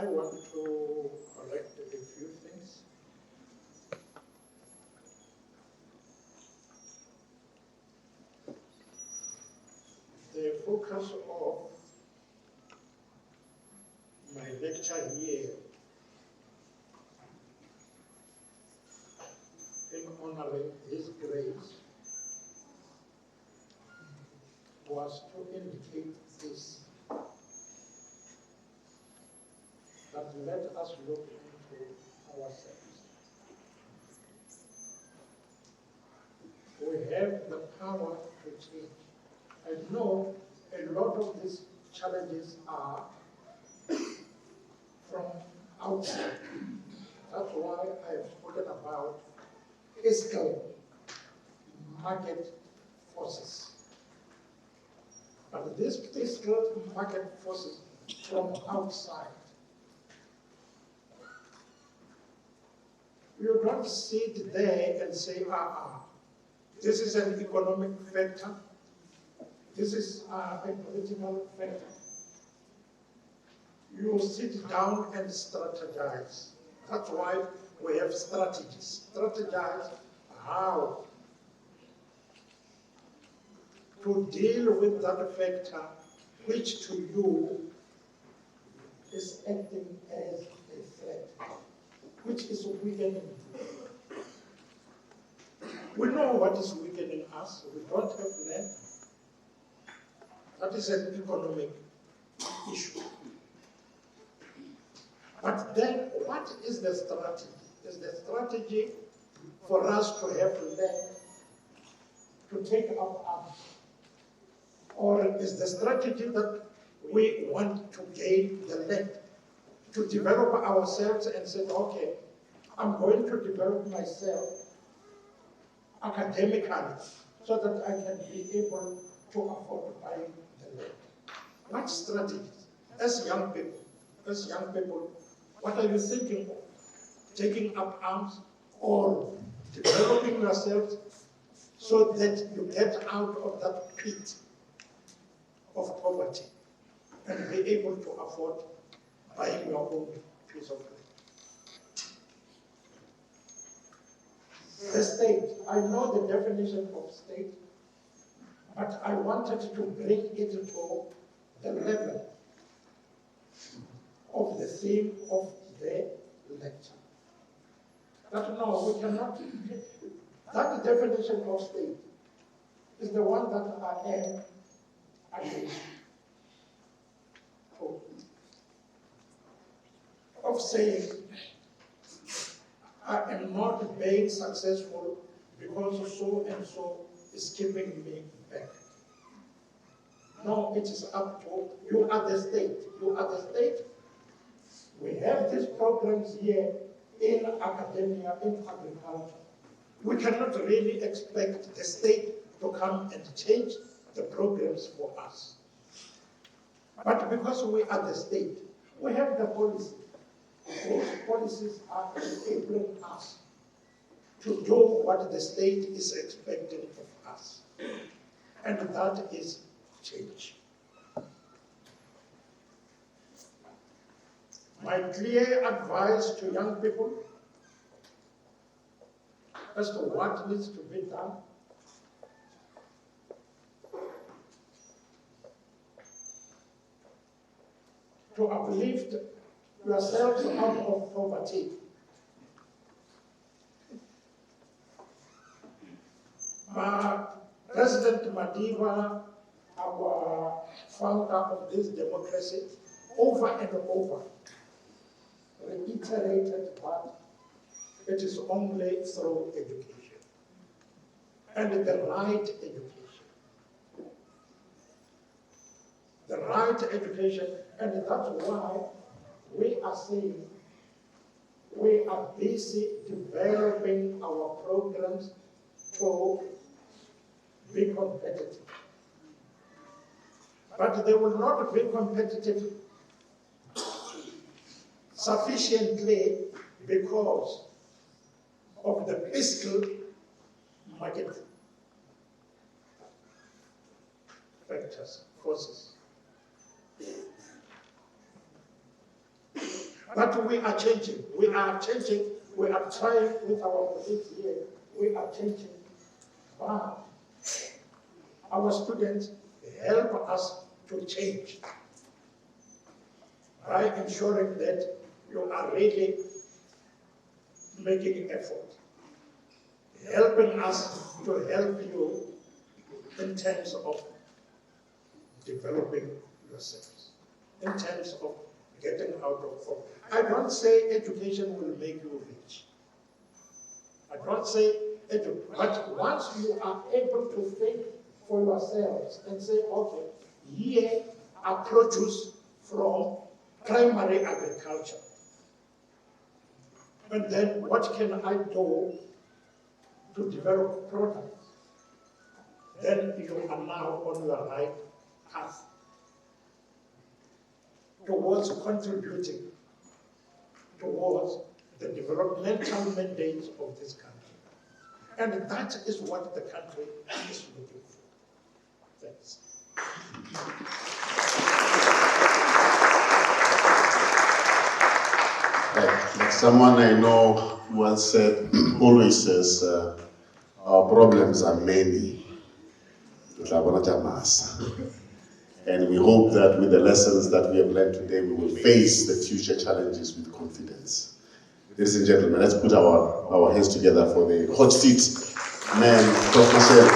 I want to correct a few things. The focus of lecture here in honoring His grace was to indicate this, that let us look into ourselves. We have the power to change. I know a lot of these challenges are from outside. That's why I have spoken about fiscal market forces. But these fiscal market forces from outside, you don't sit there and say, this is an economic factor, this is a political factor. You sit down and strategize. That's why we have strategies. Strategize how to deal with that factor which to you is acting as a threat, which is weakening you. We know what is weakening us. We don't have land. That is an economic issue. But then what is the strategy? Is the strategy for us to have land to take up arms? Or is the strategy that we want to gain the land, to develop ourselves and say, okay, I'm going to develop myself academically so that I can be able to afford buying the land? What strategies? As young people, what are you thinking of? Taking up arms or developing yourself so that you get out of that pit of poverty and be able to afford buying your own piece of land? The state, I know the definition of state, but I wanted to bring it to the level of the theme of the lecture. But no, we cannot. That definition of state is the one that I am against. Of saying, I am not being successful because so and so is keeping me back. No, it is up to you are the state. You are the state. We have these programs here in academia, in agriculture. We cannot really expect the state to come and change the programs for us. But because we are the state, we have the policy. Those policies are enabling us to do what the state is expecting of us. And that is change. My clear advice to young people as to what needs to be done to uplift yourselves out of poverty. President Madiba, our founder of this democracy, over and over reiterated that it is only through education and the right education. The right education, and that's why we are saying we are busy developing our programs to be competitive. But they will not be competitive sufficiently because of the fiscal market factors, forces. But we are changing. We are changing. We are trying with our police here. We are changing. But our students help us to change. by ensuring that you are really making effort, helping us to help you in terms of developing yourselves, in terms of getting out of poverty. I don't say education will make you rich. I don't say but once you are able to think for yourselves and say, okay, here are produce from primary agriculture. And then what can I do to develop products? Then you are now on your right path towards contributing towards the developmental mandate of this country. And that is what the country is looking for. Thanks. Like someone I know once said, always says, our problems are many. And we hope that with the lessons that we have learned today, we will face the future challenges with confidence. Ladies and gentlemen, let's put our hands together for the hot seat man, Prof. Michelle.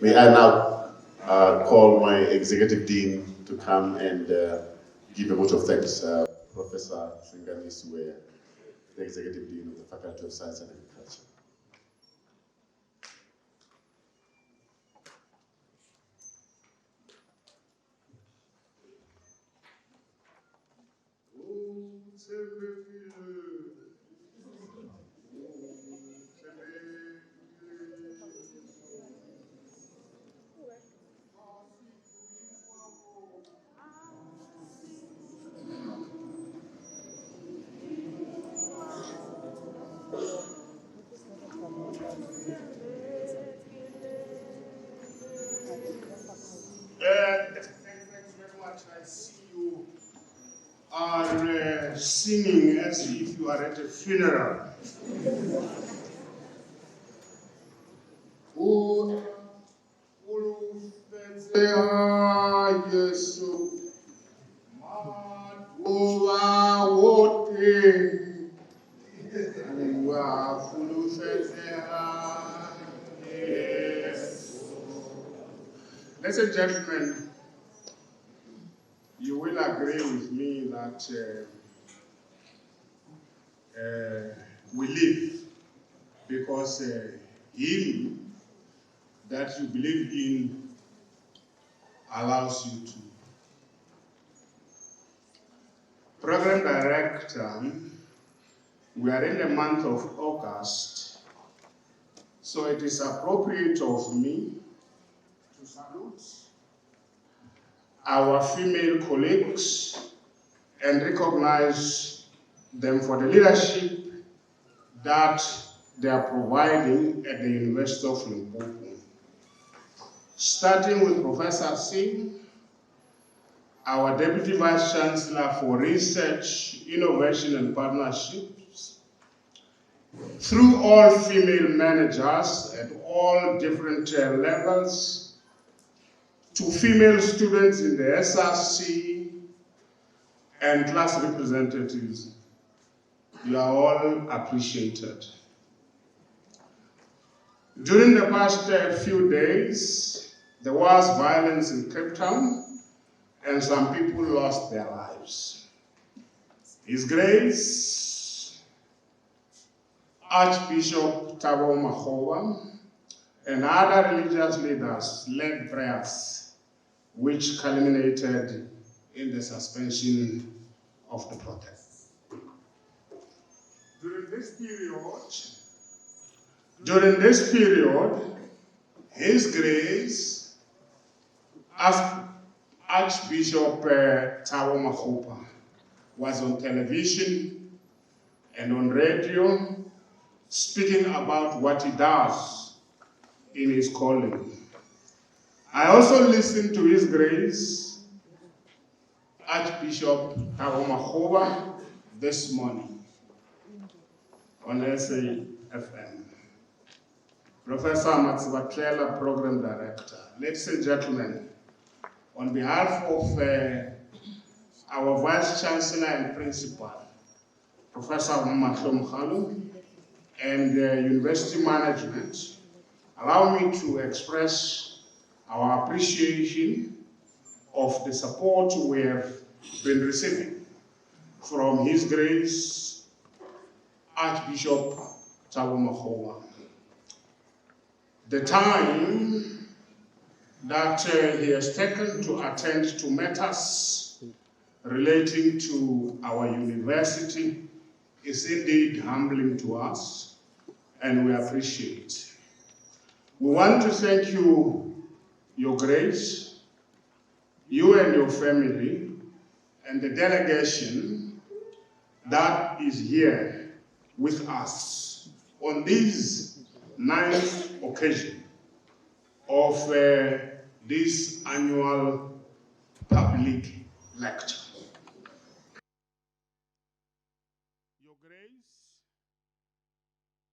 May I now call my Executive Dean to come and give a vote of thanks. Professor Singani Suwe, the Executive Dean of the Faculty of Science and Agriculture. Thanks very much. I see you are singing as if you are at a funeral. Ladies and gentlemen, you will agree with me that we live because Him that you believe in allows you to. Program Director, we are in the month of August, so it is appropriate of me to salute our female colleagues and recognize them for the leadership that they are providing at the University of Limpopo. Starting with Professor Singh, our Deputy Vice Chancellor for Research, Innovation and Partnerships, through all female managers at all different levels, to female students in the SRC and class representatives. You are all appreciated. During the past few days, there was violence in Cape Town, and some people lost their lives. His Grace, Archbishop Thabo Makgoba, and other religious leaders led prayers which culminated in the suspension of the protests. During this period, His Grace, Archbishop Thabo Makgoba, was on television and on radio speaking about what he does in his calling. I also listened to His Grace, Archbishop Thabo Makgoba, this morning on SAFM. Professor Makgoba, Program Director. Ladies and gentlemen, on behalf of our Vice Chancellor and Principal, Professor Makgoba, and University Management, allow me to express our appreciation of the support we have been receiving from His Grace Archbishop Thabo Makgoba. The time that he has taken to attend to matters relating to our university is indeed humbling to us, and we appreciate. We want to thank you, Your Grace, you and your family, and the delegation that is here with us on this 9th occasion of this annual public lecture. Your Grace,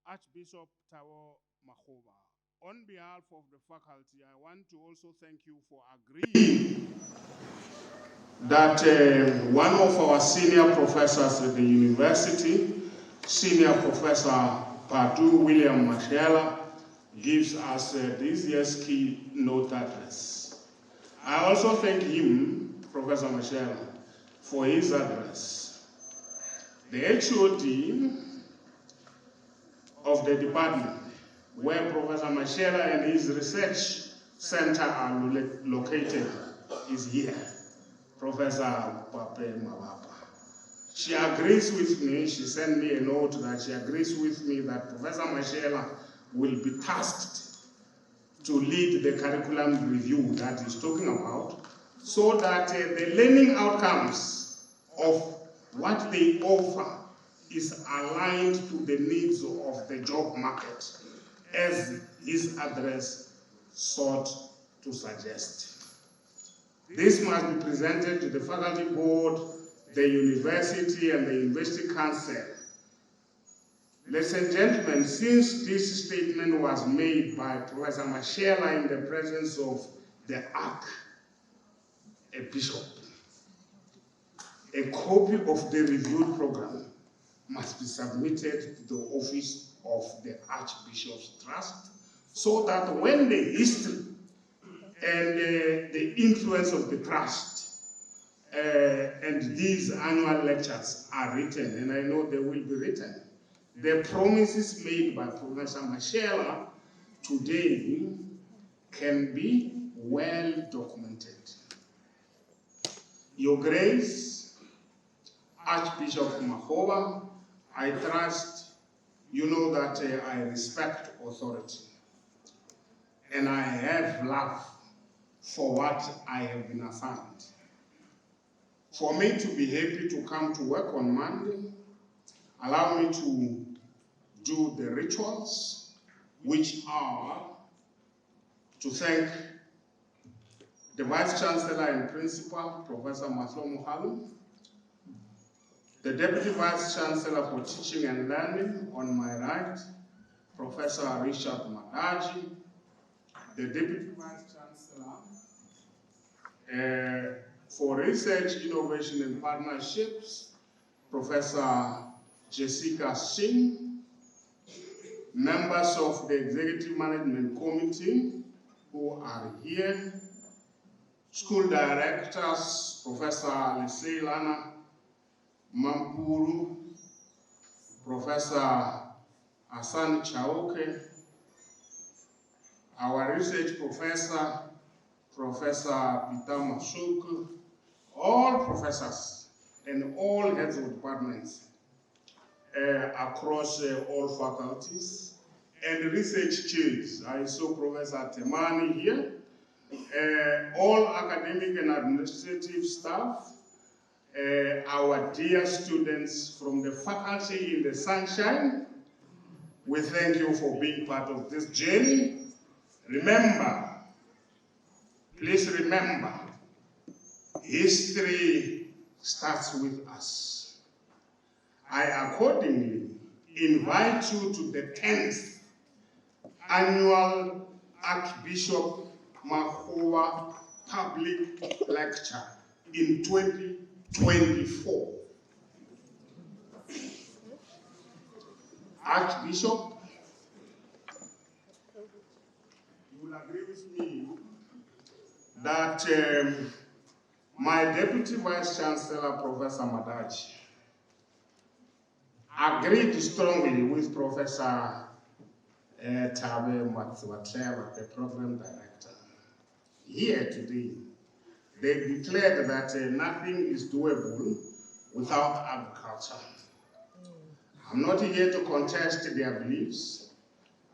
Archbishop Thabo Makgoba, on behalf of the faculty, I want to also thank you for agreeing that one of our senior professors at the university, Senior Professor Padu William Mashela, gives us this year's keynote address. I also thank him, Professor Mashela, for his address. The HOD of the department, where Professor Mashela and his research center are located, is here, Professor Pape Mawapa. She agrees with me, she sent me a note that she agrees with me that Professor Mashela will be tasked to lead the curriculum review that he's talking about, so that the learning outcomes of what they offer is aligned to the needs of the job market, as his address sought to suggest. This must be presented to the faculty board, the university, and the university council. Ladies and gentlemen, since this statement was made by Professor Mashela in the presence of the Archbishop, a copy of the reviewed program must be submitted to the office of the Archbishop's Trust, so that when the history and the influence of the trust and these annual lectures are written, and I know they will be written, the promises made by Professor Mashela today can be well documented. Your Grace, Archbishop Makgoba, I trust you know that I respect authority, and I have love for what I have been assigned. For me to be happy to come to work on Monday, allow me to do the rituals, which are to thank the Vice Chancellor and Principal, Professor Makgoba, the Deputy Vice Chancellor for Teaching and Learning on my right, Professor Richard Madaji, the Deputy Vice Chancellor for Research, Innovation and Partnerships, Professor Jessica Singh, members of the Executive Management Committee who are here, school directors, Professor Leseilana Mampuru, Professor Hassan Chauke, our research professor, Professor Peter Mashuk, all professors and all heads of departments across all faculties, and research chairs. I saw Professor Temani here, all academic and administrative staff, our dear students from the faculty in the sunshine, we thank you for being part of this journey. Remember, please remember, history starts with us. I accordingly invite you to the 10th annual Archbishop Makgoba public lecture in 2024. Archbishop, you will agree with me that my Deputy Vice Chancellor, Professor Madachi, agreed strongly with Professor Thabo, the Program Director. Here today, they declared that nothing is doable without agriculture. I'm not here to contest their beliefs.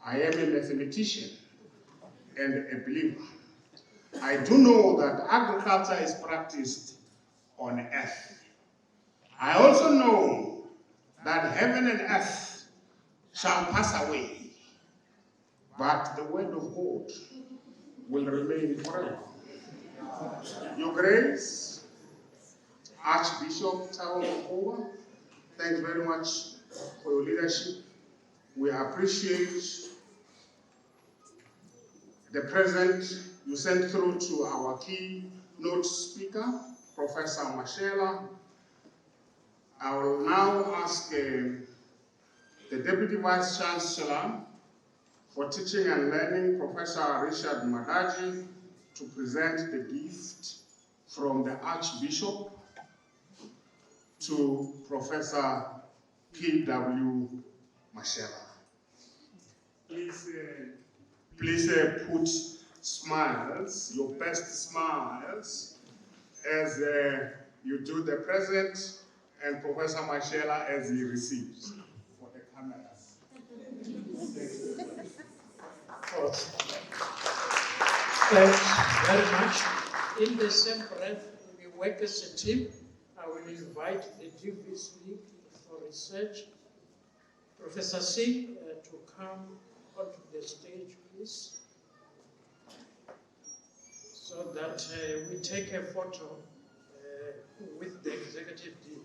I am a mathematician and a believer. I do know that agriculture is practiced on earth. I also know that heaven and earth shall pass away, but the word of God will remain forever. Your Grace, Archbishop Thabo Makgoba, thanks very much for your leadership. We appreciate the present you sent through to our keynote speaker, Professor Mashela. I will now ask the Deputy Vice Chancellor for Teaching and Learning, Professor Richard Madaji, to present the gift from the Archbishop to Professor P.W. Mashela. Please put smiles, your best smiles, as you do the present, and Professor Mashela as he receives for the cameras. Thanks very much. In the same breath, we work as a team. I will invite the DVC for research, Professor C, to come onto the stage, please, so that we take a photo with the Executive Dean.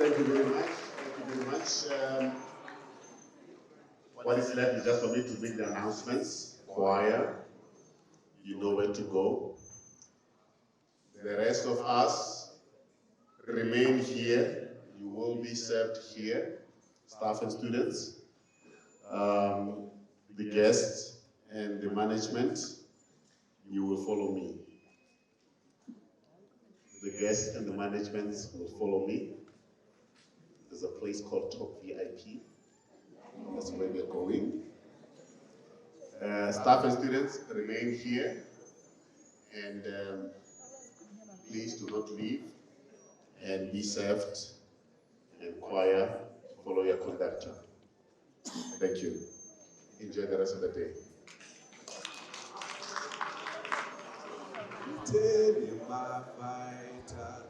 Thank you very much. Thank you very much. What is left is just for me to make the announcements. Choir, you know where to go. The rest of us remain here. You will be served here, staff and students. The guests and the management, you will follow me. The guests and the management will follow me. There's a place called Top VIP. That's where we're going. Staff and students remain here. And please do not leave and be served. And choir, follow your conductor. Thank you. Enjoy the rest of the day. Fighter,